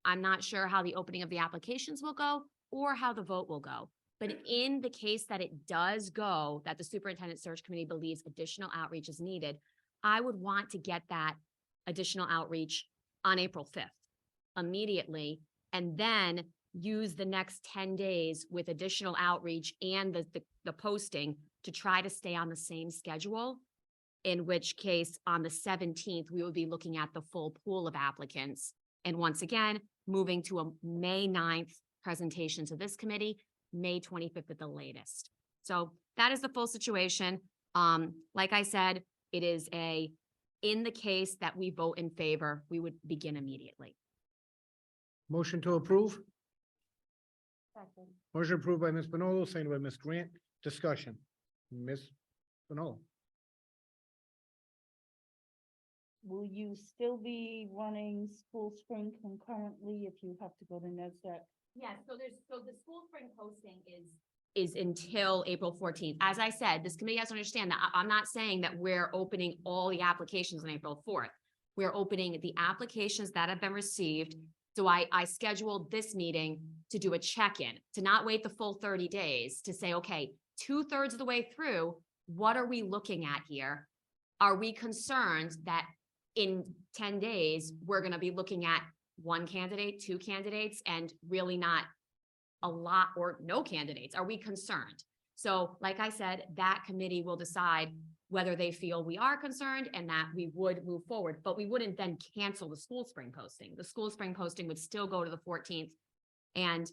I'm not sure how the opening of the applications will go or how the vote will go. But in the case that it does go, that the superintendent search committee believes additional outreach is needed, I would want to get that additional outreach on April 5th immediately, and then use the next 10 days with additional outreach and the posting to try to stay on the same schedule. In which case, on the 17th, we would be looking at the full pool of applicants. And once again, moving to a May 9th presentation to this committee, May 25th at the latest. So that is the full situation. Like I said, it is in the case that we vote in favor, we would begin immediately. Motion to approve? Motion approved by Ms. Bonolo, seconded by Ms. Grant. Discussion. Ms. Bonolo. Will you still be running School Spring concurrently if you have to go to NESDEC? Yes, so the school spring posting is until April 14th. As I said, this committee has to understand that I'm not saying that we're opening all the applications on April 4th. We're opening the applications that have been received. So I scheduled this meeting to do a check-in, to not wait the full 30 days, to say, okay, 2/3 of the way through, what are we looking at here? Are we concerned that in 10 days, we're going to be looking at one candidate, two candidates, and really not a lot or no candidates? Are we concerned? So like I said, that committee will decide whether they feel we are concerned and that we would move forward, but we wouldn't then cancel the school spring posting. The school spring posting would still go to the 14th. And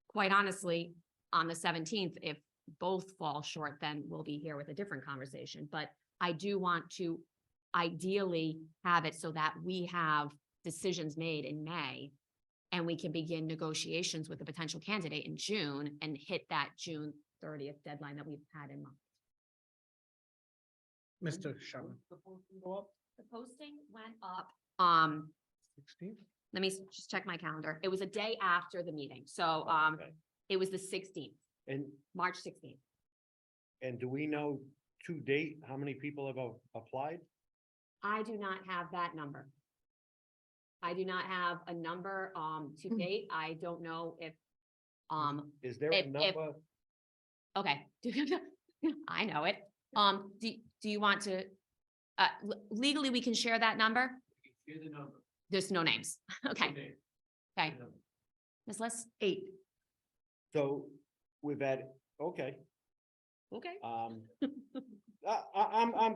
quite honestly, on the 17th, if both fall short, then we'll be here with a different conversation. But I do want to ideally have it so that we have decisions made in May and we can begin negotiations with the potential candidate in June and hit that June 30th deadline that we've had in mind. Mr. Sherman. The posting went up, 16th? let me just check my calendar. It was a day after the meeting. So, Okay. it was the 16th, And, March 16th. and do we know to date how many people have applied? I do not have that number. I do not have a number, to date. I don't know if, Is there a if- number? okay. I know it. Do you want to, legally, we can share that number? Here's the number. There's no names. Okay, Okay. okay. Ms. Liss? 8. So we've had, okay, Okay. I'm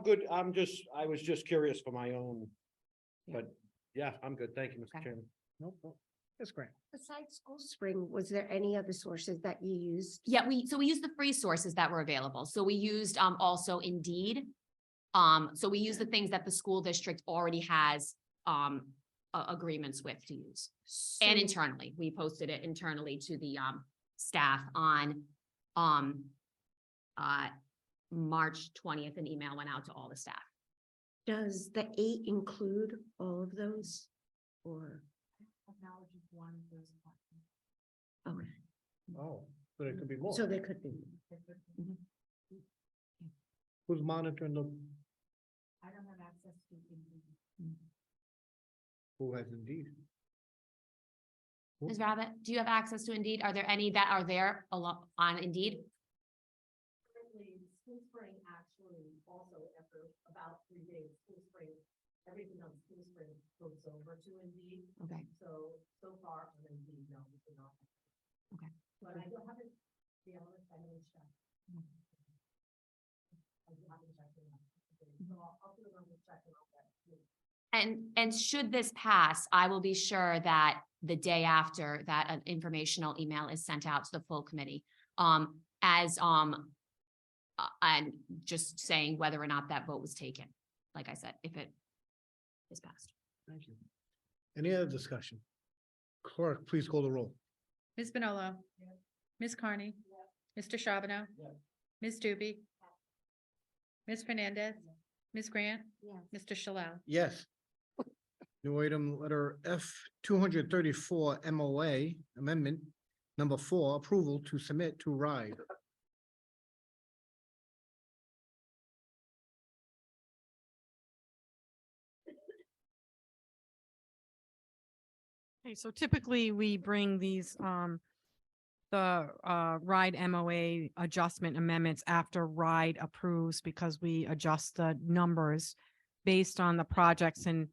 good. I was just curious for my own. But yeah, I'm good. Thank you, Mr. Okay. Chairman. Nope. That's great. Besides School Spring, was there any other sources that you used? Yeah, we used the free sources that were available. So we used also Indeed. So we use the things that the school district already has agreements with to use. And So- internally, we posted it internally to the staff on March 20th. An email went out to all the staff. Does the 8 include all of those? Or, okay, Oh, but it could be more. so there could be. Who's monitoring the, I don't have access to. who has Indeed? Ms. Rabbit, do you have access to Indeed? Are there any that are there on Indeed? School Spring actually also after about 3 days, School Spring, everything on School Spring goes over to Indeed. Okay. So far on Indeed, no, we do not. Okay. But I don't have it, the honest, I haven't checked. I haven't checked it out. So I'll do it on the second. And should this pass, I will be sure that the day after that an informational email is sent out to the full committee. I'm just saying whether or not that vote was taken. Like I said, if it is passed. Thank you. Any other discussion? Clerk, please call the roll. Ms. Manolo. Ms. Carney. Mr. Charbonneau. Ms. Doobie. Ms. Fernandez. Ms. Grant. Mr. Shalala. Yes. New item letter F 234 MOA amendment number 4, approval to submit to RIDE. Okay, so typically we bring these, the RIDE MOA adjustment amendments after RIDE approves because we adjust the numbers based on the projects and,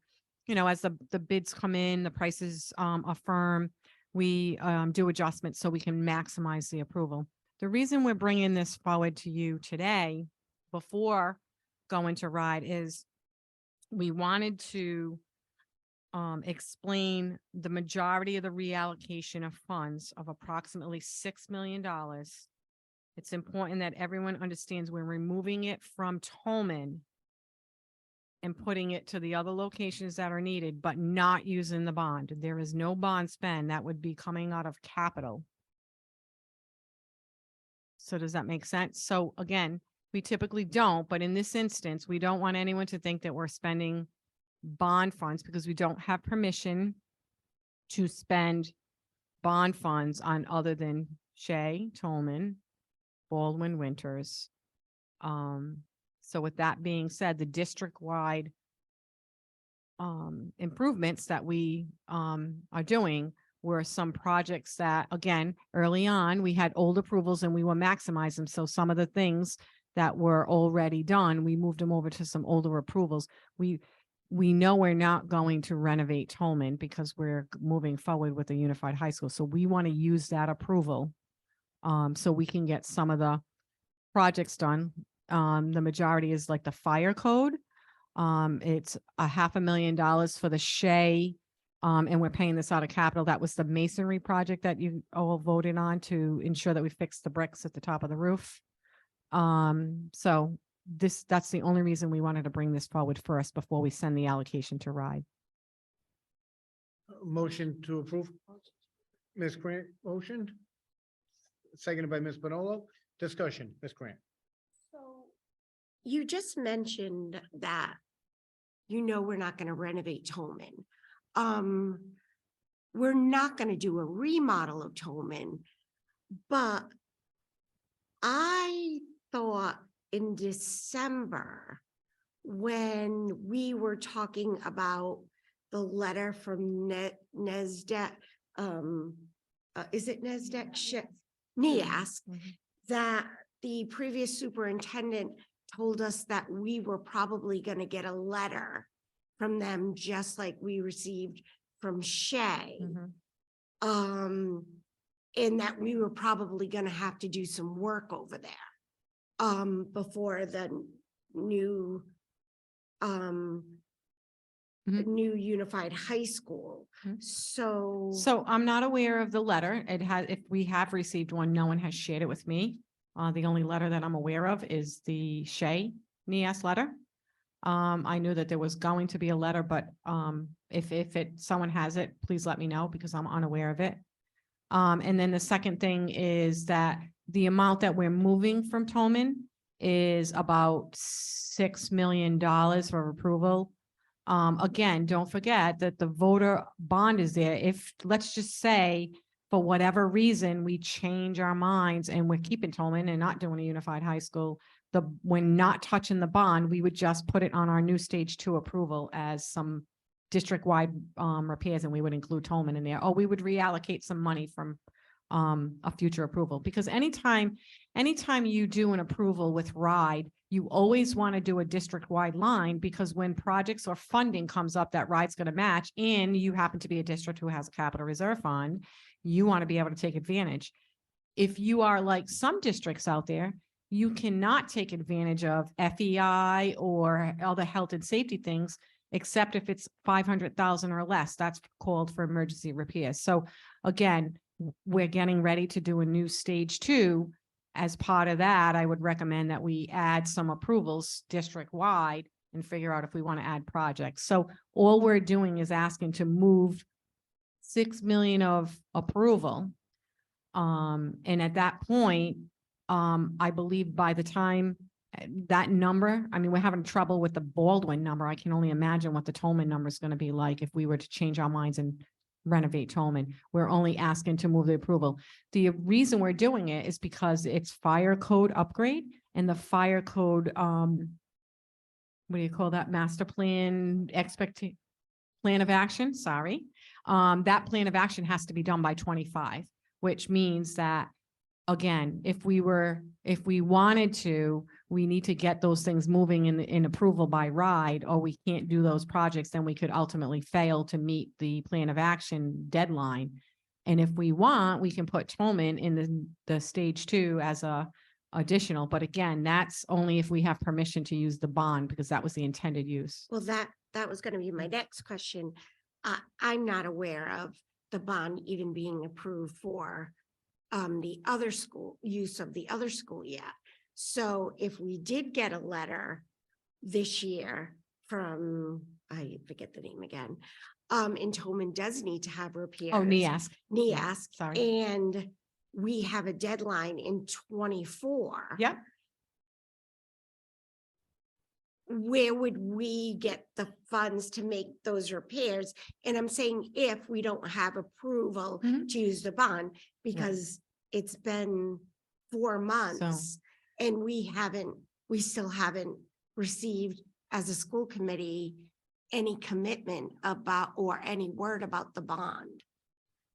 you know, as the bids come in, the prices are firm, we do adjustments so we can maximize the approval. The reason we're bringing this forward to you today before going to RIDE is we wanted to explain the majority of the reallocation of funds of approximately $6 million. It's important that everyone understands we're removing it from Tolman and putting it to the other locations that are needed, but not using the bond. There is no bond spend that would be coming out of capital. So does that make sense? So again, we typically don't, but in this instance, we don't want anyone to think that we're spending bond funds because we don't have permission to spend bond funds on other than Shea, Tolman, Baldwin, Winters. So with that being said, the district-wide improvements that we are doing were some projects that, again, early on, we had old approvals and we were maximizing them. So some of the things that were already done, we moved them over to some older approvals. We know we're not going to renovate Tolman because we're moving forward with a unified high school. So we want to use that approval so we can get some of the projects done. The majority is like the fire code. It's $500,000 for the Shea, and we're paying this out of capital. That was the masonry project that you all voted on to ensure that we fix the bricks at the top of the roof. So that's the only reason we wanted to bring this forward first before we send the allocation to RIDE. Motion to approve. Ms. Grant, motioned. Seconded by Ms. Manolo. Discussion, Ms. Grant. So you just mentioned that, we're not going to renovate Tolman. We're not going to do a remodel of Tolman, but I thought in December, when we were talking about the letter from NESDEC, is it NESDEC? NEASC, that the previous superintendent told us that we were probably going to get a letter from them, just like we received from Shea. And that we were probably going to have to do some work over there before the new new unified high school. So I'm not aware of the letter. If we have received one, no one has shared it with me. The only letter that I'm aware of is the Shea NEAS letter. I knew that there was going to be a letter, but if someone has it, please let me know because I'm unaware of it. And then the second thing is that the amount that we're moving from Tolman is about $6 million for approval. Again, don't forget that the voter bond is there. If, let's just say for whatever reason, we change our minds and we're keeping Tolman and not doing a unified high school, we're not touching the bond, we would just put it on our new stage 2 approval as some district-wide repairs, and we would include Tolman in there, or we would reallocate some money from a future approval, because anytime you do an approval with RIDE, you always want to do a district-wide line, because when projects or funding comes up that RIDE's going to match, and you happen to be a district who has a capital reserve fund, you want to be able to take advantage. If you are like some districts out there, you cannot take advantage of FEI or other health and safety things, except if it's 500,000 or less. That's called for emergency repairs. So again, we're getting ready to do a new stage 2. As part of that, I would recommend that we add some approvals district-wide and figure out if we want to add projects. So all we're doing is asking to move 6 million of approval. And at that point, I believe by the time that number, I mean, we're having trouble with the Baldwin number. I can only imagine what the Tolman number is going to be like if we were to change our minds and renovate Tolman. We're only asking to move the approval. The reason we're doing it is because it's fire code upgrade, and the fire code, what do you call that? Master plan plan of action, sorry. That plan of action has to be done by 25, which means that, again, if we wanted to, we need to get those things moving in approval by RIDE, or we can't do those projects, then we could ultimately fail to meet the plan of action deadline. And if we want, we can put Tolman in the stage 2 as a additional, but again, that's only if we have permission to use the bond, because that was the intended use. Well, that was gonna be my next question. I'm not aware of the bond even being approved for the other school, use of the other school yet. So if we did get a letter this year from, I forget the name again, and Tolman does need to have repairs. Oh, NEASC. NEASC. Sorry. And we have a deadline in 24. Yep. Where would we get the funds to make those repairs? And I'm saying if we don't have approval Mhm. to use the bond, because it's been 4 months and we still haven't received as a school committee any commitment about, or any word about the bond.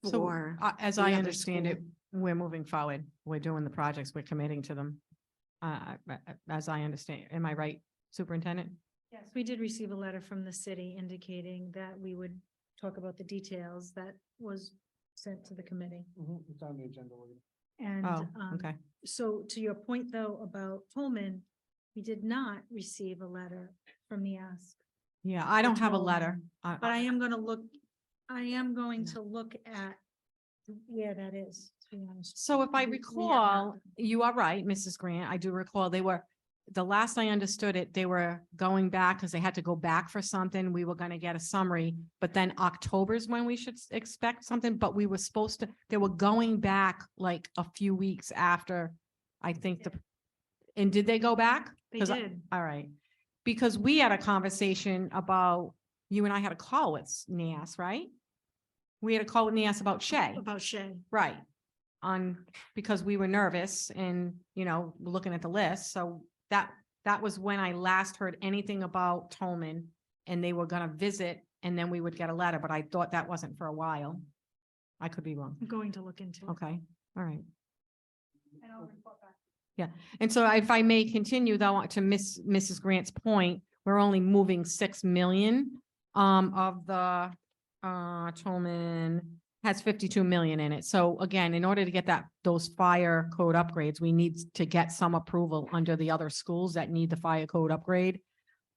So For as the I other understand it, school. we're moving forward. We're doing the projects, we're committing to them. As I understand, am I right, Superintendent? Yes, we did receive a letter from the city indicating that we would talk about the details that was sent to the committee. It's on the agenda. And Oh, okay. so to your point though about Tolman, we did not receive a letter from the ask. Yeah, I don't have a Tolman. letter. But I am going to look at where that is, to be honest. So if I We have recall, not. you are right, Mrs. Grant. I do recall the last I understood it, they were going back because they had to go back for something. We were going to get a summary, but then October's when we should expect something, but we were supposed to, they were going back like a few weeks after, I think and did they go back? They 'Cause did. All right. Because we had a conversation about, you and I had a call with NEAS, right? We had a call with NEAS about Shay. About Shay. Right. Because we were nervous and, looking at the list. So that was when I last heard anything about Tolman, and they were gonna visit and then we would get a letter, but I thought that wasn't for a while. I could be wrong. I'm going to look into it. Okay, all right. And I'll report back. Yeah, and so if I may continue though, to Mrs. Grant's point, we're only moving 6 million of the Tolman has 52 million in it. So again, in order to get those fire code upgrades, we need to get some approval under the other schools that need the fire code upgrade.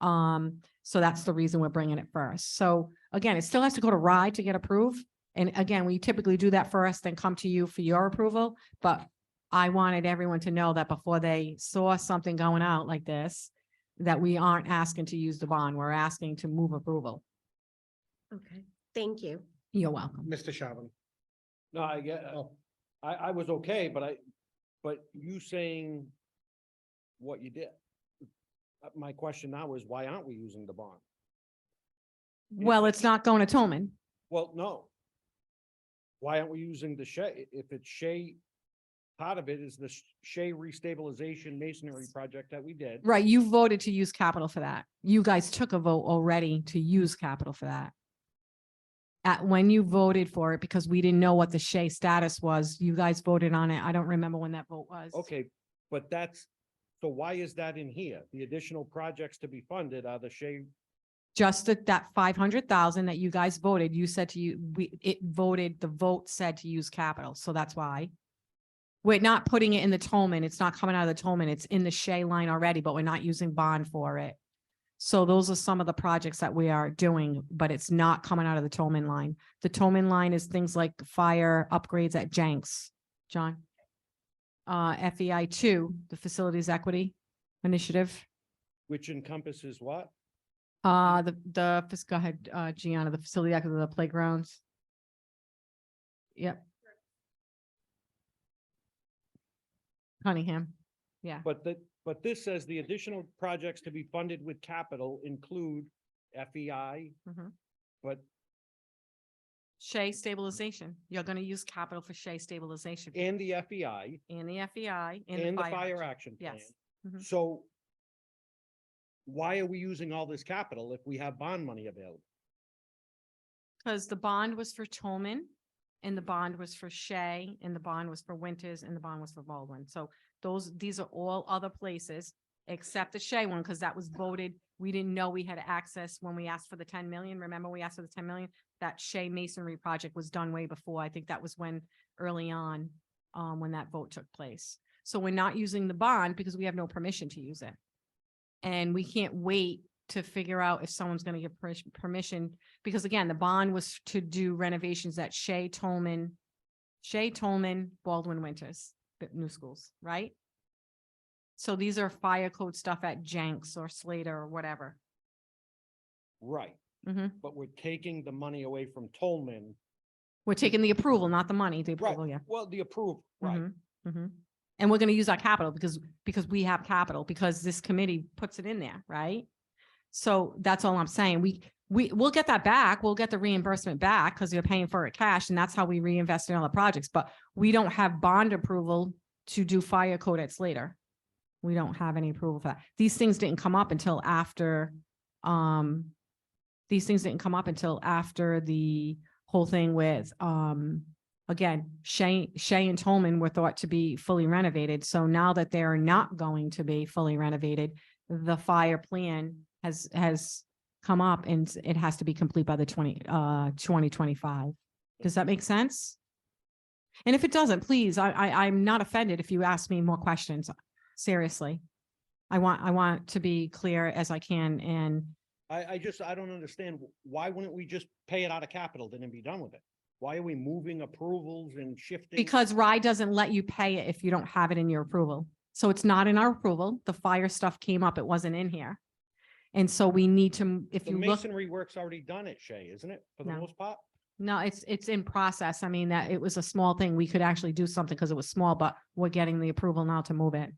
So that's the reason we're bringing it first. So again, it still has to go to RIDE to get approved. And again, we typically do that first, then come to you for your approval. But I wanted everyone to know that before they saw something going out like this, that we aren't asking to use the bond. We're asking to move approval. Okay, thank you. You're welcome. Mr. Shabana. No, I get, I was okay, but you saying what you did. My question now is, why aren't we using the bond? Well, it's not going to Tolman. Well, no. Why aren't we using the Shea, if it's Shea, part of it is the Shea restabilization masonry project that we did. Right, you voted to use capital for that. You guys took a vote already to use capital for that. When you voted for it, because we didn't know what the Shea status was, you guys voted on it. I don't remember when that vote was. Okay, but so why is that in here? The additional projects to be funded are the Shea, Just that 500,000 that you guys voted, you said to you, the vote said to use capital, so that's why. We're not putting it in the Tolman, it's not coming out of the Tolman, it's in the Shea line already, but we're not using bond for it. So those are some of the projects that we are doing, but it's not coming out of the Tolman line. The Tolman line is things like fire upgrades at Jenks, John. FEI 2, the Facilities Equity Initiative. which encompasses what? Go ahead, Gianna, the facility equity, the playgrounds. Yep. Cunningham, yeah. But this says the additional projects to be funded with capital include FEI, Mhm. but, Shea stabilization, you're gonna use capital for Shea stabilization. and the FEI, And the FEI. and the fire action plan. Yes. Mhm. So why are we using all this capital if we have bond money available? Because the bond was for Tolman, and the bond was for Shea, and the bond was for Winters, and the bond was for Baldwin. So these are all other places except the Shea one, because that was voted. We didn't know we had access when we asked for the 10 million. Remember, we asked for the 10 million? That Shea masonry project was done way before. I think that was when, early on, when that vote took place. So we're not using the bond because we have no permission to use it. And we can't wait to figure out if someone's gonna give permission, because again, the bond was to do renovations at Shea, Tolman, Baldwin Winters, the new schools, right? So these are fire code stuff at Jenks or Slater or whatever. Right, Mhm. but we're taking the money away from Tolman. We're taking the approval, not the money, the Right, approval, yeah. well, the approval, right. Mhm, mhm. And we're gonna use our capital because we have capital, because this committee puts it in there, right? So that's all I'm saying. We'll get that back. We'll get the reimbursement back because you're paying for it cash, and that's how we reinvest in other projects. But we don't have bond approval to do fire code at Slater. We don't have any approval for that. These things didn't come up until after, the whole thing with, again, Shea and Tolman were thought to be fully renovated. So now that they're not going to be fully renovated, the fire plan has come up and it has to be complete by the 2025. Does that make sense? And if it doesn't, please, I'm not offended if you ask me more questions. Seriously. I want to be clear as I can, and I don't understand. Why wouldn't we just pay it out of capital then and be done with it? Why are we moving approvals and shifting? because RIDE doesn't let you pay it if you don't have it in your approval. So it's not in our approval. The fire stuff came up, it wasn't in here. And so we need to, if The you look, masonry work's already done at Shea, isn't it? For the No. most part? no, it's in process. I mean, that it was a small thing. We could actually do something because it was small, but we're getting the approval now to move it.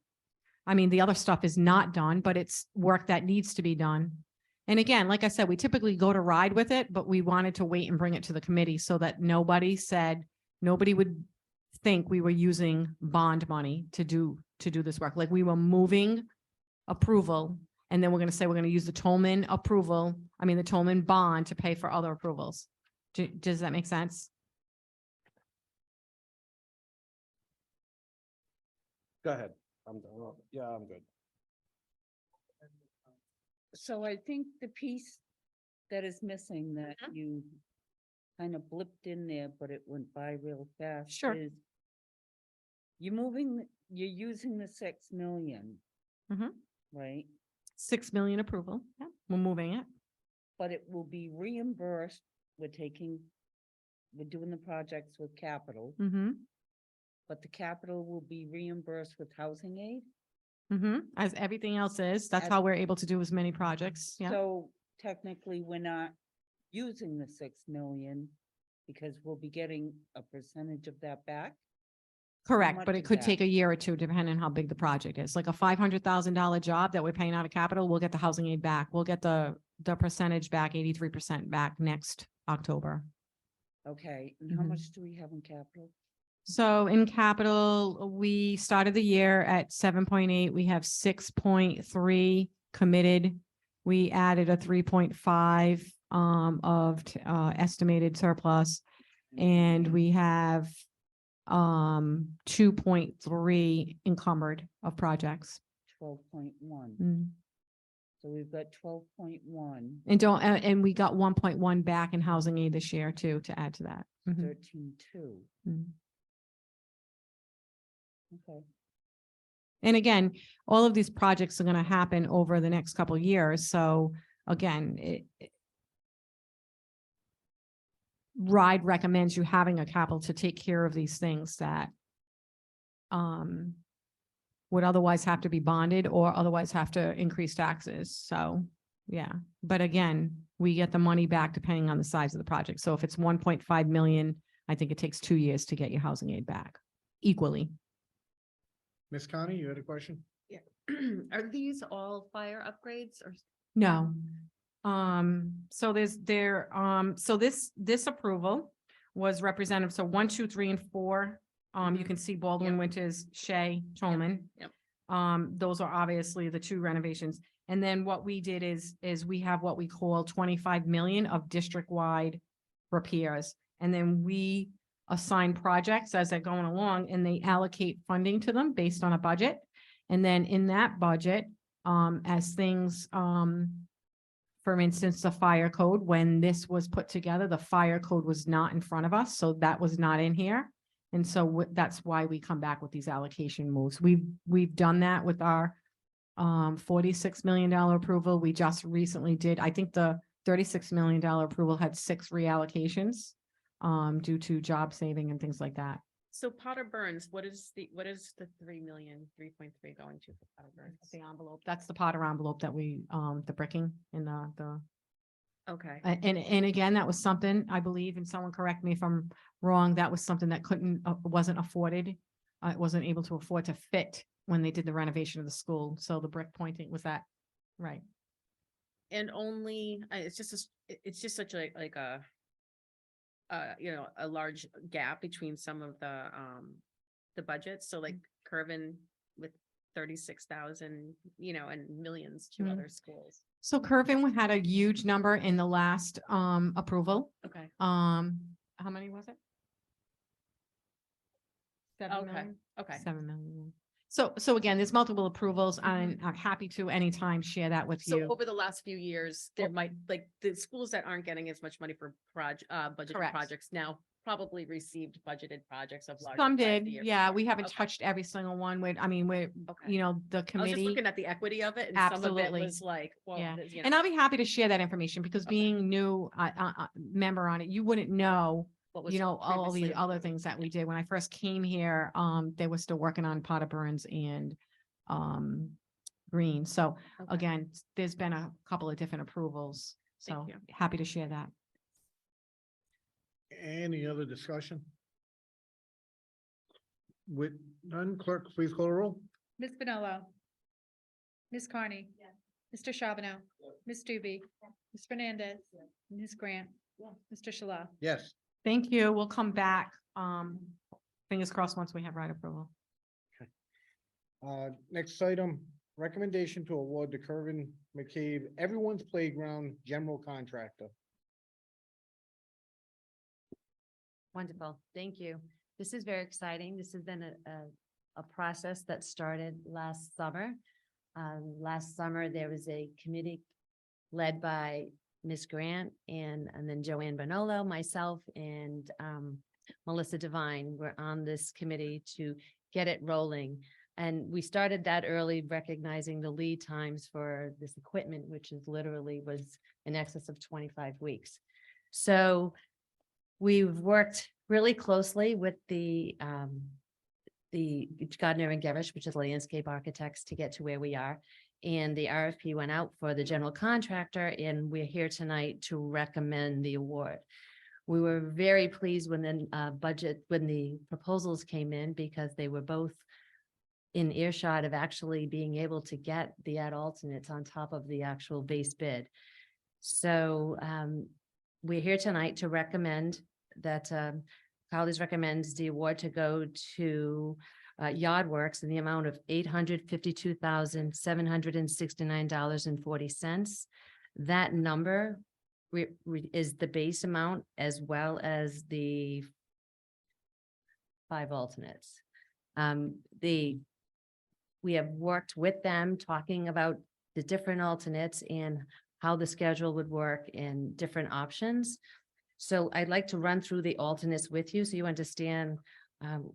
I mean, the other stuff is not done, but it's work that needs to be done. And again, like I said, we typically go to RIDE with it, but we wanted to wait and bring it to the committee so that nobody would think we were using bond money to do this work. Like, we were moving approval, and then we're gonna say we're gonna use the Tolman the Tolman bond to pay for other approvals. Does that make sense? Go ahead. I'm good. So I think the piece that is missing that you kind of blipped in there, but it went by real fast. Sure. is you're using the 6 million. Mhm. Right? 6 million approval. Yeah, we're moving it. But it will be reimbursed. We're doing the projects with capital, Mm-hmm. but the capital will be reimbursed with housing aid. Mm-hmm. As everything else is. That's As- how we're able to do as many projects. Yeah. So technically, we're not using the 6 million because we'll be getting a percentage of that back. Correct, much but it is could that? take a year or two, depending on how big the project is. Like a $500,000 job that we're paying out of capital, we'll get the housing aid back. We'll get the percentage back, 83% back next October. Okay, and how Mhm. much do we have in capital? So in capital, we started the year at 7.8. We have 6.3 committed. We added a 3.5 of estimated surplus. And we have 2.3 encumbered of projects. 12.1. Mm. So we've got 12.1, And we got 1.1 back in housing aid this year too, to add to that. Mhm. 13.2. Mm. Okay. And again, all of these projects are gonna happen over the next couple of years, so again, RIDE recommends you having a capital to take care of these things that would otherwise have to be bonded or otherwise have to increase taxes, so, yeah. But again, we get the money back depending on the size of the project, so if it's 1.5 million, I think it takes 2 years to get your housing aid back equally. Ms. Connie, you had a question? Are these all fire upgrades or? No. So so this approval was representative, so 1, 2, 3, and 4. You Mhm. can see Baldwin Yep. Winters, Shea, Tolman. Yep. Those are obviously the 2 renovations. And then what we did is we have what we call 25 million of district-wide repairs. And then we assign projects as they're going along and they allocate funding to them based on a budget. And then in that budget, as things, for instance, the fire code, when this was put together, the fire code was not in front of us, so that was not in here. And so that's why we come back with these allocation moves. We've done that with our $46 million approval. We just recently did, I think the $36 million approval had 6 reallocations due to job saving and things like that. So Potter Burns, what is the 3 million, 3.3 going to for Potter Burns? The envelope, that's the Potter envelope that we, the bricking in the. Okay. And again, that was something, I believe, and someone correct me if I'm wrong, that was something that wasn't afforded. It wasn't able to afford to fit when they did the renovation of the school. So the brick pointing was that, right? And only, it's just such a, like a, a large gap between some of the budgets. So like Curvin with 36,000, and millions to Mhm. other schools. So Curvin had a huge number in the last approval. Okay. How many was it? 7 Okay. million? Okay. 7 million. So again, there's multiple approvals and I'm happy to anytime share that with So you. over the last few years, there might, like, the schools that aren't getting as much money for budgeted Correct. projects now probably received budgeted projects of larger. Some size did, the year yeah, before. we haven't Okay. touched every single one with, I mean, we're, Okay. the I was just committee. looking at the equity of it and some of it Absolutely. was like, well, Yeah. you And know, I'll be happy to share that information because Okay. being new, member on it, you wouldn't know, what was all previously the other approved. things that we did. When I first came here, they were still working on Potter Burns and, Green. So Okay. again, there's been a couple of different approvals. So Thank you. happy to share that. Any other discussion? With none, clerk, please call the roll. Ms. Bonello. Ms. Carney. Mr. Charbonneau. Ms. Doobie. Ms. Fernandez. Ms. Grant. Mr. Shalala. Yes. Thank you. We'll come back, fingers crossed, once we have right approval. Next item, recommendation to award the Curvin McCabe Everyone's Playground General Contractor. Wonderful. Thank you. This is very exciting. This has been a process that started last summer. Last summer, there was a committee led by Ms. Grant and then Joanne Bonolo, myself, and Melissa Devine were on this committee to get it rolling. And we started that early, recognizing the lead times for this equipment, which is literally was in excess of 25 weeks. So we've worked really closely with the Gardner and Garish, which is landscape architects, to get to where we are. And the RFP went out for the general contractor, and we're here tonight to recommend the award. We were very pleased when the proposals came in, because they were both in earshot of actually being able to get the ad alternates on top of the actual base bid. So we're here tonight to recommend Collies recommends the award to go to Yard Works in the amount of $852,769.40. That number is the base amount as well as the 5 alternates. We have worked with them, talking about the different alternates and how the schedule would work and different options. So I'd like to run through the alternates with you so you understand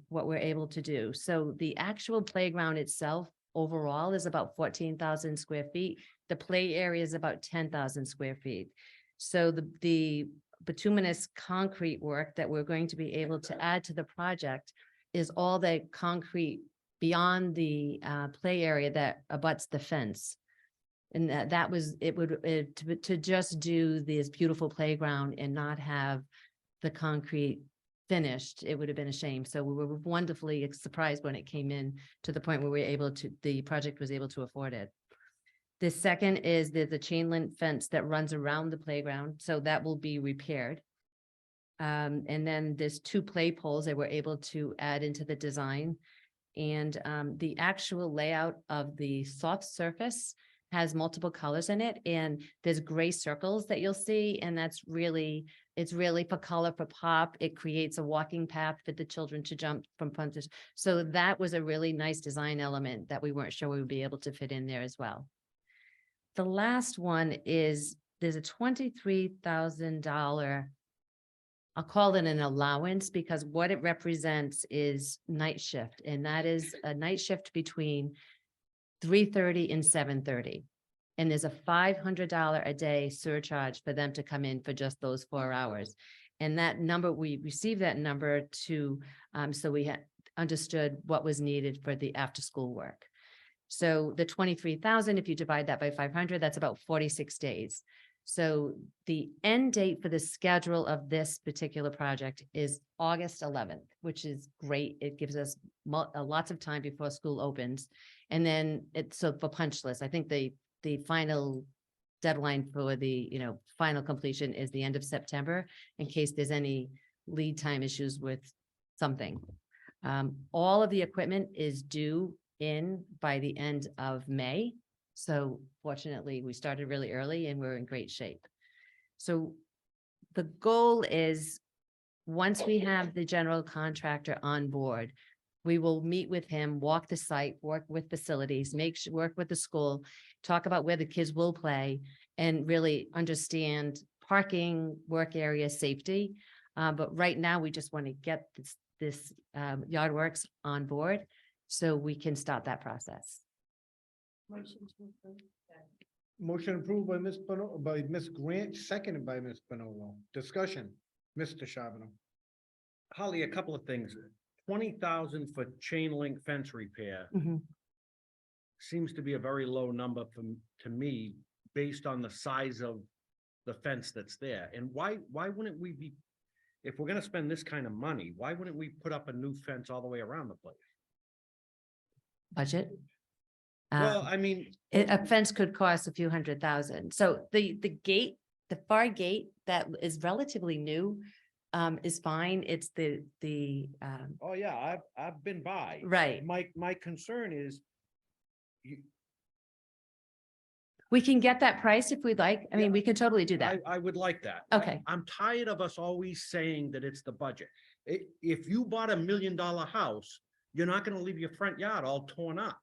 what we're able to do. So the actual playground itself overall is about 14,000 square feet. The play area is about 10,000 square feet. So the bituminous concrete work that we're going to be able to add to the project is all the concrete beyond the play area that abuts the fence. And that was, to just do this beautiful playground and not have the concrete finished, it would have been a shame. So we were wonderfully surprised when it came in to the point where we were able to, the project was able to afford it. The second is there's a chain link fence that runs around the playground, so that will be repaired. And then there's 2 play poles that we're able to add into the design. And the actual layout of the soft surface has multiple colors in it, and there's gray circles that you'll see, and it's really for color, for pop. It creates a walking path for the children to jump from punches. So that was a really nice design element that we weren't sure we would be able to fit in there as well. The last one is there's a $23,000, I'll call it an allowance, because what it represents is night shift, and that is a night shift between 3:30 and 7:30. And there's a $500 a day surcharge for them to come in for just those 4 hours. And that number, we received that number to, so we had understood what was needed for the after-school work. So the 23,000, if you divide that by 500, that's about 46 days. So the end date for the schedule of this particular project is August 11th, which is great. It gives us lots of time before school opens. And then so for punch list, I think the final deadline for the, final completion is the end of September, in case there's any lead time issues with something. All of the equipment is due in by the end of May. So fortunately, we started really early and we're in great shape. So the goal is, once we have the general contractor on board, we will meet with him, walk the site, work with facilities, work with the school, talk about where the kids will play, and really understand parking, work area, safety. But right now, we just want to get this Yard Works on board so we can start that process. Motion approved by by Ms. Grant, seconded by Ms. Bonolo. Discussion, Mr. Charbonneau. Holly, a couple of things. 20,000 for chain link fence repair seems to be a very low number to me, based on the size of the fence that's there. And why wouldn't we be, if we're gonna spend this kind of money, why wouldn't we put up a new fence all the way around the place? Budget. Well, I mean, A fence could cost a few $100,000. So the gate, the far gate that is relatively new, is fine. It's the oh yeah, I've been by. right. My concern is We can get that price if we'd like. I mean, we can totally do that. I would like that. Okay. I'm tired of us always saying that it's the budget. If you bought $1 million house, you're not gonna leave your front yard all torn up.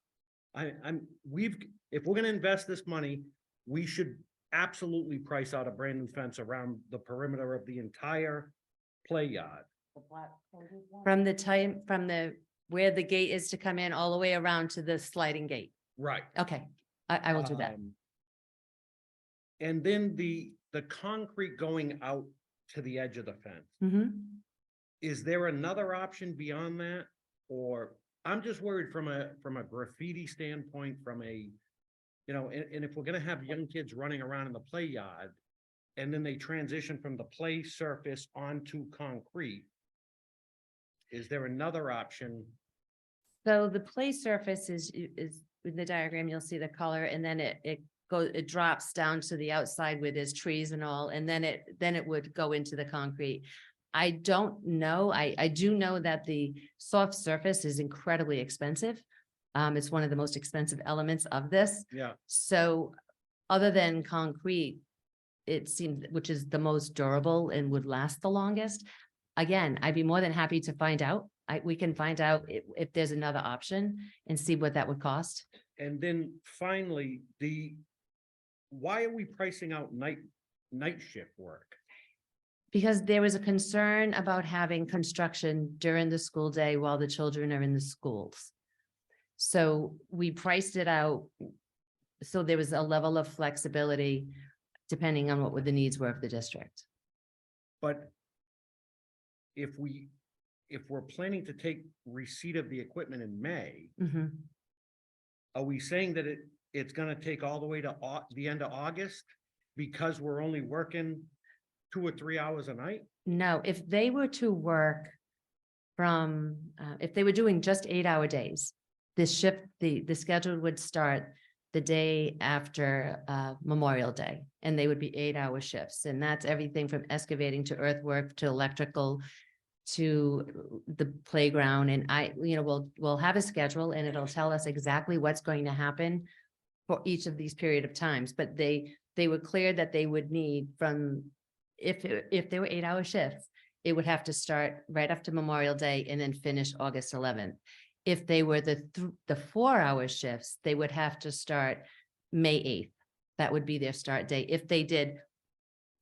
If we're gonna invest this money, we should absolutely price out a brand new fence around the perimeter of the entire play yard. From where the gate is to come in all the way around to the sliding gate. Right. Okay, I will do that. And then the concrete going out to the edge of the fence. Mhm. Is there another option beyond that? Or I'm just worried from a graffiti standpoint, from a, and if we're gonna have young kids running around in the play yard, and then they transition from the play surface onto concrete, is there another option? So the play surface is in the diagram, you'll see the color, and then it drops down to the outside where there's trees and all, and then it would go into the concrete. I don't know. I do know that the soft surface is incredibly expensive. It's one of the most expensive elements of this. Yeah. So other than concrete, it seems, which is the most durable and would last the longest. Again, I'd be more than happy to find out. We can find out if there's another option and see what that would cost. And then finally, why are we pricing out night shift work? Because there was a concern about having construction during the school day while the children are in the schools. So we priced it out. So there was a level of flexibility depending on what the needs were of the district. But if we're planning to take receipt of the equipment in May, Mhm. are we saying that it's gonna take all the way to the end of August? Because we're only working 2 or 3 hours a night? No, if they were to work from, if they were doing just 8-hour days, this shift, the schedule would start the day after Memorial Day, and they would be 8-hour shifts. And that's everything from excavating to earthwork to electrical to the playground. And we'll have a schedule and it'll tell us exactly what's going to happen for each of these period of times. But they were clear that they would need from, if they were 8-hour shifts, it would have to start right after Memorial Day and then finish August 11th. If they were the 4-hour shifts, they would have to start May 8th. That would be their start date. If they did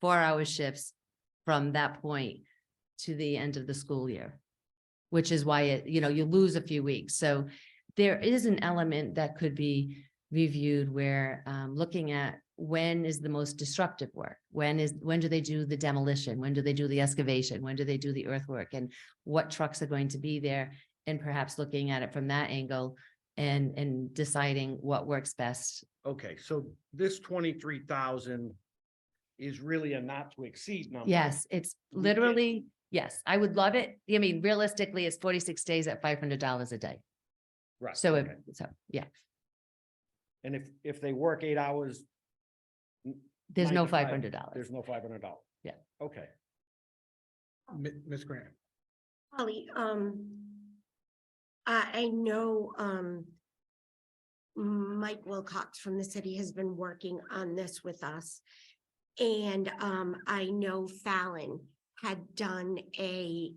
4-hour shifts from that point to the end of the school year, which is why you lose a few weeks. So there is an element that could be reviewed where looking at when is the most disruptive work? When do they do the demolition? When do they do the excavation? When do they do the earthwork? And what trucks are going to be there? And perhaps looking at it from that angle and deciding what works best. Okay, so this 23,000 is really a not to exceed number. Yes, it's We literally, yes, I would love it. I mean, realistically, it's 46 days at $500 a day. Right. So, okay. yeah, And if they work 8 hours. there's 9 no to 5, $500. There's no $500. Yeah. Okay. Ms. Grant. Holly, I know, Mike Wilcox from the city has been working on this with us. And, I know Fallon had done a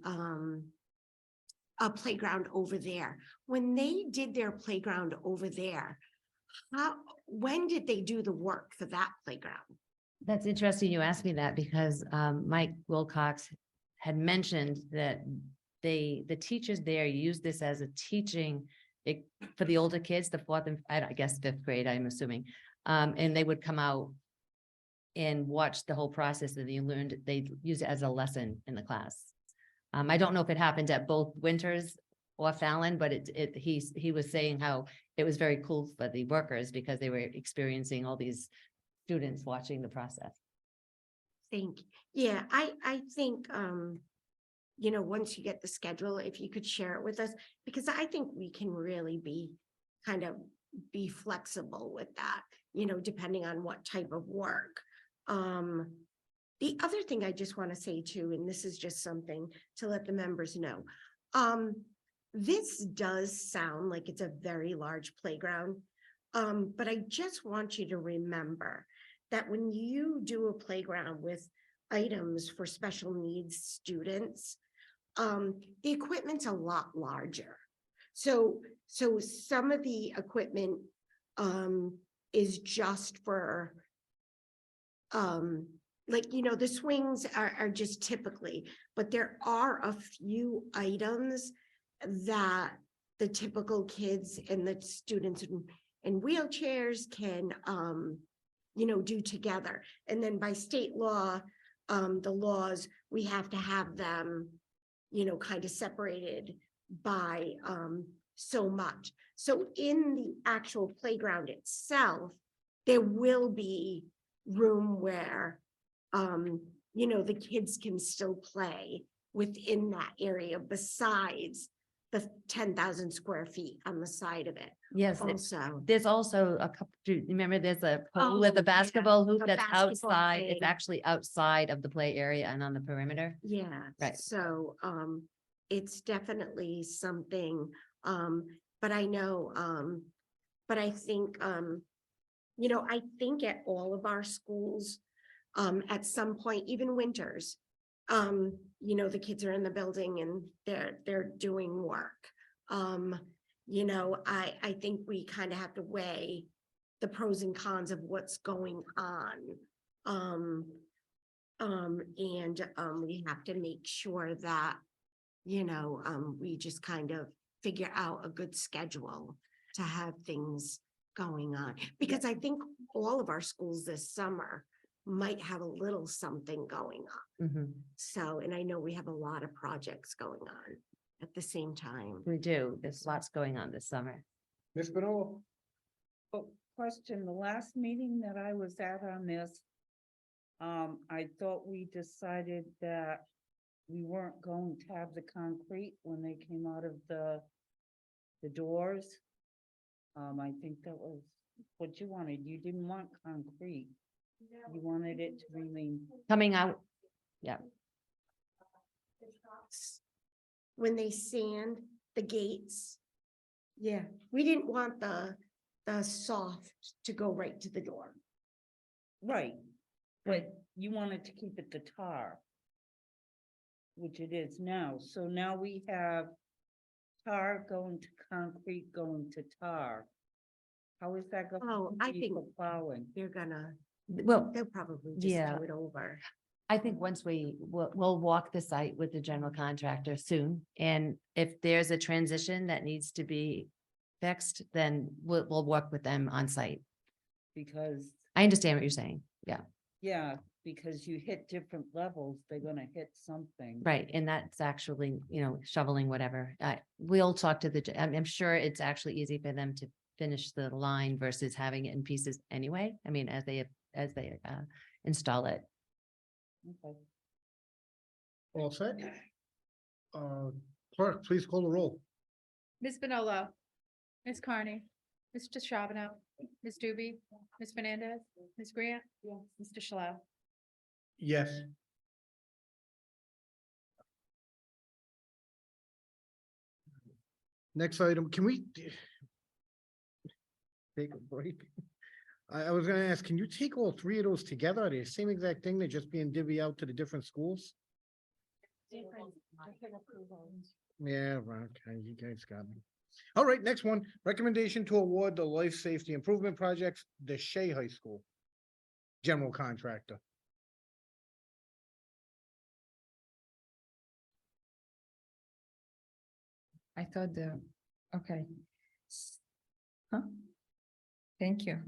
playground over there. When they did their playground over there, when did they do the work for that playground? That's interesting you asked me that because Mike Wilcox had mentioned that the teachers there use this as a teaching for the older kids, the 4th and I guess 5th grade, I'm assuming. And they would come out and watch the whole process and they use it as a lesson in the class. I don't know if it happened at both Winters or Fallon, but he was saying how it was very cool for the workers because they were experiencing all these students watching the process. Yeah, I think, once you get the schedule, if you could share it with us, because I think we can really be flexible with that, depending on what type of work. The other thing I just want to say too, and this is just something to let the members know. This does sound like it's a very large playground, but I just want you to remember that when you do a playground with items for special needs students, the equipment's a lot larger. So some of the equipment is just for the swings are just typically, but there are a few items that the typical kids and the students in wheelchairs can do together. And then by state law, the laws, we have to have them, kind of separated by so much. So in the actual playground itself, there will be room where, the kids can still play within that area besides the 10,000 square feet on the side of it Yes, also. there's also a couple, remember there's a pole Oh, with a yeah, basketball hoop the that's basketball outside, it's thing. actually outside of the play area and on the perimeter. Yeah. Right. So, it's definitely something, but I know, but I think, I think at all of our schools, at some point, even winters, the kids are in the building and they're doing work. I think we kind of have to weigh the pros and cons of what's going on. We have to make sure that, we just kind of figure out a good schedule to have things going on. Because I think all of our schools this summer might have a little something going on. Mhm. So, and I know we have a lot of projects going on at the same time. We do, there's lots going on this summer. Ms. Manolo? Oh, question, the last meeting that I was at on this, I thought we decided that we weren't going to have the concrete when they came out of the doors. I think that was what you wanted. You didn't want concrete. You wanted it to remain. Coming out, When they sand the gates, yeah, we didn't want the soft to go right to the door. Right, but you wanted to keep it the tar. Which it is now, so now we have tar going to concrete, going to tar. How is that going? Oh, to I be think- for plowing? They're gonna, well, they'll probably just Yeah. do it over. I think once we'll walk the site with the general contractor soon. And if there's a transition that needs to be fixed, then we'll work with them on site. Because, I understand what you're saying. yeah, because you hit different levels, they're gonna hit something. Right, and that's actually, shoveling whatever. We'll talk to I'm sure it's actually easy for them to finish the line versus having it in pieces anyway. I mean, as they install it. Okay. All set? Clerk, please call the roll. Ms. Manolo, Ms. Carney, Mr. Charbonneau, Ms. Doobie, Ms. Fernandez, Ms. Grant, Mr. Shallow. Yes. Next item, can we take a break? I was gonna ask, can you take all three of those together? Are they the same exact thing? They're just being divvied out to the different schools? Yeah, right, okay, you guys got me. All right, next one, recommendation to award the life safety improvement projects, the Shea High School. General contractor. I thought okay. Huh? Thank you.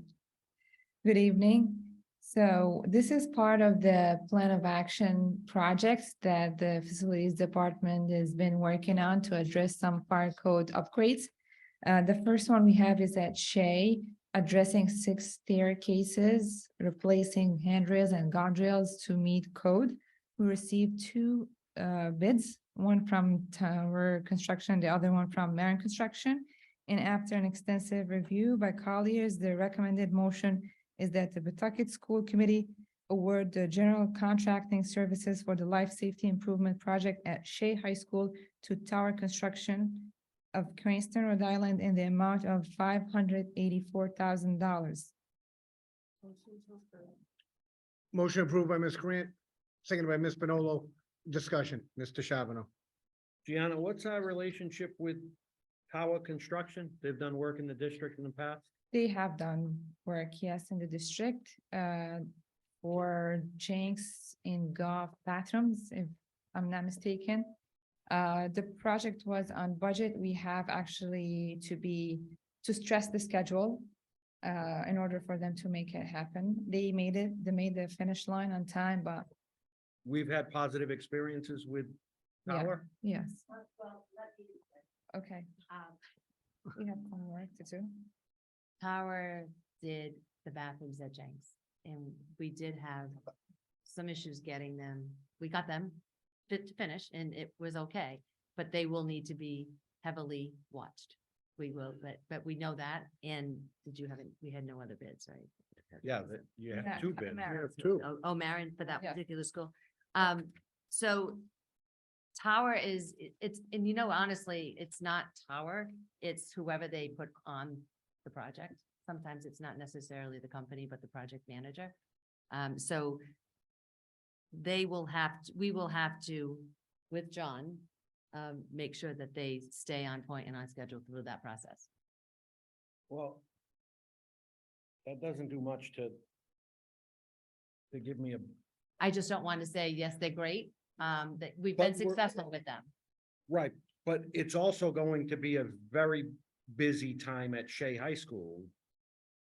Good evening. So this is part of the plan of action projects that the facilities department has been working on to address some fire code upgrades. The first one we have is at Shea, addressing 6 staircases, replacing handrails and guardrails to meet code. We received 2 bids, one from Tower Construction, the other one from Marin Construction. And after an extensive review by Colliers, the recommended motion is that the Pawtucket School Committee award the general contracting services for the life safety improvement project at Shea High School to Tower Construction of Cranston, Rhode Island, in the amount of $584,000. Motion approved by Ms. Grant, seconded by Ms. Manolo. Discussion, Mr. Charbonneau. Gianna, what's our relationship with Tower Construction? They've done work in the district in the past. They have done work, yes, in the district, for Jenks in golf bathrooms, if I'm not mistaken. The project was on budget. We have actually to stress the schedule in order for them to make it happen. They made the finish line on time, but We've had positive experiences with Yeah. Tower. yes. Okay. We have some work to do. Tower did the bathrooms at Jenks, and we did have some issues getting them. We got them fit to finish, and it was okay, but they will need to heavily watched. We will, but we know that, and did you have, we had no other bids, right? Yeah, that you Yeah, have two bids. America. Two. Oh, Marion for that Yeah. particular school. So Tower is, it's, and you know, honestly, it's not Tower, it's whoever they put on the project. Sometimes it's not necessarily the company, but the project manager. So we will have to, with John, make sure that they stay on point and on schedule through that process. Well, that doesn't do much to give me a, I just don't want to say, yes, they're great, that we've been But we're- successful with them. right, but it's also going to be a very busy time at Shea High School.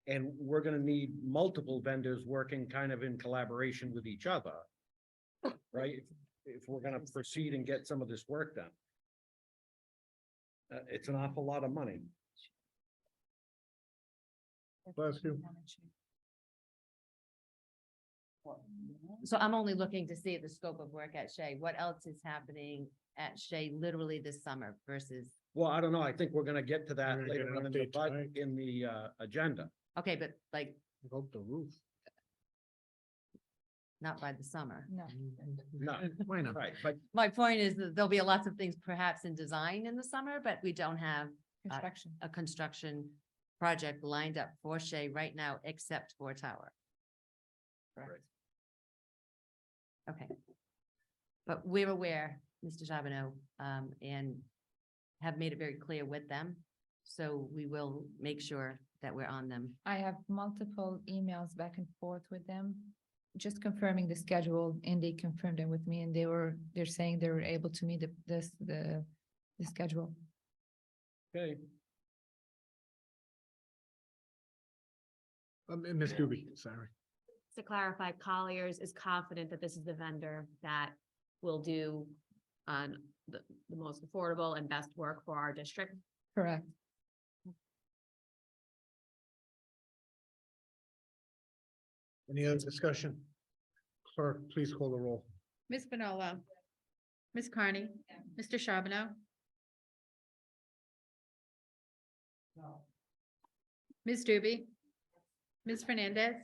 And we're gonna need multiple vendors working kind of in collaboration with each other. Right? If we're gonna proceed and get some of this work done. It's an awful lot of money. Bless you. So I'm only looking to see the scope of work at Shea. What else is happening at Shea literally this summer versus, Well, I don't know. I think we're gonna get to that We're gonna later get on an in the update budget, tonight. in the agenda. okay, but like, Hope the roof. not by the summer. No. No, Why not? right, but My point is that there'll be lots of things perhaps in design in the summer, but we don't have Construction. a construction project lined up for Shea right now, except for Tower. Correct. Okay. But we're aware, Mr. Charbonneau, and have made it very clear with them. So we will make sure that we're on them. I have multiple emails back and forth with them, just confirming the schedule, and they confirmed it with me, and they're saying they were able to meet the schedule. okay, And Ms. Doobie, sorry. To clarify, Colliers is confident that this is the vendor that will do the most affordable and best work for our district. Correct. Any other discussion? Clerk, please call the roll. Ms. Finola, Ms. Carney, Mr. Charbonneau. Ms. Doobie, Ms. Fernandez,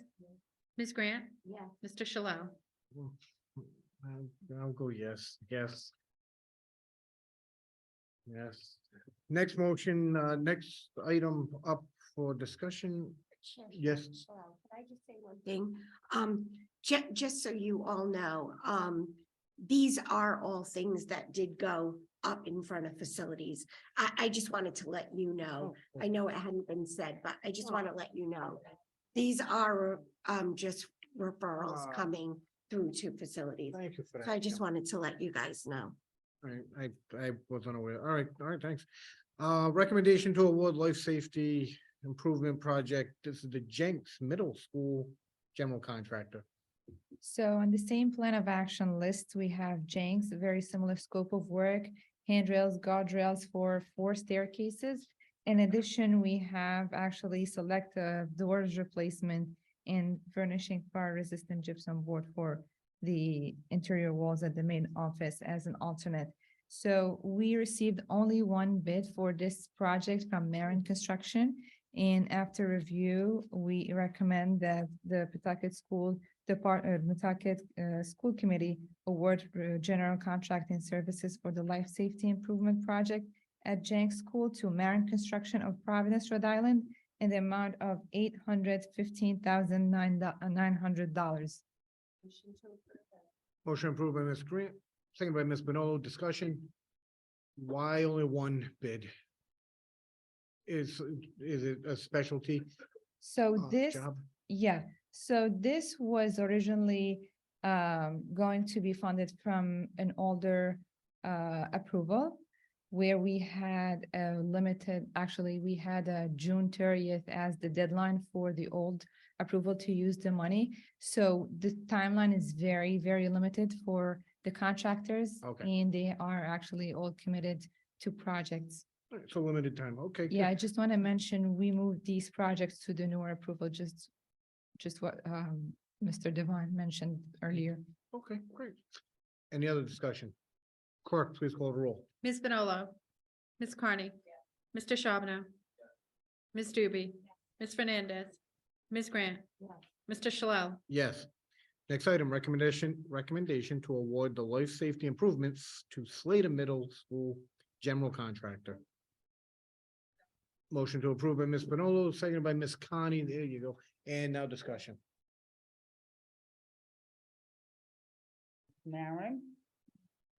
Ms. Grant, Yeah. Mr. Shalom. I'll go yes, yes. Yes. Next motion, next item up for discussion. Yes. Can I just say one thing? Just so you all know, these are all things that did go up in front of facilities. I just wanted to let you know. I know it hadn't been said, but I just want to let you know. These are, just referrals coming through to facilities. Thank you for that. So I just wanted to let you guys know. I was unaware. All right, thanks. Recommendation to award life safety improvement project. This is the Jenks Middle School General Contractor. So on the same plan of action list, we have Jenks, a very similar scope of work, handrails, guardrails for 4 staircases. In addition, we have actually select doors replacement and furnishing fire-resistant gypsum board for the interior walls at the main office as an alternate. So we received only one bid for this project from Marin Construction. And after review, we recommend that the Pawtucket School School Committee award general contracting services for the life safety improvement project at Jenks School to Marin Construction of Providence, Rhode Island, in the amount of $815,900. Motion approved by Ms. Grant, second by Ms. Bonolo. Discussion. Why only one bid? Is it a specialty? So this. job? Yeah, so this was originally going to be funded from an older approval where we had a limited, actually, we had a June 30th as the deadline for the old approval to use the money. So the timeline is very, very limited for the contractors. Okay. And they are actually all committed to projects. It's a limited time. Okay. good. Yeah, I just want to mention, we moved these projects to the newer approval, just what Mr. Devon mentioned earlier. Okay, great. Any other discussion? Clerk, please call the roll. Ms. Finola, Ms. Carney. Mr. Charbonneau. Ms. Doobie. Ms. Fernandez. Ms. Grant. Mr. Shalala. Yes. Next item, recommendation to award the life safety improvements to Slater Middle School General Contractor. Motion to approve by Ms. Bonolo, seconded by Ms. Connie. There you go. And now discussion. Maren,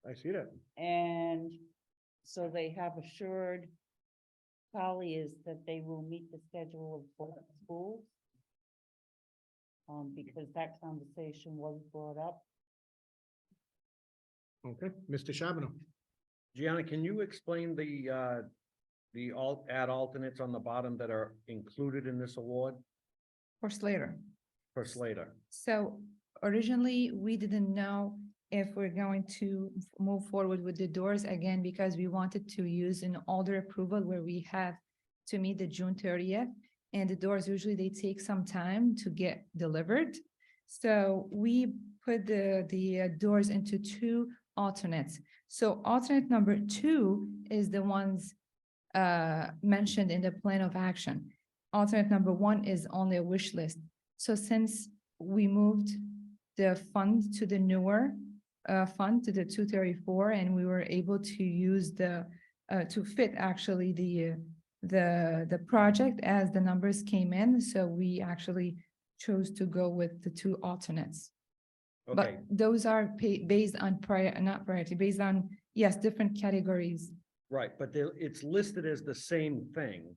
I see that. and so they have assured Polly that they will meet the schedule of both schools. Because that conversation was brought up. Okay, Mr. Charbonneau. Gianna, can you explain the add alternates on the bottom that are included in this award For Slater. for Slater? So originally, we didn't know if we're going to move forward with the doors again, because we wanted to use an older approval where we have to meet the June 30th. And the doors, usually they take some time to get delivered. So we put the doors into two alternates. So alternate number 2 is the ones mentioned in the plan of action. Alternate number 1 is only a wish list. So since we moved the fund to the newer fund to the 234, and we were able to use the to fit actually the project as the numbers came in, so we actually chose to go with the 2 alternates. Okay, But those are based on not priority, based on, yes, different categories. right, but it's listed as the same thing.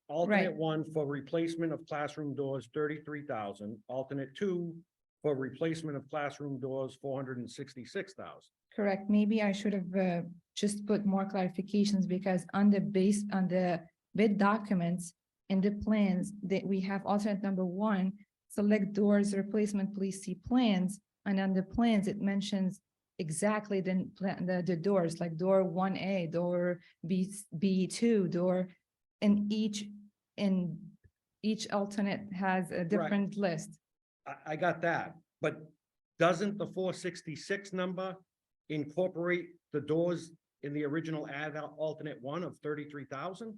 Alternate 1 for replacement of classroom doors, 33,000. Alternate 2 for replacement of classroom doors, 466,000. Correct. Maybe I should have just put more clarifications, because on the bid documents and the plans that we have alternate number 1, select doors replacement police C plans. And on the plans, it mentions exactly the doors, like door 1A, door B2, door, and each alternate has a different list. I got that, but doesn't the 466 number incorporate the doors in the original alternate 1 of 33,000?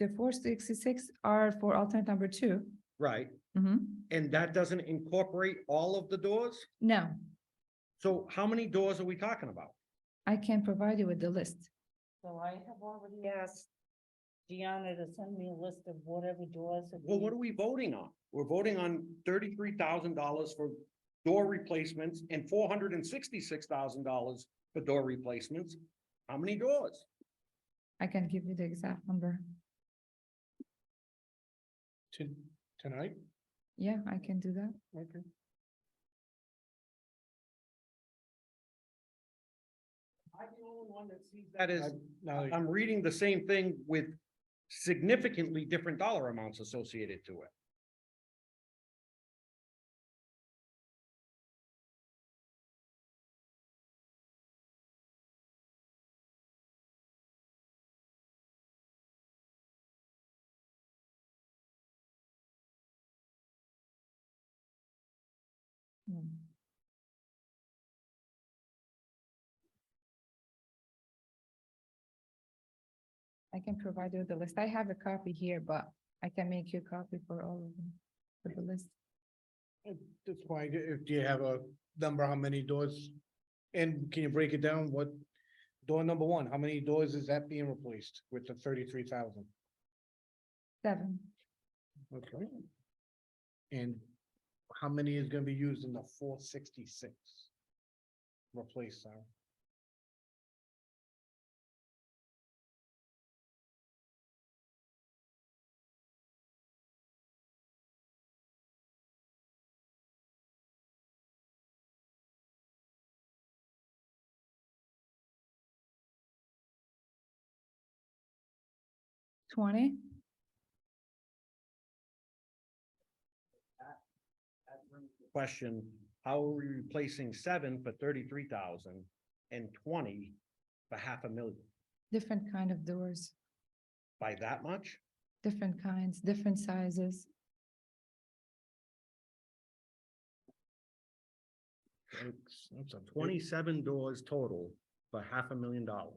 The 466 are for alternate number 2. Right, Mhm. and that doesn't incorporate all of the doors? No, So how many doors are we talking about? I can provide you with the list. So I have already asked Gianna to send me a list of whatever doors. have Well, what been- are we voting on? We're voting on $33,000 for door replacements and $466,000 for door replacements. How many doors? I can give you the exact number. Tonight? Yeah, I can do that. Okay. I'm the only one that sees that as, Now, I'm reading the same thing with significantly different dollar amounts associated to it. Hmm. I can provide you the list. I have a copy here, but I can make you a copy for all of them, for the list. That's fine. Do you have a number, how many doors? And can you break it down? What, door number 1, how many doors is that being replaced with the 33,000? 7. Okay. And how many is gonna be used in the 466? Replace, sorry. $20. Question, how are we replacing 7 for 33,000 and 20 for $500,000? Different kind of doors, By that much? different kinds, different sizes. That's a 27 doors total for $500,000.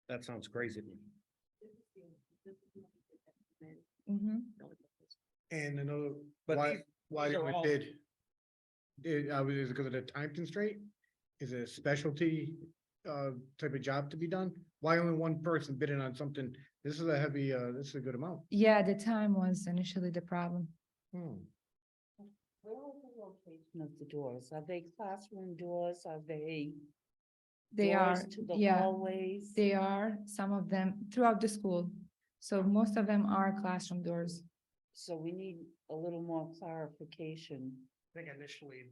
That sounds crazy to me. Mhm. And another, But why, these- why these are didn't all- we bid? Is it because of the time constraint? Is it a specialty, type of job to be done? Why only one person bidding on something? This is a heavy, this is a good amount. Yeah, the time was initially the problem. Hmm. Where are the location of the doors? Are they classroom doors? Are they They doors are, to the yeah, hallways? they are, some of them throughout the school. So most of them are classroom doors. So we need a little more clarification. I think initially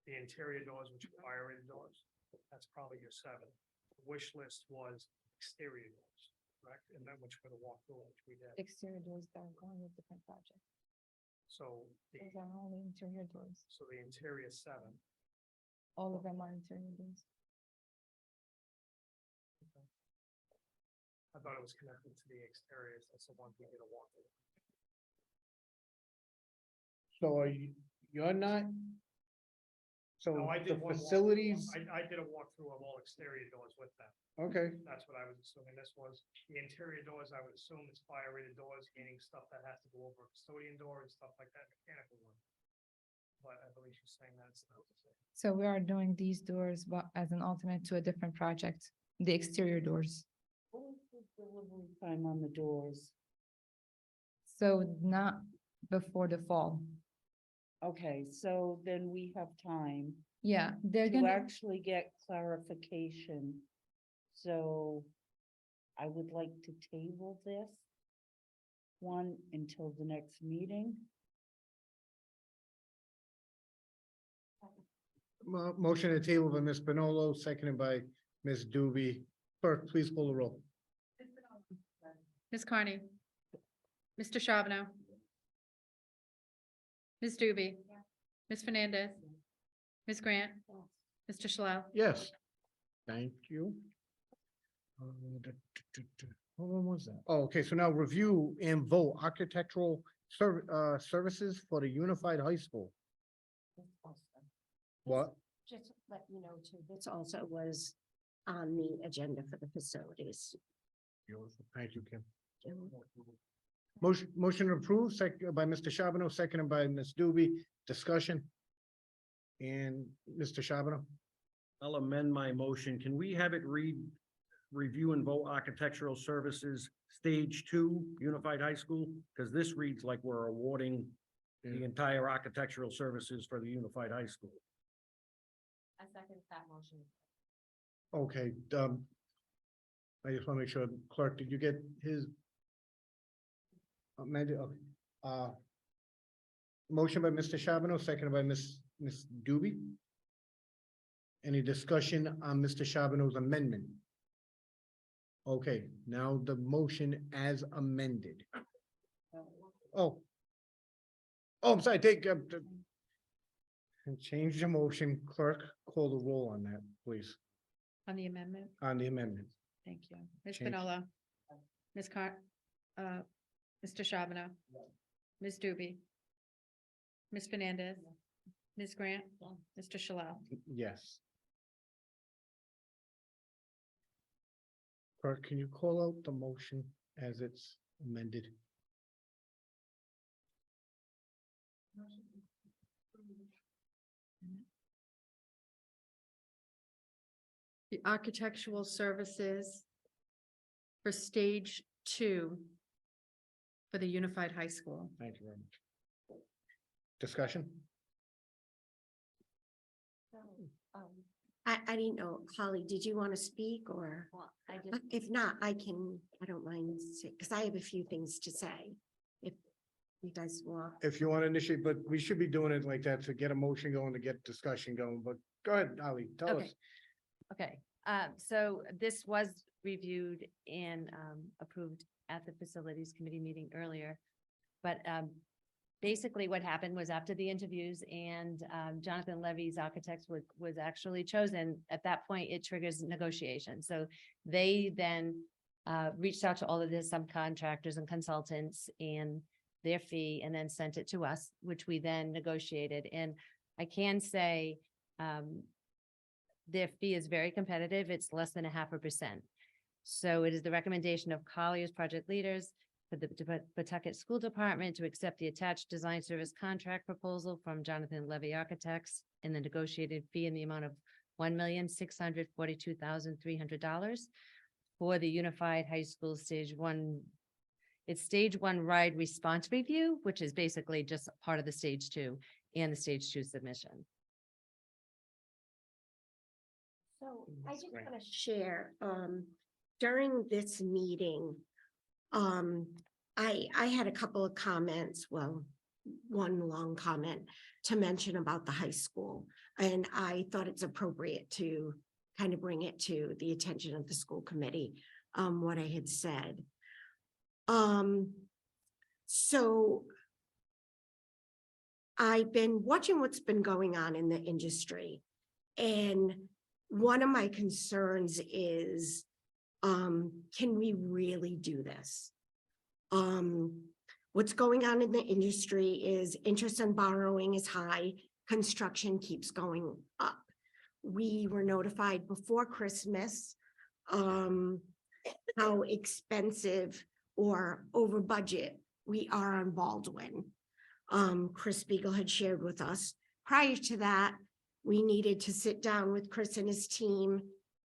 the interior doors, which are fire rated doors, that's probably your 7. The wish list was exterior doors, correct? And then which for the walkthrough, which we did. Exterior doors that are going with different projects. So the, Those are only interior doors. so the interior 7. All of them are interior doors. I thought it was connected to the exteriors. That's the one we did a walkthrough. So you're not? So No, I the did one walkthrough. facilities, I did a walkthrough of all exterior doors with them. okay, That's what I was assuming. This was the interior doors. I would assume it's fire rated doors, meaning stuff that has to go over a custodian door and stuff like that, mechanical work. But I believe she's saying that's not the same. So we are doing these doors, but as an alternate to a different project, the exterior doors. What is the delivery time on the doors? So not before the fall. Okay, so then we have time Yeah, they're to gonna, actually get clarification. So I would like to table this one until the next meeting. motion to table by Ms. Benolo, seconded by Ms. Doobie. Clerk, please pull the roll. Ms. Carney. Mr. Charbonneau. Ms. Doobie. Ms. Fernandez. Ms. Grant. Mr. Shalal. Yes. Thank you. What one was that? Oh, okay, so now review and vote architectural services for the unified high school. What? Just let you know too, this also was on the agenda for the facilities. Beautiful. Thank you, Kim. Motion approved, second by Mr. Charbonneau, seconded by Ms. Doobie. Discussion. And Mr. Charbonneau? I'll amend my motion. Can we have it read, review and vote architectural services, stage 2, Unified High School? Because this reads like we're awarding the entire architectural services for the Unified High School. I second that motion. Okay, I just want to make sure, clerk, did you get his? Amended, okay. Motion by Mr. Charbonneau, seconded by Ms. Doobie. Any discussion on Mr. Charbonneau's amendment? Okay, now the motion as amended. Oh. Oh, I'm sorry, and change the motion, clerk, call the roll on that, please, On the amendment. on the amendment. Thank you. Ms. Change. Finola. Ms. Mr. Charbonneau. Ms. Doobie. Ms. Fernandez. Ms. Grant. Mr. Shalal. Yes. Clerk, can you call out the motion as it's amended? The architectural services for stage 2 for the unified high school. Thank you very much. Discussion? I didn't know, Holly, did you want to speak or? Well, I just, If not, I don't mind, because I have a few things to say. If you guys want. If you want to initiate, but we should be doing it like that to get a motion going, to get discussion going, but go ahead, Ali, tell Okay. us. Okay, so this was reviewed and approved at the Facilities Committee meeting earlier. But basically what happened was after the interviews and Jonathan Levy's architects was actually chosen, at that point, it triggers negotiation. So they then reached out to all of the subcontractors and consultants, and their fee and then sent it to us, which we then negotiated. And I can say, their fee is very competitive. It's less than 0.5%. So it is the recommendation of Collier's project leaders for the Pawtucket School Department to accept the attached design service contract proposal from Jonathan Levy Architects and the negotiated fee in the amount of $1,642,300 for the Unified High School Stage 1. It's Stage 1 ride response review, which is basically just part of the Stage 2 and the Stage 2 submission. So I just great. want to share, during this meeting, I had a couple of comments, well, one long comment to mention about the high school. And I thought it's appropriate to kind of bring it to the attention of the school committee, what I had said. So I've been watching what's been going on in the industry. And one of my concerns is, can we really do this? What's going on in the industry is interest on borrowing is high, construction keeps going up. We were notified before Christmas, how expensive or over budget we are on Baldwin. Chris Spiegel had shared with us. Prior to that, we needed to sit down with Chris and his team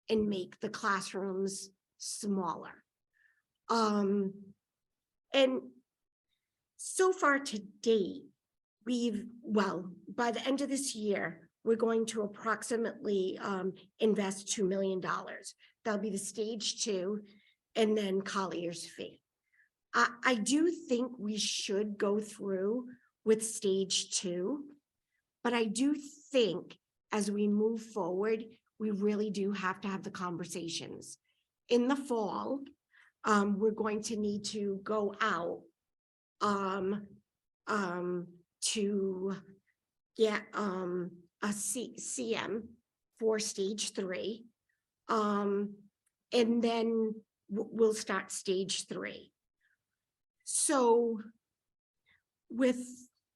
and make the classrooms smaller. And so far to date, by the end of this year, we're going to approximately invest $2 million. That'll be the Stage 2 and then Collier's fee. I do think we should go through with Stage 2, but I do think as we move forward, we really do have to have the conversations. In the fall, we're going to need to go out to get a CM for Stage 3. And then we'll start Stage 3. So with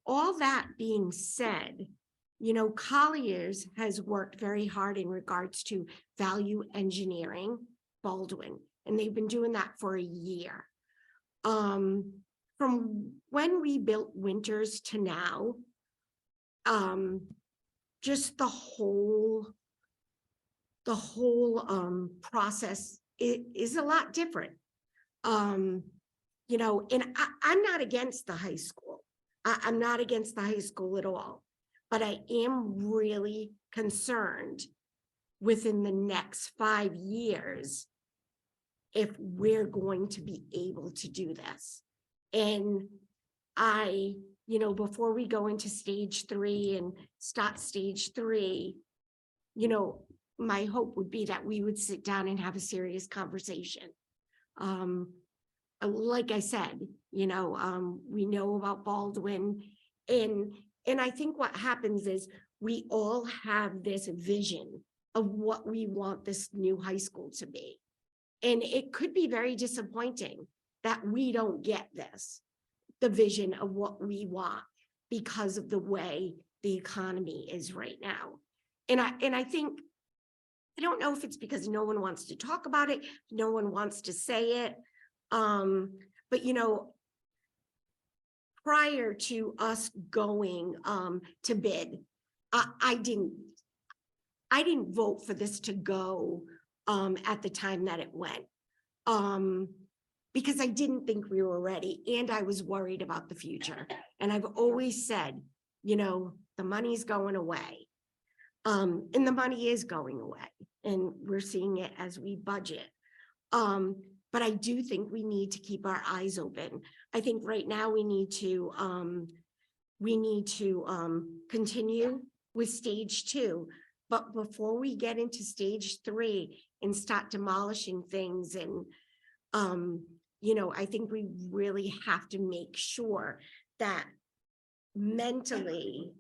all that being said, you know, Colliers has worked very hard in regards to value engineering Baldwin, and they've been doing that for a year. From when we built Winters to now, just the whole process is a lot different. You know, and I'm not against the high school. I'm not against the high school at all, but I am really concerned within the next 5 years if we're going to be able to do this. And you know, before we go into Stage 3 and start Stage 3, you know, my hope would be that we would sit down and have a serious conversation. Like I said, you know, we know about Baldwin, and I think what happens is we all have this vision of what we want this new high school to be. And it could be very disappointing that we don't get the vision of what we want because of the way the economy is right now. And I think, I don't know if it's because no one wants to talk about it, no one wants to say it. But you know, prior to us going to bid, I didn't vote for this to go at the time that it went. Because I didn't think we were ready and I was worried about the future. And I've always said, you know, the money's going away. And the money is going away and we're seeing it as we budget. But I do think we need to keep our eyes open. I think right now we need to continue with Stage 2. But before we get into Stage 3 and start demolishing things and, you know, I think we really have to make sure that mentally,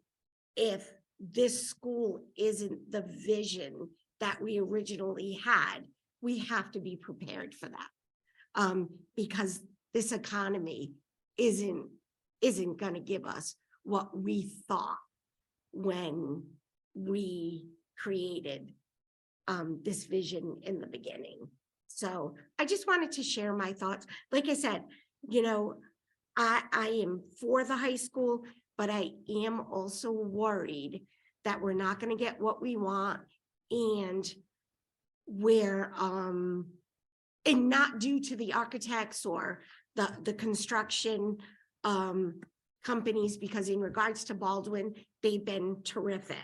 if this school isn't the vision that we originally had, we have to be prepared for that. Because this economy isn't isn't gonna give us what we thought when we created this vision in the beginning. So I just wanted to share my thoughts. Like I said, you know, I am for the high school, but I am also worried that we're not gonna get what we want, and where and not due to the architects or the construction companies, because in regards to Baldwin, they've been terrific.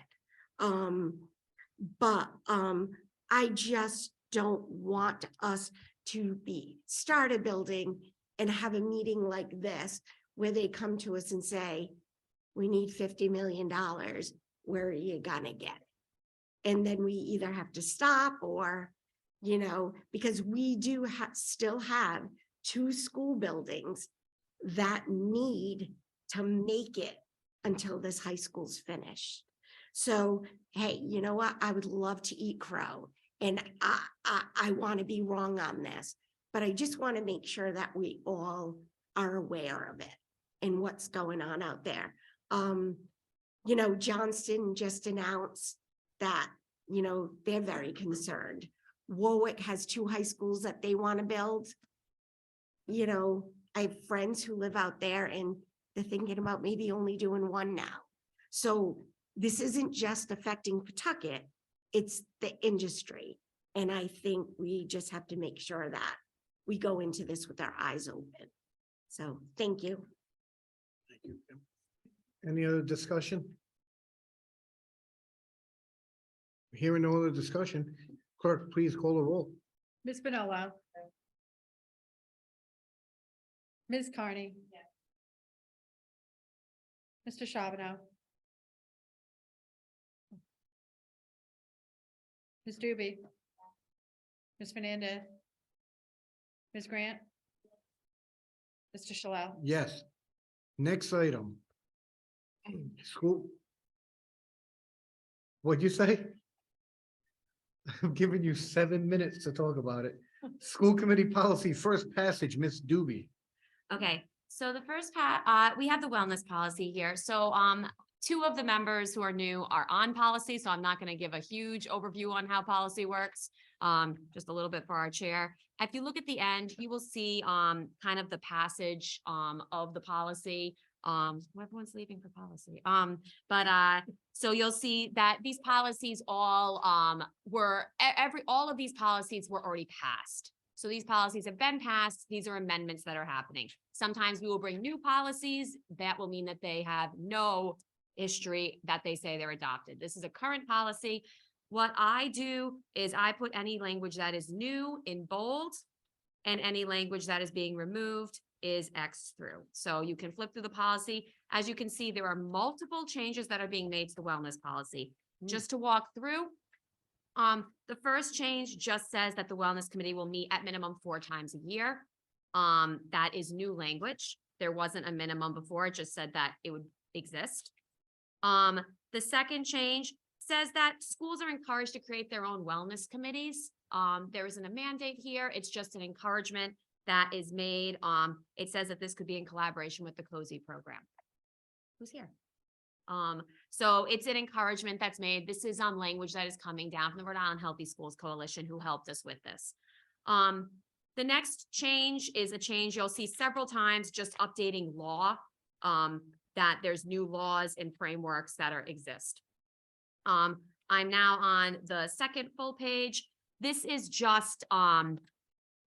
But I just don't want us to start a building and have a meeting like this where they come to us and say, we need $50 million. Where are you gonna get it? And then we either have to stop or, you know, because we do still have 2 school buildings that need to make it until this high school's finished. So, hey, you know what? I would love to eat crow, and I want to be wrong on this, but I just want to make sure that we all are aware of it and what's going on out there. You know, Johnston just announced that, you know, they're very concerned. Warwick has 2 high schools that they want to build. You know, I have friends who live out there and they're thinking about maybe only doing 1 now. So this isn't just affecting Pawtucket, it's the industry. And I think we just have to make sure that we go into this with our eyes open. So thank you. Thank you, Kim. Any other discussion? Hearing no other discussion, clerk, please call the roll. Ms. Bonello. Ms. Carney. Mr. Charbonneau. Ms. Doobie. Ms. Fernandez. Ms. Grant. Mr. Shalal. Yes. Next item. School. What'd you say? I'm giving you 7 minutes to talk about it. School committee policy, first passage, Ms. Doobie. Okay, so the first we have the wellness policy here. So, 2 of the members who are new are on policy, so I'm not gonna give a huge overview on how policy works. Just a little bit for our chair. If you look at the end, you will see, kind of the passage, of the policy. Everyone's leaving for policy. So you'll see that these policies all, all of these policies were already passed. So these policies have been passed. These are amendments that are happening. Sometimes we will bring new policies. That will mean that they have no history that they say they're adopted. This is a current policy. What I do is I put any language that is new in bold, and any language that is being removed is X through. So you can flip through the policy. As you can see, there are multiple changes that are being made to the wellness policy. Just to walk through, the first change just says that the wellness committee will meet at minimum 4 times a year. That is new language. There wasn't a minimum before. It just said that it would exist. The second change says that schools are encouraged to create their own wellness committees. There isn't a mandate here. It's just an encouragement that is made. It says that this could be in collaboration with the COSI program. Who's here? So it's an encouragement that's made. This is language that is coming down from the Rhode Island Healthy Schools Coalition, who helped us with this. The next change is a change you'll see several times, just updating law, that there's new laws and frameworks that exist. I'm now on the second full page. This is just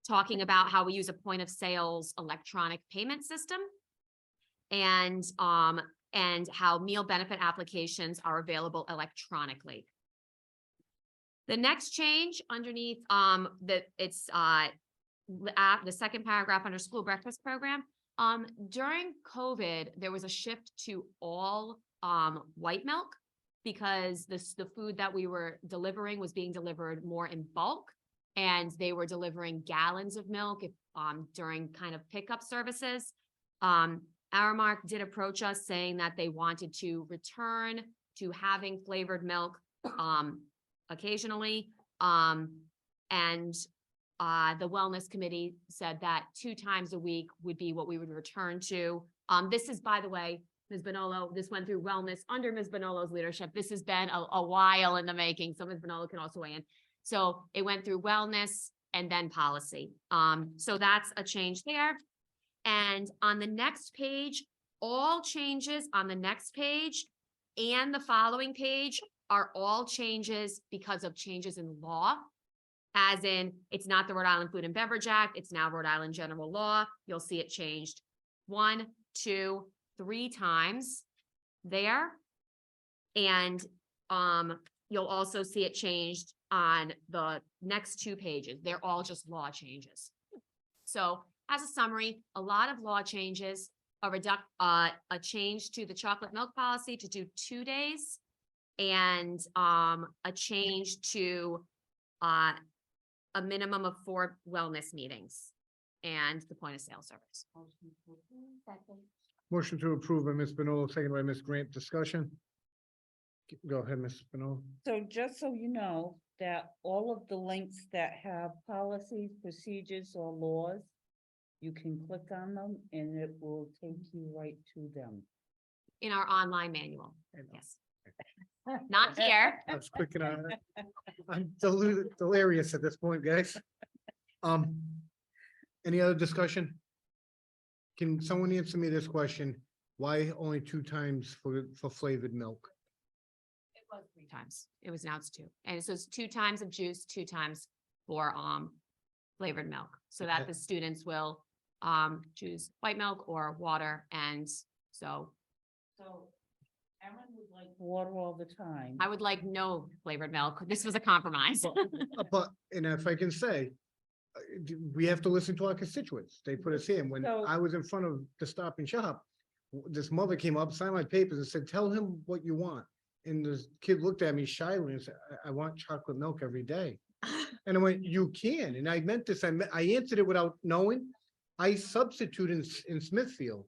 talking about how we use a point of sales electronic payment system, and how meal benefit applications are available electronically. The next change underneath the second paragraph under school breakfast program. During COVID, there was a shift to all white milk, because the food that we were delivering was being delivered more in bulk, and they were delivering gallons of milk during kind of pickup services. Aramark did approach us saying that they wanted to return to having flavored milk occasionally. The wellness committee said that 2 times a week would be what we would return to. This is, by the way, Ms. Bonolo, this went through wellness under Ms. Bonolo's leadership. This has been a while in the making, so Ms. Bonolo can also weigh in. So it went through wellness and then policy. So that's a change there. And on the next page, all changes on the next page and the following page are all changes because of changes in law. As in, it's not the Rhode Island Food and Beverage Act, it's now Rhode Island General Law. You'll see it changed 1, 2, 3 times there. And you'll also see it changed on the next 2 pages. They're all just law changes. So as a summary, a lot of law changes, a change to the chocolate milk policy to do 2 days, and a change to a minimum of 4 wellness meetings and the point of sale service. Motion to approve by Ms. Spinola, second by Ms. Grant. Discussion? Go ahead, Ms. Spinola. So just so you know, that all of the links that have policies, procedures, or laws, you can click on them and it will take you right to them. In our online manual, yes. Not here. I was quick and I'm delirious at this point, guys. Any other discussion? Can someone answer me this question? Why only 2 times for flavored milk? It was 3 times. It was now it's 2. And so it's 2 times of juice, 2 times for flavored milk, so that Okay. the students will choose white milk or water. And so So Erin would like water all the time. I would like no flavored milk. This was a compromise. But, and if I can say, we have to listen to our constituents. They put us in. When So- I was in front of the Stop and Shop, this mother came up, signed my papers and said, tell him what you want. And the kid looked at me shyly and said, I want chocolate milk every day. And I went, you can. And I meant this. I answered it without knowing. I substitute in Smithfield.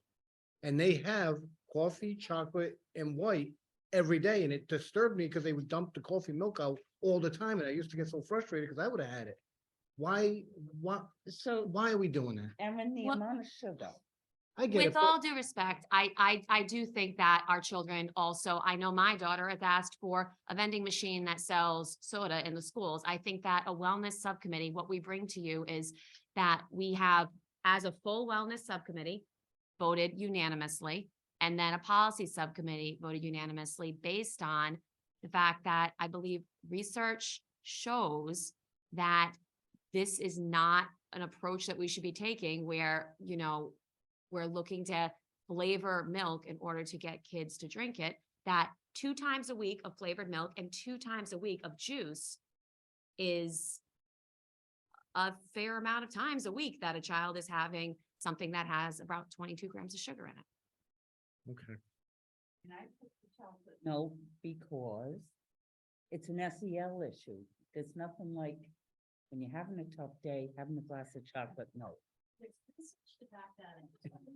And they have coffee, chocolate, and white every day. And it disturbed me because they would dump the coffee milk out all the time. And I used to get so frustrated because I would have had it. Why are we doing that? Erin, the What- amount of sugar. I get it. With all due respect, I do think that our children also, I know my daughter has asked for a vending machine that sells soda in the schools. I think that a wellness subcommittee, what we bring to you is that we have, as a full wellness subcommittee, voted unanimously, and then a policy subcommittee voted unanimously based on the fact that I believe research shows that this is not an approach that we should be taking where, you know, we're looking to flavor milk in order to get kids to drink it, that 2 times a week of flavored milk and 2 times a week of juice is a fair amount of times a week that a child is having something that has about 22 grams of sugar in it. Okay. No, because it's an SEL issue. There's nothing like when you're having a tough day, having a glass of chocolate milk.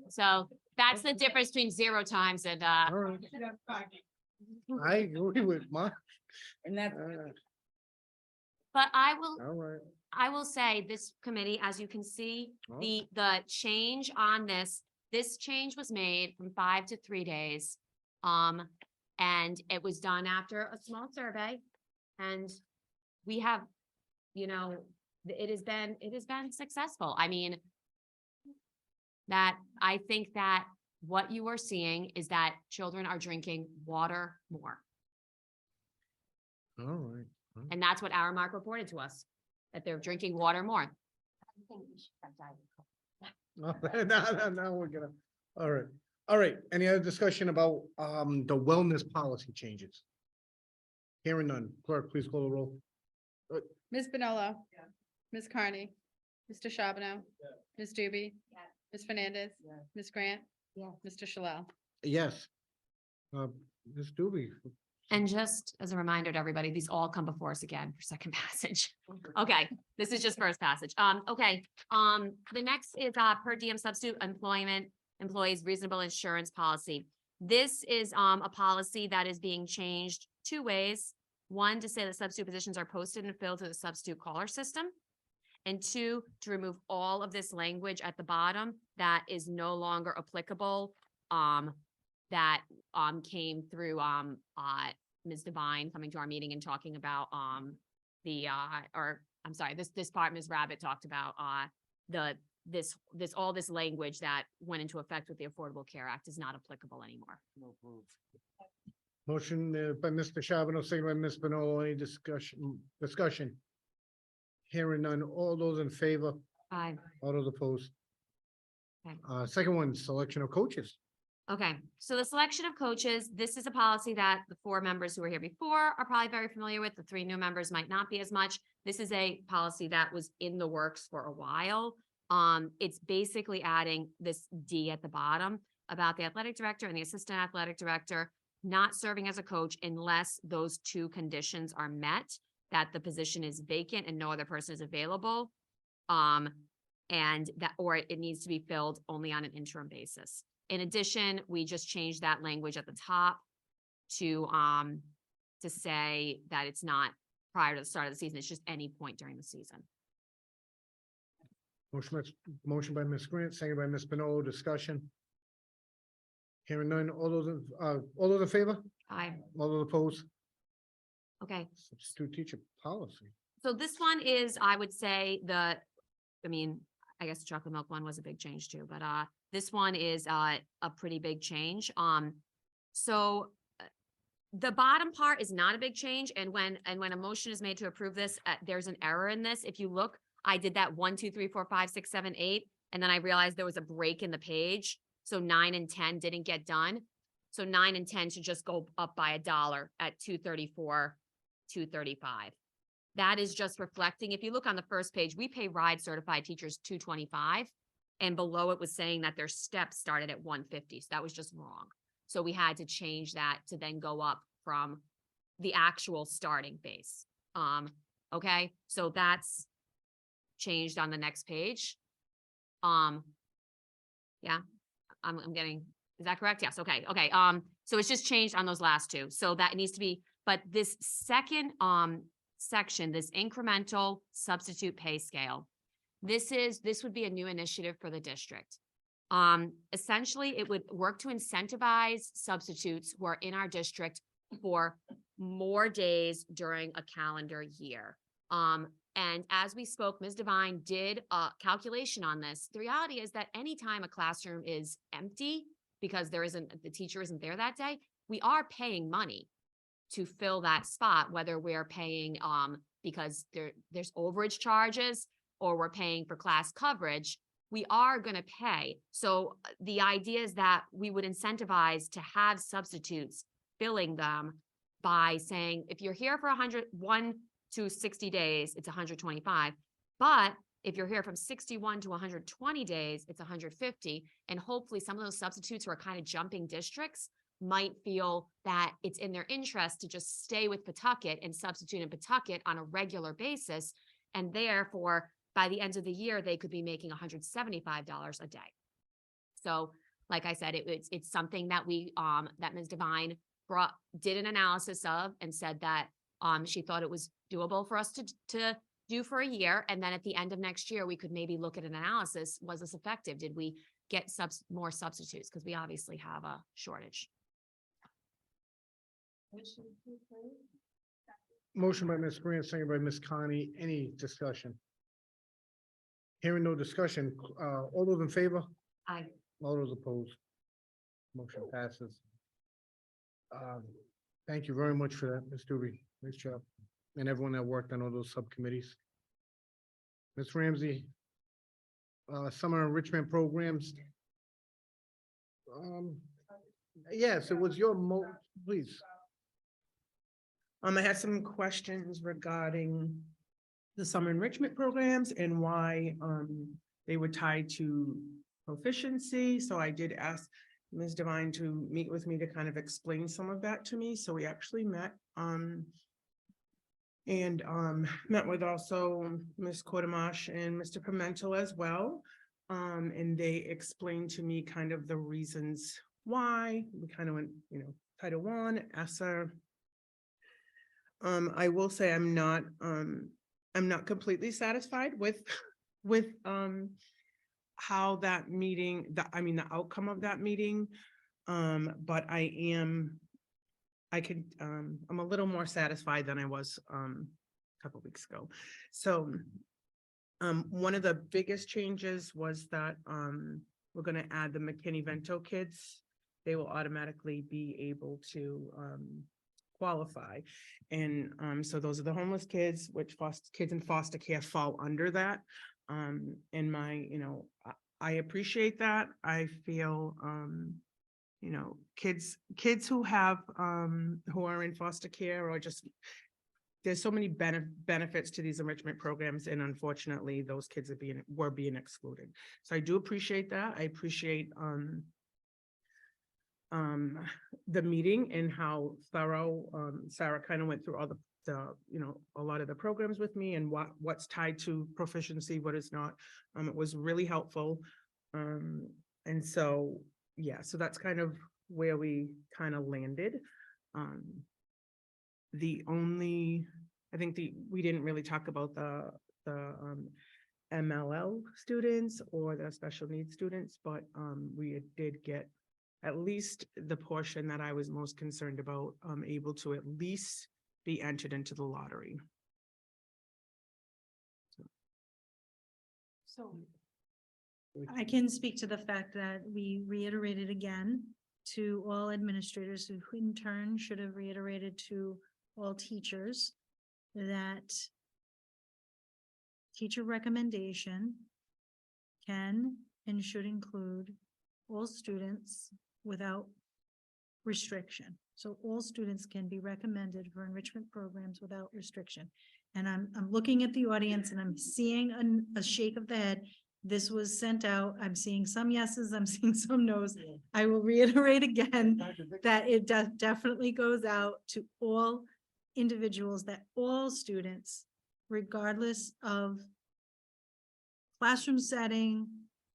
So that's the difference between 0 times and, All right. I agree with Mark. And that's, but All right. I will say this committee, as you can see, Oh. the change on this change was made from 5 to 3 days. And it was done after a small survey. And we have, you know, it has been successful. I mean, that I think that what you are seeing is that children are drinking water more. All right. And that's what our Mark reported to us, that they're drinking water more. No, we're gonna, all right. All right. Any other discussion about the wellness policy changes? Hearing none. Clerk, please call the roll. Ms. Bonolo. Ms. Carney. Mr. Shabano. Ms. Doobie. Ms. Fernandez. Ms. Grant. Yeah. Mr. Shalell. Yes. Ms. Doobie. And just as a reminder to everybody, these all come before us again for second passage. Okay, this is just first passage. Okay, the next is per diem substitute employees reasonable insurance policy. This is a policy that is being changed 2 ways. 1, to say that substitute positions are posted and filled through the substitute caller system. And 2, to remove all of this language at the bottom that is no longer applicable that, came through, Ms. Devine coming to our meeting and talking about, I'm sorry, this part, Ms. Rabbit talked about, all this language that went into effect with the Affordable Care Act is not applicable anymore. Motion by Mr. Shabano, second by Ms. Spinola. Any discussion? Hearing none. All those in favor? Aye. All those opposed? Okay. Second one, selection of coaches. Okay, so the selection of coaches, this is a policy that the 4 members who were here before are probably very familiar with. The 3 new members might not be as much. This is a policy that was in the works for a while. It's basically adding this D at the bottom about the athletic director and the assistant athletic director not serving as a coach unless those 2 conditions are met, that the position is vacant and no other person is available. And that, or it needs to be filled only on an interim basis. In addition, we just changed that language at the top to say that it's not prior to the start of the season, it's just any point during the season. Motion by Ms. Grant, second by Ms. Spinola. Discussion. Hearing none. All those in favor? Aye. All those opposed? Okay, Substitute teacher policy. so this one is, I would say I guess the chocolate milk one was a big change too, but this one is a pretty big change. So the bottom part is not a big change, and when a motion is made to approve this, there's an error in this. If you look, I did that 1, 2, 3, 4, 5, 6, 7, 8, and then I realized there was a break in the page. So 9 and 10 didn't get done. So 9 and 10 should just go up by $1 at $234, $235. That is just reflecting, if you look on the first page, we pay RIDE certified teachers $225. And below it was saying that their steps started at $150. So that was just wrong. So we had to change that to then go up from the actual starting base. Okay, so that's changed on the next page. Yeah, I'm getting, is that correct? Yes, okay. So it's just changed on those last 2. So that needs to be, but this second, section, this incremental substitute pay scale, this would be a new initiative for the district. Essentially, it would work to incentivize substitutes who are in our district for more days during a calendar year. And as we spoke, Ms. Devine did a calculation on this. The reality is that anytime a classroom is empty because the teacher isn't there that day, we are paying money to fill that spot, whether we're paying because there's overage charges or we're paying for class coverage, we are going to pay. So the idea is that we would incentivize to have substitutes filling them by saying, if you're here for 101 to 60 days, it's 125. But if you're here from 61 to 120 days, it's 150. And hopefully some of those substitutes who are kind of jumping districts might feel that it's in their interest to just stay with Pawtucket and substitute in Pawtucket on a regular basis. And therefore, by the end of the year, they could be making $175 a day. So like I said, it's something that that Ms. Devine did an analysis of and said that she thought it was doable for us to do for a year. And then at the end of next year, we could maybe look at an analysis. Was this effective? Did we get more substitutes? Because we obviously have a shortage. Motion by Ms. Grant, second by Ms. Connie. Any discussion? Hearing no discussion, all those in favor? Aye. All those opposed? Motion passes. Thank you very much for that, Ms. Doobie. Nice job. And everyone that worked on all those subcommittees. Ms. Ramsey, summer enrichment programs. Yes, it was your please. I had some questions regarding the summer enrichment programs and why they were tied to proficiency. So I did ask Ms. Devine to meet with me to kind of explain some of that to me. So we actually met and met with also Ms. Kodamash and Mr. Pimentel as well. And they explained to me kind of the reasons why. We kind of went, Title I, ESSER. I will say I'm not completely satisfied with how that meeting, the outcome of that meeting But I'm a little more satisfied than I was, a couple weeks ago. So, one of the biggest changes was that, we're gonna add the McKinney-Vento kids. They will automatically be able to, qualify. And, so those are the homeless kids, which kids in foster care fall under that. And I appreciate that. I feel, kids who have, who are in foster care or just, there's so many benefits to these enrichment programs, and unfortunately, those kids were being excluded. So I do appreciate that. I appreciate, the meeting and how thorough, Sarah kind of went through all the, a lot of the programs with me and what's tied to proficiency, what is not. It was really helpful. And so, yeah, so that's kind of where we kind of landed. We didn't really talk about the MLL students or the special needs students, but we did get at least the portion that I was most concerned about, able to at least be entered into the lottery. So I can speak to the fact that we reiterated again to all administrators who in turn should have reiterated to all teachers that teacher recommendation can and should include all students without restriction. So all students can be recommended for enrichment programs without restriction. And I'm looking at the audience and I'm seeing a shake of the head. This was sent out. I'm seeing some yeses, I'm seeing some nos. I will reiterate again that it definitely goes out to all individuals, that all students, regardless of classroom setting,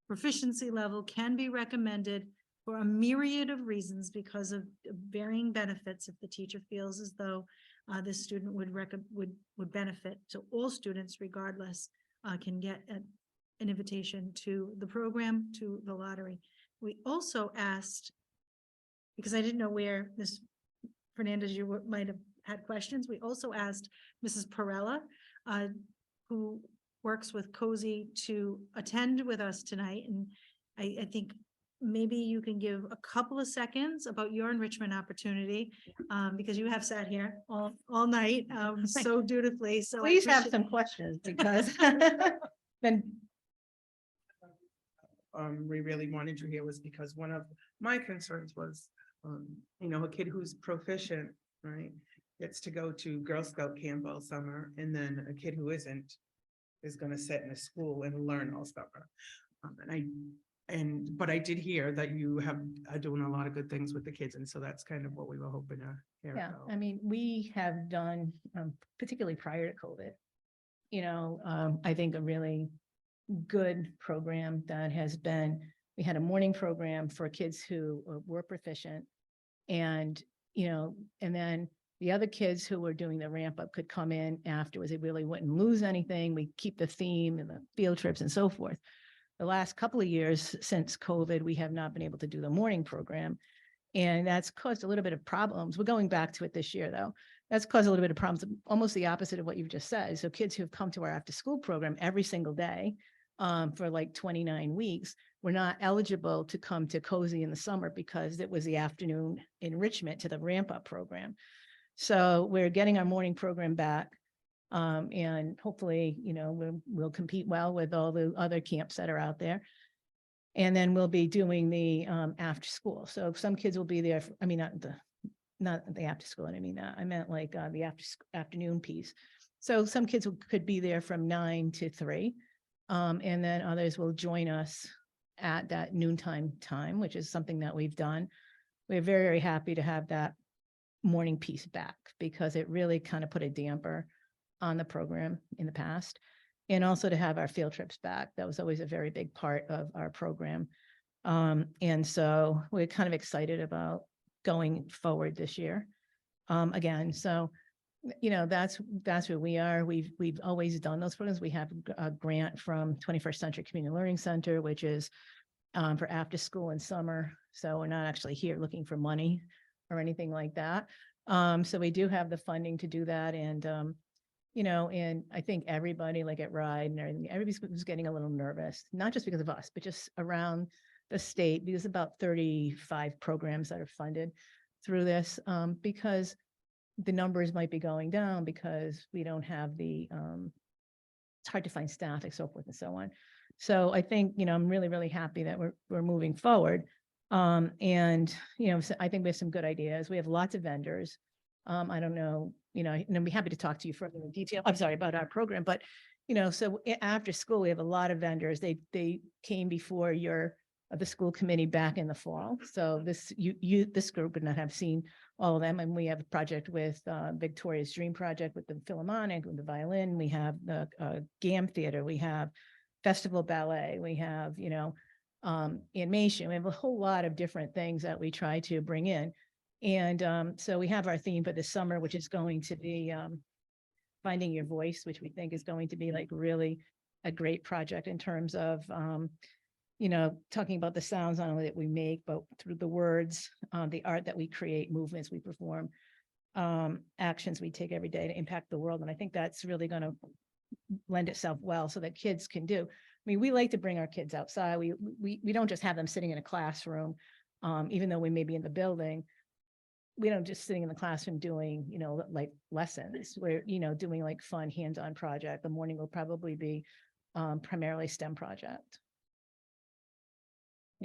proficiency level, can be recommended for a myriad of reasons because of varying benefits. If the teacher feels as though this student would benefit, so all students regardless can get an invitation to the program, to the lottery. We also asked, because I didn't know where Ms. Fernandez, you might have had questions. We also asked Mrs. Perella, who works with Cozy, to attend with us tonight. And I think maybe you can give a couple of seconds about your enrichment opportunity, because you have sat here all night so dutifully. So I Please have appreciate- some questions because then We really wanted you here was because one of my concerns was, a kid who's proficient, right, gets to go to Girl Scout camp all summer, and then a kid who isn't is gonna sit in a school and learn all summer. But I did hear that you are doing a lot of good things with the kids, and so that's kind of what we were hoping to hear yeah, about. I mean, we have done, particularly prior to COVID, I think a really good program that has been, we had a morning program for kids who were proficient. And, and then the other kids who were doing the ramp up could come in afterwards. They really wouldn't lose anything. We keep the theme and the field trips and so forth. The last couple of years since COVID, we have not been able to do the morning program. And that's caused a little bit of problems. We're going back to it this year, though. That's caused a little bit of problems, almost the opposite of what you've just said. So kids who have come to our after school program every single day for like 29 weeks, were not eligible to come to Cozy in the summer because it was the afternoon enrichment to the ramp up program. So we're getting our morning program back. And hopefully, we'll compete well with all the other camps that are out there. And then we'll be doing the after school. So some kids will be there. Not the after school. I didn't mean that. I meant like the afternoon piece. So some kids could be there from 9 to 3. And then others will join us at that noontime time, which is something that we've done. We're very, very happy to have that morning piece back because it really kind of put a damper on the program in the past. And also to have our field trips back. That was always a very big part of our program. And so we're kind of excited about going forward this year. Again, so that's where we are. We've always done those programs. We have a grant from 21st Century Community Learning Center, which is for after school and summer. So we're not actually here looking for money or anything like that. So we do have the funding to do that. And, and I think everybody like at RIDE and everything, everybody was getting a little nervous, not just because of us, but just around the state, because about 35 programs that are funded through this, because the numbers might be going down because we don't have the, it's hard to find staff and so forth and so on. So I think, I'm really, really happy that we're moving forward. And, so I think we have some good ideas. We have lots of vendors. I don't know, and I'd be happy to talk to you further in detail. I'm sorry about our program, but, so after school, we have a lot of vendors. They came before the school committee back in the fall. So this group would not have seen all of them. And we have a project with Victoria's Dream Project with the Philharmonic, with the violin. We have the GAM Theater. We have Festival Ballet. We have, animation. We have a whole lot of different things that we try to bring in. And so we have our theme for this summer, which is going to be Finding Your Voice, which we think is going to be like really a great project in terms of, talking about the sounds not only that we make, but through the words, the art that we create, movements we perform, actions we take every day to impact the world. And I think that's really going to lend itself well so that kids can do. I mean, we like to bring our kids outside. We don't just have them sitting in a classroom, even though we may be in the building. We don't just sitting in the classroom doing, like lessons. We're, doing like fun hands-on project. The morning will probably be primarily STEM project.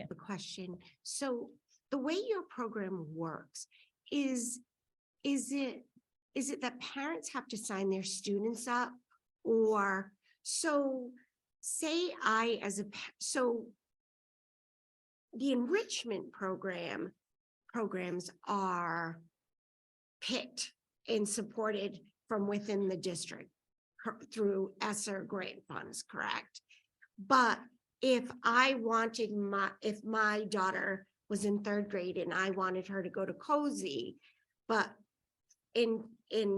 The question. So the way your program works is it that parents have to sign their students up, or so say so the enrichment programs are picked and supported from within the district through ESSER grant funds, correct? But if my daughter was in 3rd grade and I wanted her to go to Cozy, but in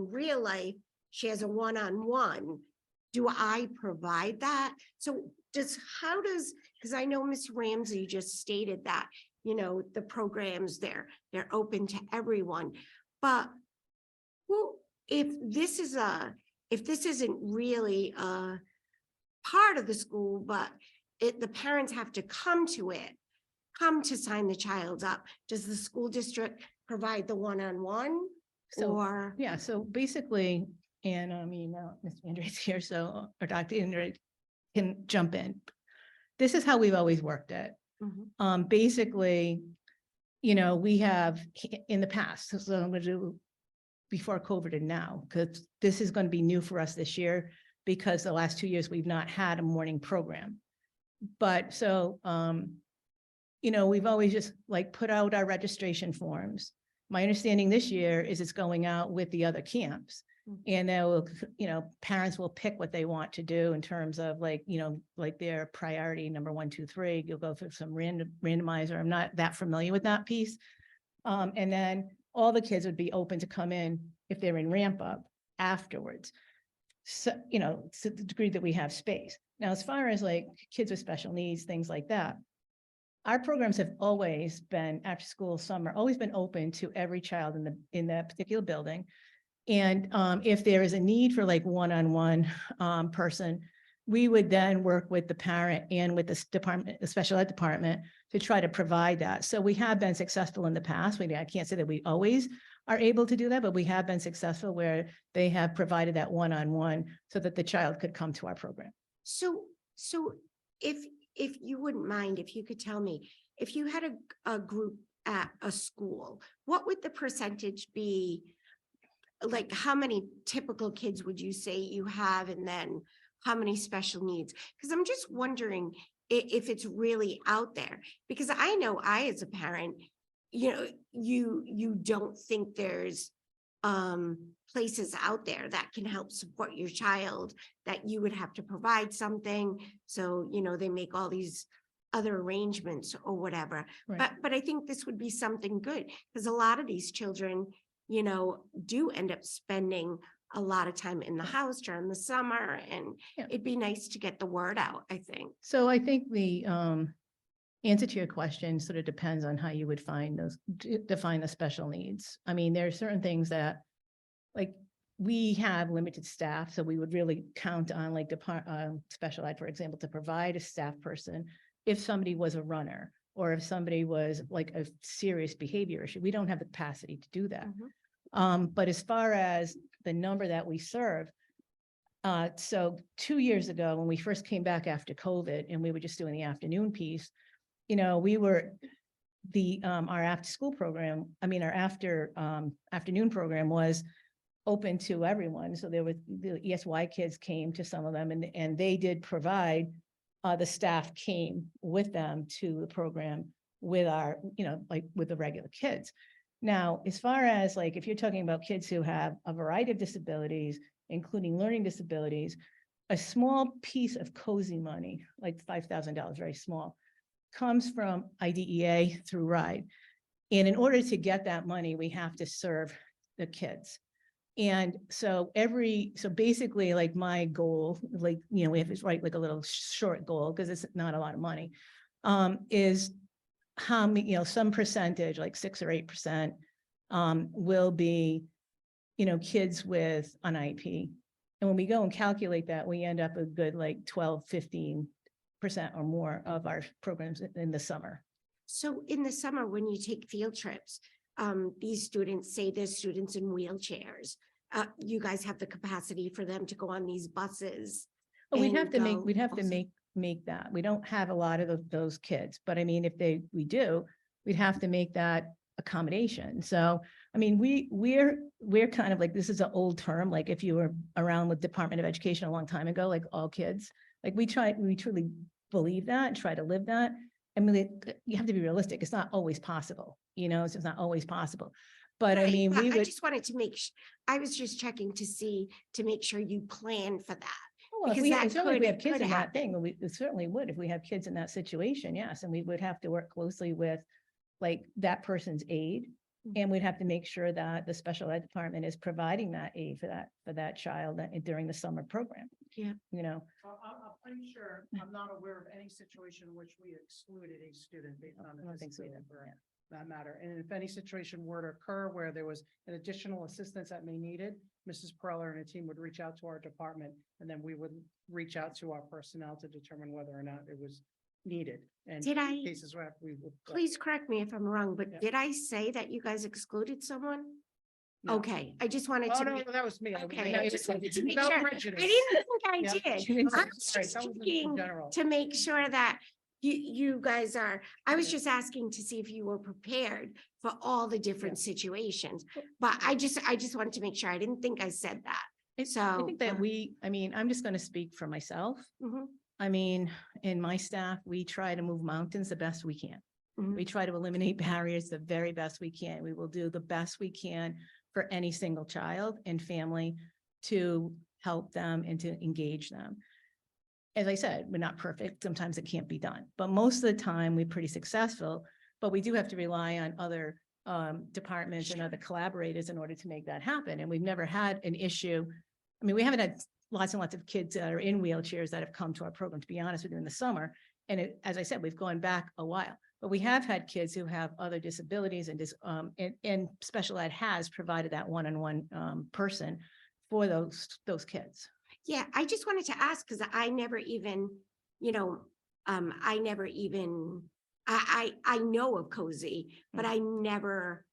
real life, she has a one-on-one, do I provide that? So because I know Ms. Ramsey just stated that, the programs they're open to everyone, but if this isn't really a part of the school, but the parents have to come to sign the child up, does the school district provide the one-on-one? Or Yeah, so basically, and Mr. Andrews here, so, or Dr. Andrews can jump in. This is how we've always worked it. Basically, we have in the past, so I'm going to do before COVID and now, because this is going to be new for us this year, because the last 2 years we've not had a morning program. But so, we've always just like put out our registration forms. My understanding this year is it's going out with the other camps. And they will, parents will pick what they want to do in terms of like their priority number 1, 2, 3. You'll go through some randomizer. I'm not that familiar with that piece. And then all the kids would be open to come in if they're in ramp up afterwards. So, to the degree that we have space. Now, as far as like kids with special needs, things like that, our programs have always been after school, summer, always been open to every child in that particular building. And if there is a need for like one-on-one person, we would then work with the parent and with the department, the special ed department, to try to provide that. So we have been successful in the past. I can't say that we always are able to do that, but we have been successful where they have provided that one-on-one so that the child could come to our program. So if you wouldn't mind, if you could tell me, if you had a group at a school, what would the percentage be? Like, how many typical kids would you say you have, and then how many special needs? Because I'm just wondering if it's really out there, because I know as a parent, you don't think there's places out there that can help support your child, that you would have to provide something. So, they make all these other arrangements or whatever. Right. But I think this would be something good, because a lot of these children, do end up spending a lot of time in the house during the summer, and Yeah. it'd be nice to get the word out, I think. So I think the answer to your question sort of depends on how you would find those, define the special needs. I mean, there are certain things that, like, we have limited staff, so we would really count on like special ed, for example, to provide a staff person if somebody was a runner or if somebody was like a serious behavior issue. We don't have the capacity to do that. But as far as the number that we serve, so 2 years ago, when we first came back after COVID and we were just doing the afternoon piece, you know, we were our after school program, I mean, our afternoon program was open to everyone. So there was the ESY kids came to some of them and they did provide, the staff came with them to the program with our, you know, like with the regular kids. Now, as far as like, if you're talking about kids who have a variety of disabilities, including learning disabilities, a small piece of COSI money, like $5,000, very small, comes from IDEA through RIDE. And in order to get that money, we have to serve the kids. And so basically like my goal, like, you know, we have to write like a little short goal because it's not a lot of money, is how many, you know, some percentage, like 6 or 8%, will be, you know, kids with an IEP. And when we go and calculate that, we end up a good like 12, 15% or more of our programs in the summer. So in the summer, when you take field trips, these students, say there's students in wheelchairs, you guys have the capacity for them to go on these buses. But we'd and have to make, go we'd have to also- make that. We don't have a lot of those kids, but I mean, if we do, we'd have to make that accommodation. So, I mean, we're kind of like, this is an old term, like if you were around with Department of Education a long time ago, like all kids, like we truly believe that and try to live that. I mean, you have to be realistic. It's not always possible, you know, it's just not always possible. But I Right, mean, but we I would. just wanted to I was just checking to make sure you plan for that. Well, because that certainly if we have could kids in that happen. thing, we certainly would, if we have kids in that situation, yes, and we would have to work closely with like that person's aid. And we'd have to make sure that the special ed department is providing that aid for that child during the summer program. Yeah. You know, I'm pretty sure, I'm not aware of any situation in which we excluded a student based on I don't think so either, for that matter. And if any situation were to occur where there was an additional assistance that may needed, Mrs. Perler and her team would reach out to our department, and then we would reach out to our personnel to determine whether or not it was needed. And Did I- cases where we would. Please correct me if I'm wrong, but Yeah. did I say that you guys excluded someone? No. Okay, I just wanted Oh, to. no, make- no, that was me. Okay, I just wanted to make No sure. prejudice. I didn't think I Yeah. did. She didn't I say- was Sorry, just that was in checking general. to make sure that you guys are, I was just asking to see if you were prepared for all the different situations. But I just wanted to make sure. I didn't think I said that. I So. think that I mean, I'm just going to speak for myself. Mhm, I mean, in my staff, we try to move mountains the best we can. mhm. We try to eliminate barriers the very best we can. We will do the best we can for any single child and family to help them and to engage them. As I said, we're not perfect. Sometimes it can't be done, but most of the time we're pretty successful. But we do have to rely on other departments and other collaborators in order to make that happen. And we've never had an issue. I mean, we haven't had lots and lots of kids that are in wheelchairs that have come to our program, to be honest with you, in the summer. And as I said, we've gone back a while, but we have had kids who have other disabilities and special ed has provided that one-on-one person for those kids. Yeah, I just wanted to ask, because I never even, you know, I never even, I know of COSI, but I never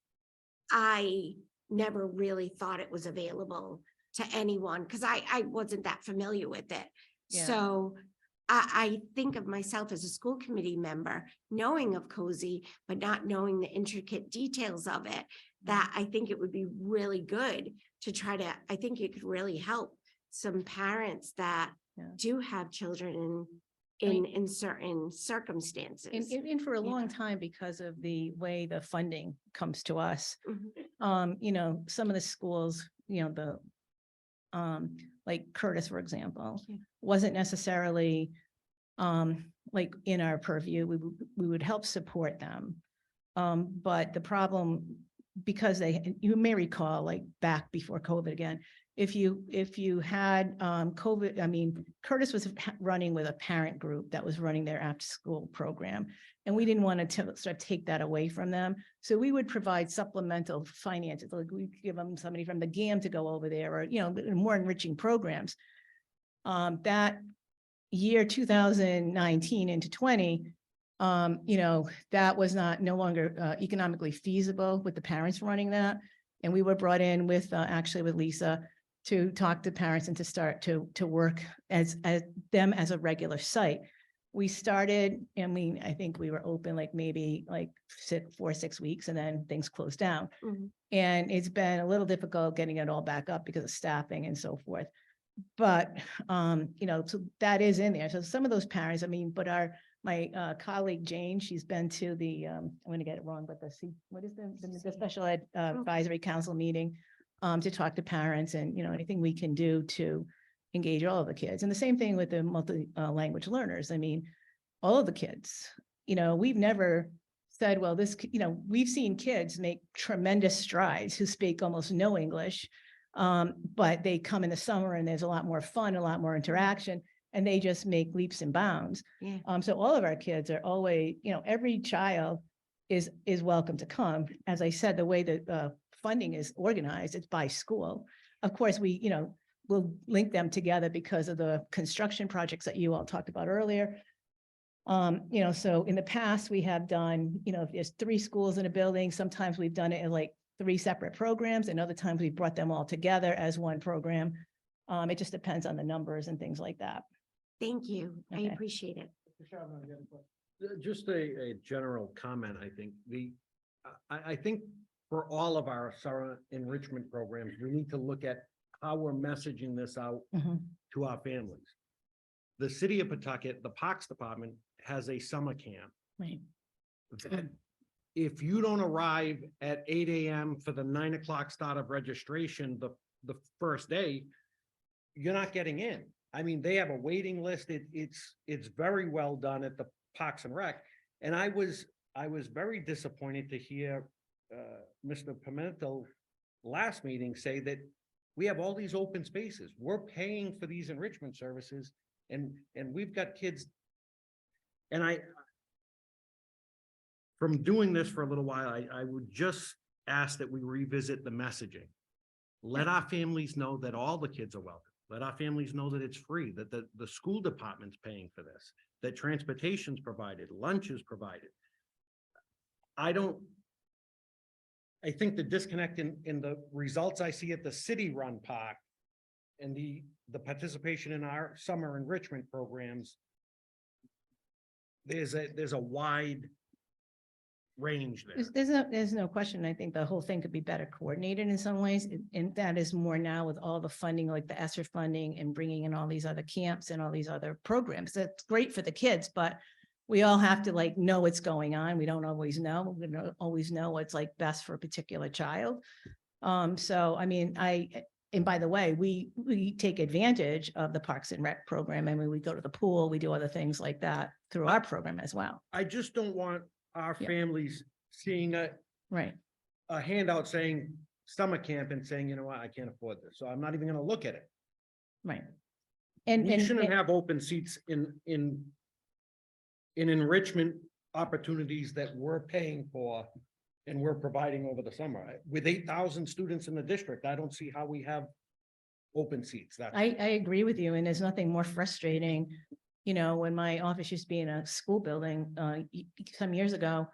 really thought it was available to anyone, because I wasn't that familiar with it. Yeah. So I think of myself as a school committee member, knowing of COSI, but not knowing the intricate details of it, that I think it would be really good to try to, I think it could really help some parents that Yeah. do have children I mean- in certain circumstances. And for a Yeah. long time, because of the way the funding comes to us, Mhm. you know, some of the schools, you know, like Curtis, for example, Yeah. wasn't necessarily like in our purview. We would help support them. But the problem because you may recall, like back before COVID again, if you had COVID, I mean, Curtis was running with a parent group that was running their after-school program. And we didn't want to sort of take that away from them. So we would provide supplemental finances, like we give them somebody from the GAM to go over there, or, more enriching programs. That year 2019 into 20, that was no longer economically feasible with the parents running that. And we were brought in with, actually with Lisa, to talk to parents and to start to work as them as a regular site. We started, I think we were open maybe 4 or 6 weeks, and then things closed down. And it's been a little difficult getting it all back up because of staffing and so forth. But, so that is in there. So some of those parents, but my colleague Jane, she's been to the, I'm going to get it wrong, but what is the special ed advisory council meeting to talk to parents, and, anything we can do to engage all of the kids. And the same thing with the multi-language learners. All of the kids, we've never said, well, we've seen kids make tremendous strides who speak almost no English, but they come in the summer and there's a lot more fun, a lot more interaction, and they just make leaps and bounds. Yeah. So all of our kids are always, every child is welcome to come. As I said, the way that funding is organized, it's by school. Of course, we'll link them together because of the construction projects that you all talked about earlier. So in the past, we have done, if there's 3 schools in a building, sometimes we've done it in 3 separate programs, and other times we brought them all together as one program. It just depends on the numbers and things like that. Thank you. I Okay. appreciate it. Just a general comment, I think. I think for all of our summer enrichment programs, we need to look at how we're messaging this out to our families. The city of Pawtucket, the Parks Department has a summer camp. Right. That if you don't arrive at 8 a.m. for the 9 o'clock start of registration, the first day, you're not getting in. They have a waiting list. It's very well done at the Parks and Rec. And I was very disappointed to hear Mr. Pimentel last meeting say that we have all these open spaces. We're paying for these enrichment services, and we've got kids. And from doing this for a little while, I would just ask that we revisit the messaging. Let our families know that all the kids are welcome. Let our families know that it's free, that the school department's paying for this, that transportation's provided, lunch is provided. I think the disconnect in the results I see at the city-run park and the participation in our summer enrichment programs, there's a wide range there. There's no question. I think the whole thing could be better coordinated in some ways. And that is more now with all the funding, like the ESSER funding, and bringing in all these other camps and all these other programs. That's great for the kids, but we all have to know what's going on. We don't always know. We don't always know what's best for a particular child. And by the way, we take advantage of the Parks and Rec program. We go to the pool, we do other things like that through our program as well. I just don't want our Yeah. families seeing Right. a handout saying summer camp and saying, you know what, I can't afford this. So I'm not even gonna look at it. Right. We shouldn't have open seats in enrichment opportunities that we're paying for and we're providing over the summer. With 8,000 students in the district, I don't see how we have open seats. I agree with you, and there's nothing more frustrating. When my office used to be in a school building some years ago,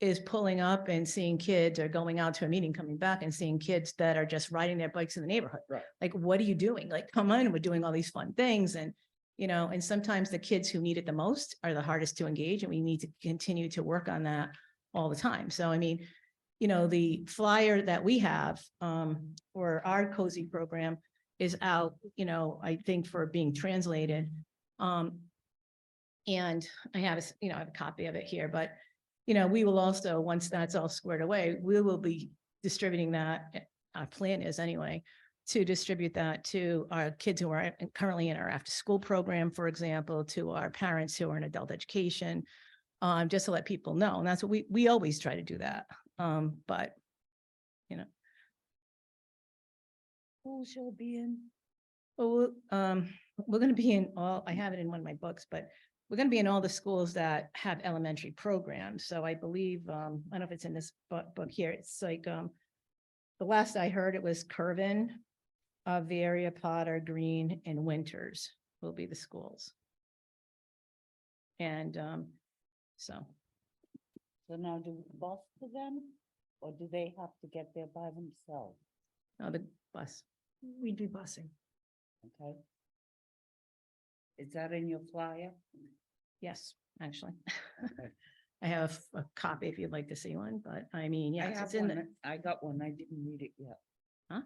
is pulling up and seeing kids, or going out to a meeting, coming back and seeing kids that are just riding their bikes in the neighborhood. Right. What are you doing? Come on, we're doing all these fun things. And, and sometimes the kids who need it the most are the hardest to engage, and we need to continue to work on that all the time. So, the flyer that we have for our COSI program is out, I think, for being translated. And I have I have a copy of it here, but, we will also, once that's all squared away, we will be distributing that, our plan is anyway, to distribute that to our kids who are currently in our after-school program, for example, to our parents who are in adult education, just to let people know. And that's what we always try to do that. But you know. Who shall be in? Well, we're gonna be in all, I have it in one of my books, but we're gonna be in all the schools that have elementary programs. So I believe, I don't know if it's in this book here, it's like, the last I heard it was Curvin, Varia, Potter, Green, and Winters will be the schools. And, so, So now do we bus to them, or do they have to get there by themselves? the bus. We'd be busing. Okay. Is that in your flyer? Yes, actually. Okay. I have a copy if you'd like to see one, but I mean, I yes, have it's in the, one. I got one. I didn't read it yet. Huh?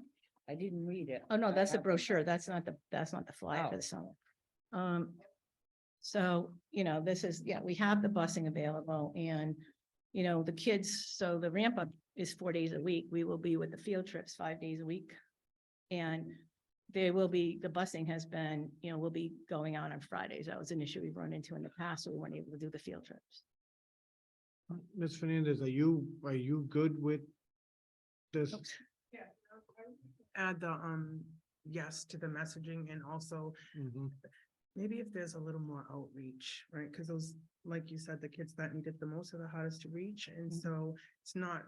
I didn't read it. oh no, I that's the have one. brochure. That's not the flyer for Oh. the summer. So, you know, this is, yeah, we have the busing available and, you know, the kids, so the ramp up is 4 days a week. We will be with the field trips 5 days a week. And there will be, the busing has been, you know, we'll be going out on Fridays. That was an issue we've run into in the past, so we weren't able to do the field trips. Ms. Fernandez, are you good with this? Add the, yes to the messaging and also Mhm. maybe if there's a little more outreach, right? Because those, like you said, the kids that need it the most are the hardest to reach. And Mhm. so it's not,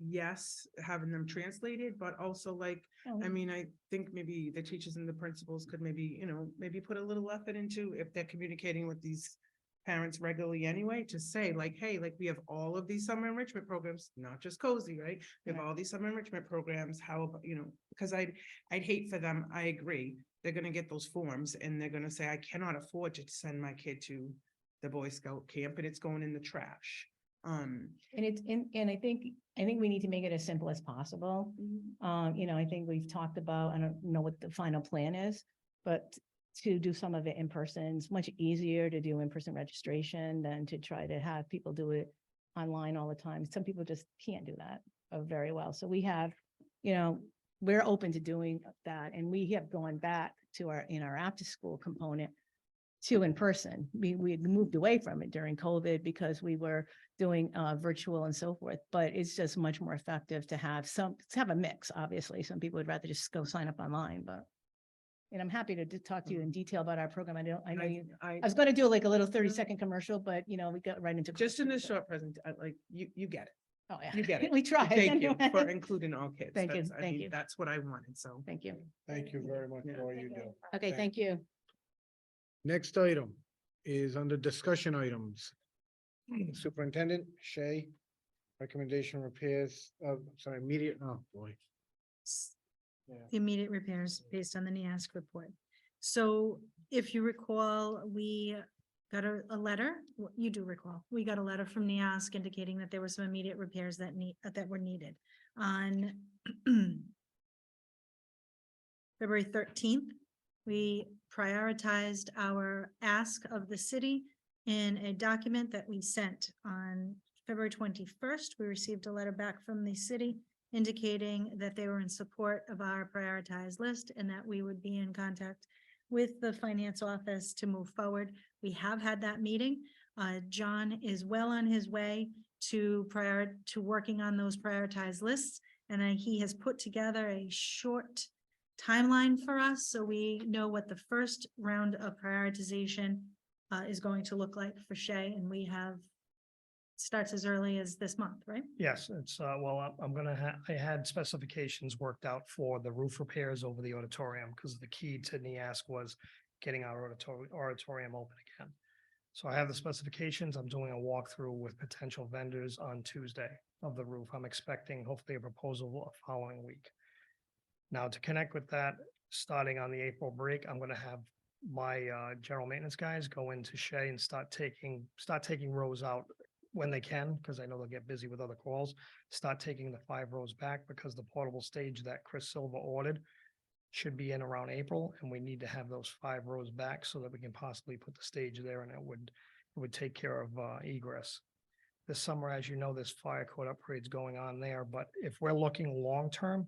yes, having them translated, but also like, I mean, I think maybe the teachers and the principals could maybe, maybe put a little effort into if they're communicating with these parents regularly anyway, to say like, hey, like we have all of these summer enrichment programs, not just Cozy, right? We have Right. all these summer enrichment programs, how about, because I'd hate for them, I agree. They're gonna get those forms and they're gonna say, I cannot afford to send my kid to the Boy Scout camp and it's going in the trash. And it's, and I think we need to make it as simple as possible. You know, I think we've talked about, I don't know what the final plan is, but to do some of it in person, it's much easier to do in-person registration than to try to have people do it online all the time. Some people just can't do that very well. So we have, you know, we're open to doing that. And we have gone back to our after-school component to in person. We moved away from it during COVID because we were doing virtual and so forth, but it's just much more effective to have a mix, obviously. Some people would rather just go sign up online, but. And I'm happy to talk to you in detail about our program. I know you, I was gonna do like a little 30-second commercial, but you know, we got right into. Just in this questions, short present, like, you get it. but- Oh, yeah. You get it. We tried. Thank you anyway. for including all kids. Thank you, That's- I thank mean, you. That's what I wanted, so. Thank you. Thank you very much for all you do. Okay, thank you. Next item is under discussion items. Superintendent Shea, recommendation repairs, immediate, oh boy. The immediate repairs based on the NIASC report. So if you recall, we got a letter, you do recall, we got a letter from NIASC indicating that there were some immediate repairs that were needed on February 13th. We prioritized our ask of the city in a document that we sent on February 21st. We received a letter back from the city indicating that they were in support of our prioritized list and that we would be in contact with the finance office to move forward. We have had that meeting. John is well on his way to working on those prioritized lists. And he has put together a short timeline for us, so we know what the first round of prioritization is going to look like for Shea, and we have starts as early as this month, right? Yes, it's, well, I had specifications worked out for the roof repairs over the auditorium, because the key to NIASC was getting our auditorium open again. So I have the specifications. I'm doing a walkthrough with potential vendors on Tuesday of the roof. I'm expecting hopefully a proposal the following week. Now, to connect with that, starting on the April break, I'm gonna have my general maintenance guys go into Shea and start taking rows out when they can, because I know they'll get busy with other calls. Start taking the 5 rows back, because the portable stage that Chris Silva ordered should be in around April, and we need to have those 5 rows back so that we can possibly put the stage there, and it would take care of egress. This summer, as you know, there's fire code upgrades going on there, but if we're looking long-term,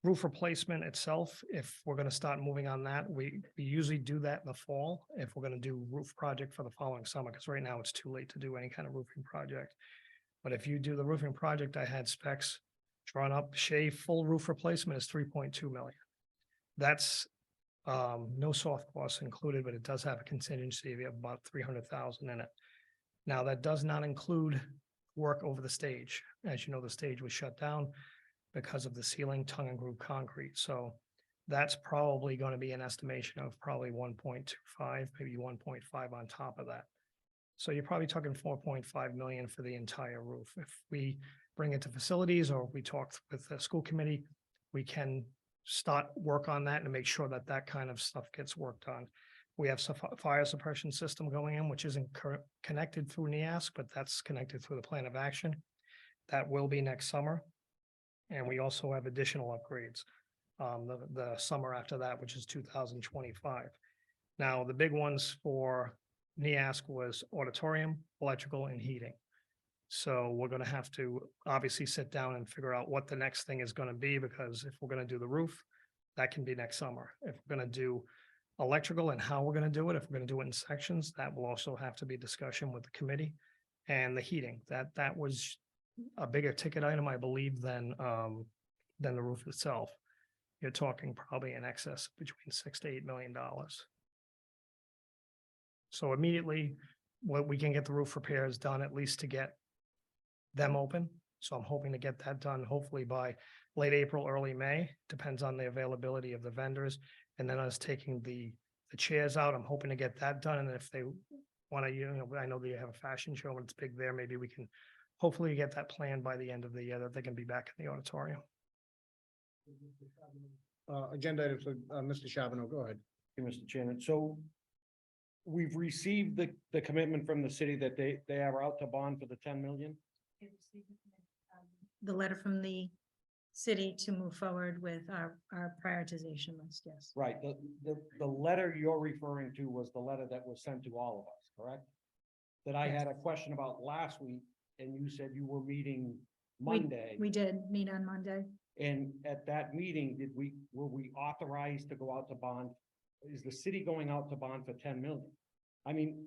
roof replacement itself, if we're gonna start moving on that, we usually do that in the fall, if we're gonna do roof project for the following summer, because right now it's too late to do any kind of roofing project. But if you do the roofing project, I had specs drawn up, Shea full roof replacement is 3.2 million. That's no soft costs included, but it does have a contingency of about 300,000 in it. Now, that does not include work over the stage. As you know, the stage was shut down because of the ceiling tongue and groove concrete. So that's probably going to be an estimation of probably 1.25, maybe 1.5 on top of that. So you're probably talking 4.5 million for the entire roof. If we bring it to facilities or we talk with the school committee, we can start work on that and make sure that that kind of stuff gets worked on. We have some fire suppression system going in, which isn't connected through NEASC, but that's connected through the plan of action. That will be next summer. And we also have additional upgrades the summer after that, which is 2025. Now, the big ones for NEASC was auditorium, electrical, and heating. So we're going to have to obviously sit down and figure out what the next thing is going to be, because if we're going to do the roof, that can be next summer. If we're going to do electrical and how we're going to do it, if we're going to do it in sections, that will also have to be discussion with the committee. And the heating, that was a bigger ticket item, I believe, than the roof itself. You're talking probably in excess between $6 to $8 million. So immediately, what we can get the roof repairs done, at least to get them open. So I'm hoping to get that done hopefully by late April, early May, depends on the availability of the vendors. And then us taking the chairs out, I'm hoping to get that done. And if they want to, I know they have a fashion show and it's big there, maybe we can hopefully get that planned by the end of the year that they can be back in the auditorium. Agenda items, Mr. Charbonneau, go ahead. Thank you, Mr. Chairman. So we've received the commitment from the city that they are out to bond for the 10 million. The letter from the city to move forward with our prioritization list, yes. Right. The letter you're referring to was the letter that was sent to all of us, correct? That I had a question about last week, and you said you were meeting Monday. We did meet on Monday. And at that meeting, were we authorized to go out to bond? Is the city going out to bond for 10 million? I mean,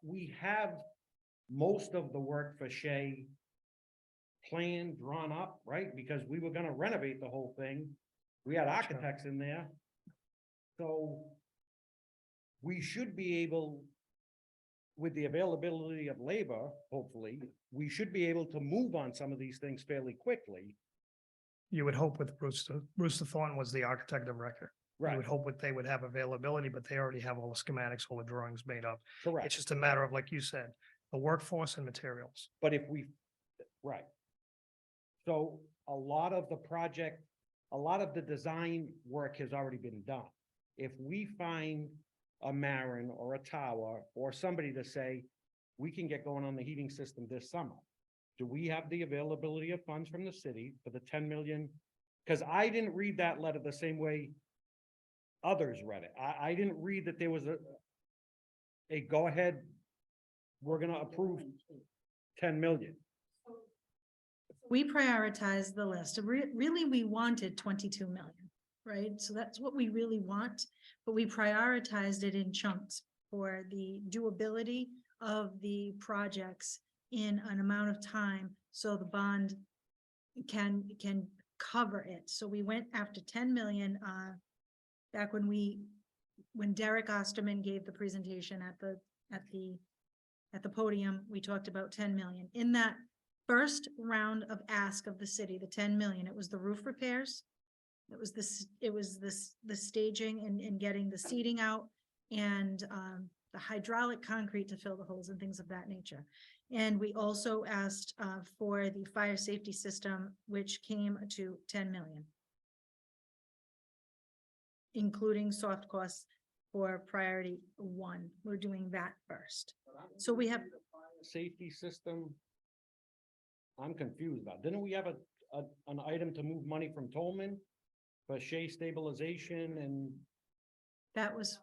we have most of the work for Shea planned, drawn up, right? Because we were gonna renovate the whole thing. We had architects in there. So we should be able, with the availability of labor, hopefully, we should be able to move on some of these things fairly quickly. You would hope with Brewster Thornton was the architect of record. You would hope that they would have availability, but they already have all the schematics, all the drawings made up. Correct. It's just a matter of, like you said, the workforce and materials. But if we, right. So a lot of the design work has already been done. If we find a Marin or a Tower or somebody to say, we can get going on the heating system this summer, do we have the availability of funds from the city for the 10 million? Because I didn't read that letter the same way others read it. I didn't read that there was a go ahead, we're gonna approve 10 million. We prioritized the list. Really, we wanted 22 million, right? So that's what we really want, but we prioritized it in chunks for the doability of the projects in an amount of time, so the bond can cover it. So we went after 10 million, back when Derek Osterman gave the presentation at the podium, we talked about 10 million. In that first round of ask of the city, the 10 million, it was the roof repairs. It was the staging and getting the seating out, and the hydraulic concrete to fill the holes and things of that nature. And we also asked for the fire safety system, which came to 10 million. Including soft costs for priority 1. We're doing that first. So we have. Safety system. I'm confused about. Didn't we have an item to move money from Tolman for Shea stabilization and? That was.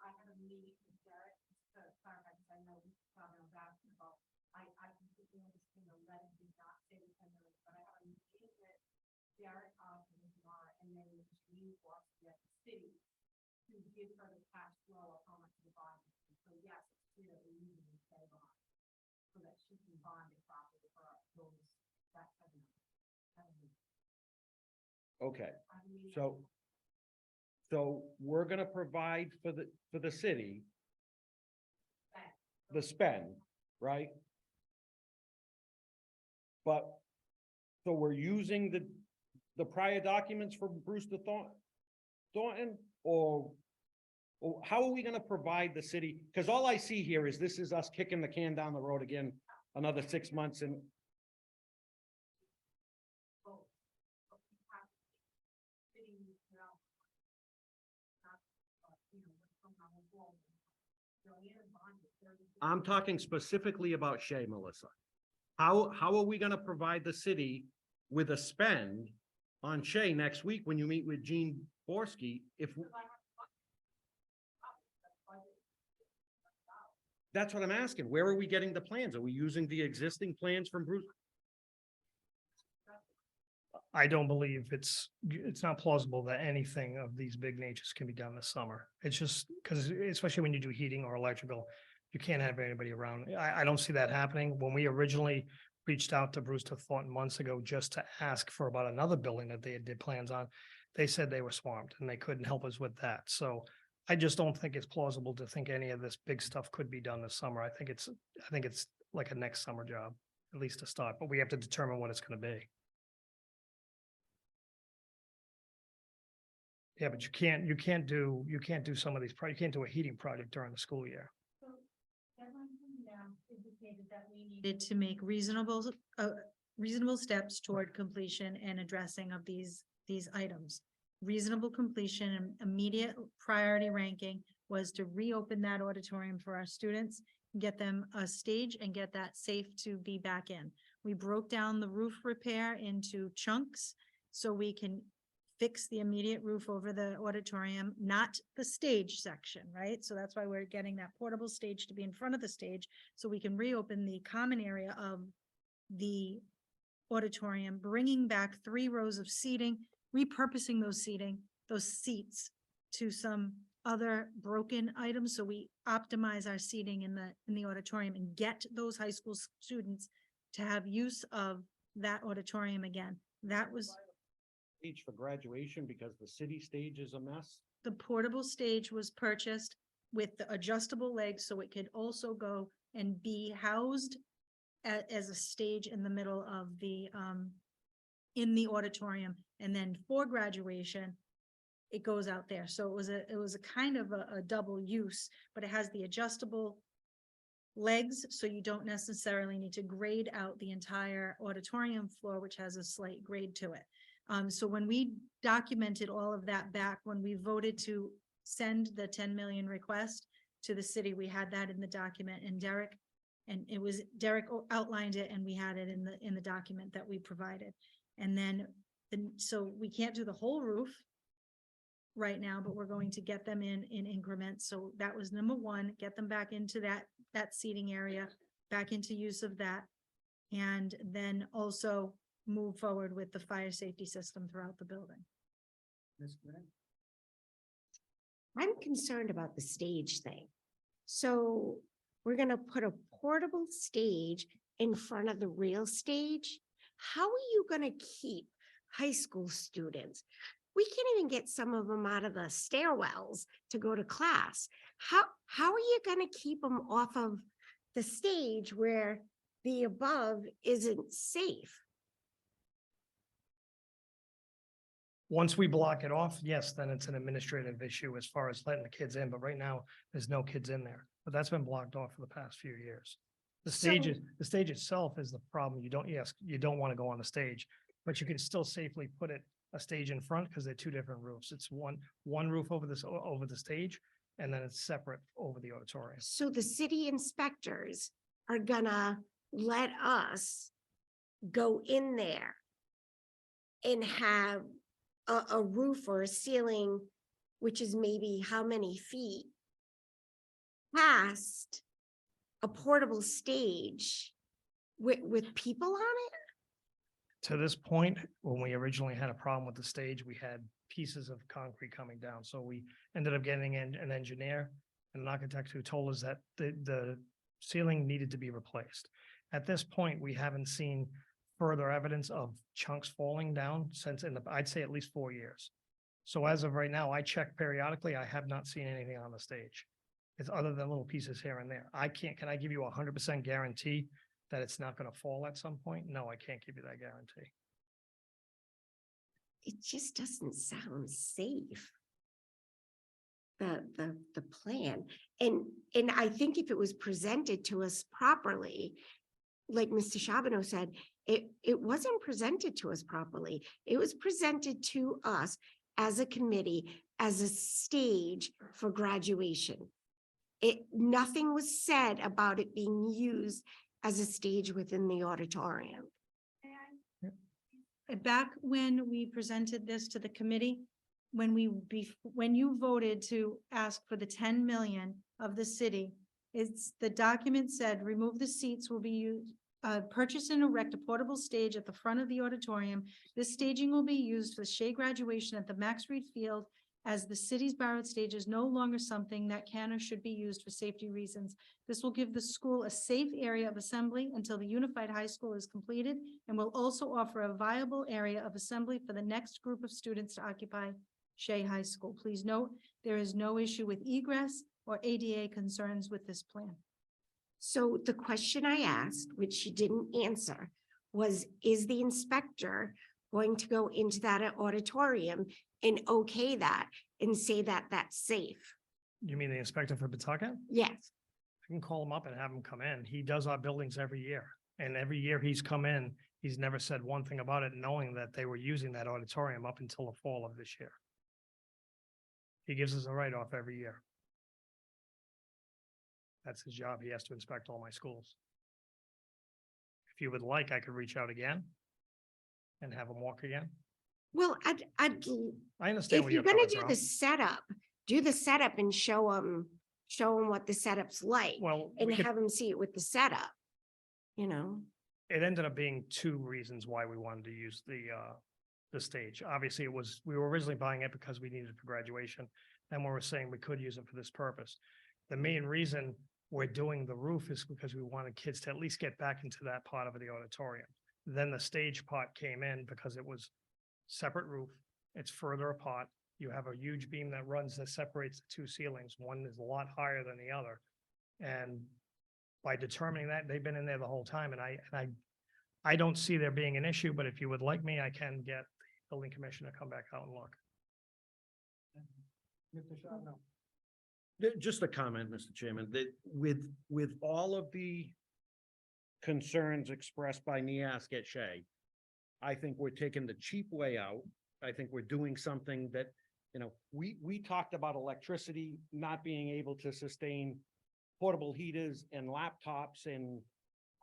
I have a meeting with Derek to clarify, because I know we've talked about basketball. I completely understand the letter did not say the 10 million, but I have a meeting with Derek, and then you walk the city to give her the cash flow of how much the bond. So yes, it's clear that we need to pay bond so that she can bond it properly for those, that kind of. Okay, so we're gonna provide for the city the spend, right? But, so we're using the prior documents for Brewster Thornton, or how are we gonna provide the city? Because all I see here is this is us kicking the can down the road again, another 6 months and. I'm talking specifically about Shay, Melissa. How are we gonna provide the city with a spend on Shay next week when you meet with Gene Borski? That's what I'm asking. Where are we getting the plans? Are we using the existing plans from Bruce? I don't believe it's not plausible that anything of these big natures can be done this summer. It's just because especially when you do heating or electrical, you can't have anybody around. I don't see that happening. When we originally reached out to Brewster Thornton months ago just to ask for about another building that they did plans on, they said they were swamped and they couldn't help us with that. So I just don't think it's plausible to think any of this big stuff could be done this summer. I think it's like a next summer job, at least to start, but we have to determine what it's going to be. Yeah, but you can't do some of these, you can't do a heating project during the school year. Indicated that we needed to make reasonable steps toward completion and addressing of these items. Reasonable completion and immediate priority ranking was to reopen that auditorium for our students, get them a stage and get that safe to be back in. We broke down the roof repair into chunks so we can fix the immediate roof over the auditorium, not the stage section, right? So that's why we're getting that portable stage to be in front of the stage so we can reopen the common area of the auditorium, bringing back 3 rows of seating, repurposing those seats to some other broken items. So we optimize our seating in the auditorium and get those high school students to have use of that auditorium again. That was Stage for graduation because the city stage is a mess. the portable stage was purchased with the adjustable legs, so it could also go and be housed as a stage in the middle of in the auditorium. And then for graduation, it goes out there. So it was a kind of a double use, but it has the adjustable legs, so you don't necessarily need to grade out the entire auditorium floor, which has a slight grade to it. So when we documented all of that back, when we voted to send the 10 million request to the city, we had that in the document, and Derek outlined it, and we had it in the document that we provided. And then, so we can't do the whole roof right now, but we're going to get them in increments. So that was number 1, get them back into that seating area, back into use of that. And then also move forward with the fire safety system throughout the building. I'm concerned about the stage thing. So we're gonna put a portable stage in front of the real stage. How are you gonna keep high school students? We can't even get some of them out of the stairwells to go to class. How are you gonna keep them off of the stage where the above isn't safe? Once we block it off, yes, then it's an administrative issue as far as letting the kids in, but right now, there's no kids in there. But that's been blocked off for the past few years. The stage itself is the problem. You don't want to go on the stage, but you can still safely put a stage in front because they're 2 different roofs. It's one roof over the stage, and then it's separate over the auditorium. So the city inspectors are gonna let us go in there and have a roof or a ceiling, which is maybe how many feet past a portable stage with people on it? to this point, when we originally had a problem with the stage, we had pieces of concrete coming down. So we ended up getting an engineer and an architect who told us that the ceiling needed to be replaced. At this point, we haven't seen further evidence of chunks falling down since I'd say at least 4 years. So as of right now, I check periodically. I have not seen anything on the stage. It's other than little pieces here and there. Can I give you 100% guarantee that it's not going to fall at some point? No, I can't give you that guarantee. It just doesn't sound safe. The plan. And I think if it was presented to us properly, like Mr. Charbonneau said, it wasn't presented to us properly. It was presented to us as a committee, as a stage for graduation. Nothing was said about it being used as a stage within the auditorium. Back when we presented this to the committee, when you voted to ask for the 10 million of the city, the document said, remove the seats will be used, purchase and erect a portable stage at the front of the auditorium. This staging will be used for the Shea graduation at the Max Reed Field, as the city's borrowed stage is no longer something that can or should be used for safety reasons. This will give the school a safe area of assembly until the unified high school is completed, and will also offer a viable area of assembly for the next group of students to occupy Shea High School. Please note, there is no issue with egress or ADA concerns with this plan. So the question I asked, which she didn't answer, was, is the inspector going to go into that auditorium and okay that and say that that's safe? You mean the inspector for Pawtucket? Yes. I can call him up and have him come in. He does our buildings every year. And every year he's come in, he's never said one thing about it, knowing that they were using that auditorium up until the fall of this year. He gives us a write-off every year. That's his job. He has to inspect all my schools. If you would like, I could reach out again and have him walk again. Well, I'd I understand if where you're you're gonna coming do from. do the setup and show them what the setup's like, Well, and we could- have them see it with the setup, you know? it ended up being 2 reasons why we wanted to use the stage. Obviously, we were originally buying it because we needed it for graduation. And we were saying we could use it for this purpose. The main reason we're doing the roof is because we wanted kids to at least get back into that part of the auditorium. Then the stage part came in because it was separate roof. It's further apart. You have a huge beam that runs that separates the 2 ceilings. One is a lot higher than the other. And by determining that, they've been in there the whole time, and I don't see there being an issue, but if you would like me, I can get the building commissioner to come back out and look. Just a comment, Mr. Chairman, that with all of the concerns expressed by NIASC at Shea, I think we're taking the cheap way out. I think we're doing something that, we talked about electricity not being able to sustain portable heaters and laptops and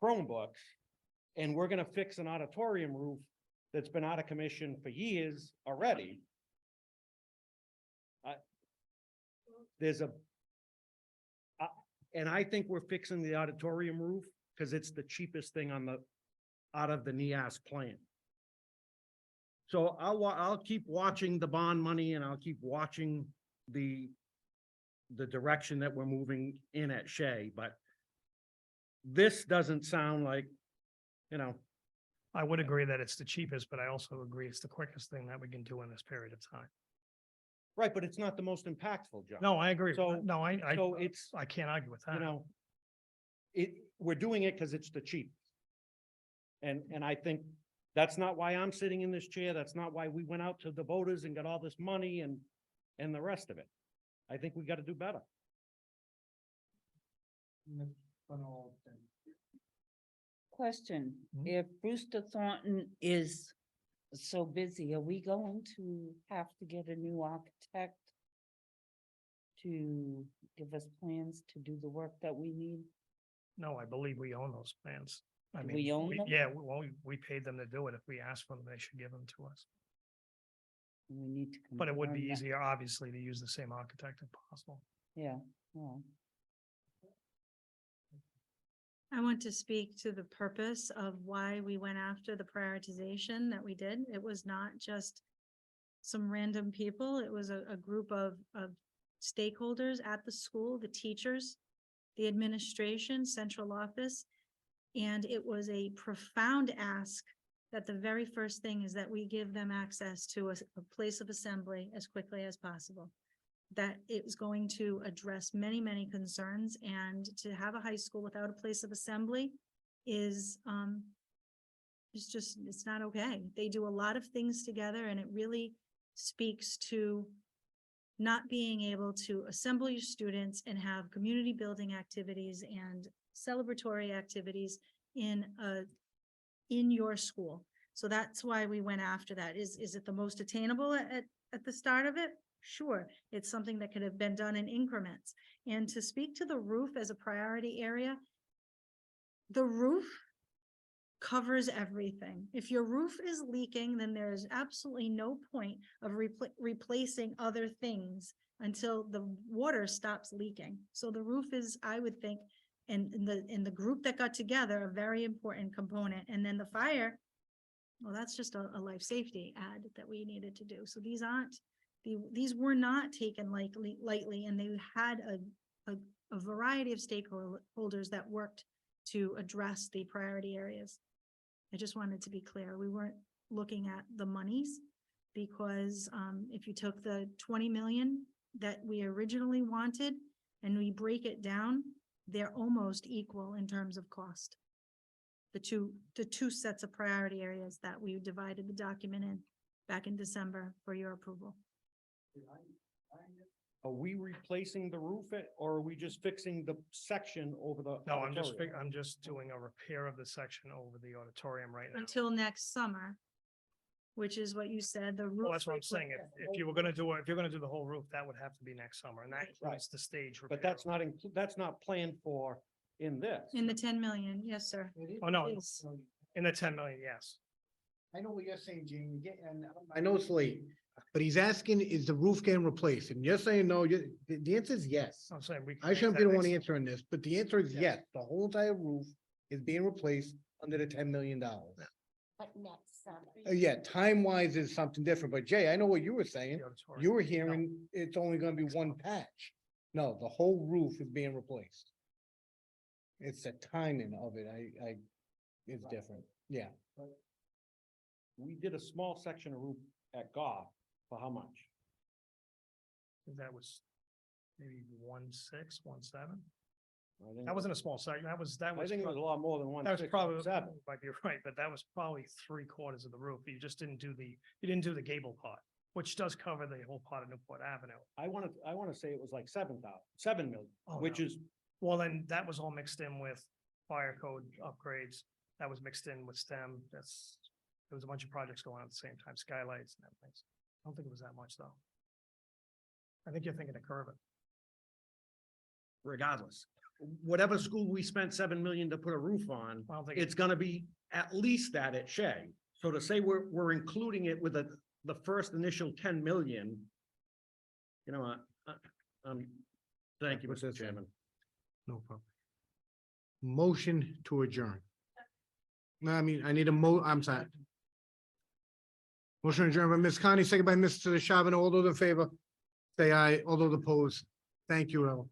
Chromebooks. And we're gonna fix an auditorium roof that's been out of commission for years already. And I think we're fixing the auditorium roof because it's the cheapest thing out of the NIASC plan. So I'll keep watching the bond money, and I'll keep watching the direction that we're moving in at Shea, but this doesn't sound like, I would agree that it's the cheapest, but I also agree it's the quickest thing that we can do in this period of time. right, but it's not the most impactful, John. No, I agree. So- No, So it's, I can't argue with that. we're doing it because it's the cheap. And I think that's not why I'm sitting in this chair. That's not why we went out to the voters and got all this money and the rest of it. I think we got to do better. Question, Mhm. if Brewster Thornton is so busy, are we going to have to get a new architect to give us plans to do the work that we need? No, I believe we own those plans. I Do mean, we own them? Yeah, well, we paid them to do it. If we asked for them, they should give them to us. We need to. But it would be confirm that. easier, obviously, to use the same architect if possible. Yeah, well. I want to speak to the purpose of why we went after the prioritization that we did. It was not just some random people. It was a group of stakeholders at the school, the teachers, the administration, central office. And it was a profound ask that the very first thing is that we give them access to a place of assembly as quickly as possible. That it was going to address many, many concerns, and to have a high school without a place of assembly is, it's not okay. They do a lot of things together, and it really speaks to not being able to assemble your students and have community building activities and celebratory activities in your school. So that's why we went after that. Is it the most attainable at the start of it? Sure, it's something that could have been done in increments. And to speak to the roof as a priority area, the roof covers everything. If your roof is leaking, then there's absolutely no point of replacing other things until the water stops leaking. So the roof is, I would think, in the group that got together, a very important component. And then the fire, well, that's just a life safety ad that we needed to do. So these were not taken lightly, and they had a variety of stakeholders that worked to address the priority areas. I just wanted to be clear, we weren't looking at the monies, because if you took the 20 million that we originally wanted and we break it down, they're almost equal in terms of cost. The two sets of priority areas that we divided the document in back in December for your approval. Are we replacing the roof or are we just fixing the section over the? No, auditorium? I'm just doing a repair of the section over the auditorium right now. Until next summer, which is what you said, the roof. Well, that's what I'm saying. If you were gonna do it, if you're gonna do the whole roof, that would have to be next summer, and that Right. includes the stage. But repair. that's not planned for in this. In the 10 million, yes, sir. Oh, no, Yes. in the 10 million, yes. I know what you're saying, Jamie, and I know it's late, but he's asking, is the roof getting replaced? And you're saying no, the answer is yes. I'm saying we. can I make shouldn't that be the one next- answering this, but the answer is Yes. yes, the whole entire roof is being replaced under the $10 million. But next summer. Yeah, time-wise is something different, but Jay, I know what you were saying. the auditorium. You were hearing it's only gonna be one patch. No, the whole roof is being replaced. It's the timing of it, is different, yeah. We did a small section of roof at Goff for how much? That was maybe 1.6, 1.7. I think- That wasn't a small site. That was, I think it was a lot more than one. that was probably, Seven. might be right, but that was probably 3/4 of the roof. You just didn't do you didn't do the gable part, which does cover the whole part of Newport Avenue. I want to say it was like 7 million, Oh, which no. is, Well, then that was all mixed in with fire code upgrades. That was mixed in with STEM. There was a bunch of projects going on at the same time, skylights and everything. I don't think it was that much though. I think you're thinking of Curvin. regardless, whatever school we spent 7 million to put a roof on, I don't think. it's gonna be at least that at Shea. So to say we're including it with the first initial 10 million, you know, thank you, What's Mr. that say? Chairman. No problem. Motion to adjourn. No, I mean, I need I'm sorry. Motion adjourned by Ms. Connie, second by Mr. Shabano. All those in favor? Say aye. All those opposed? Thank you, El.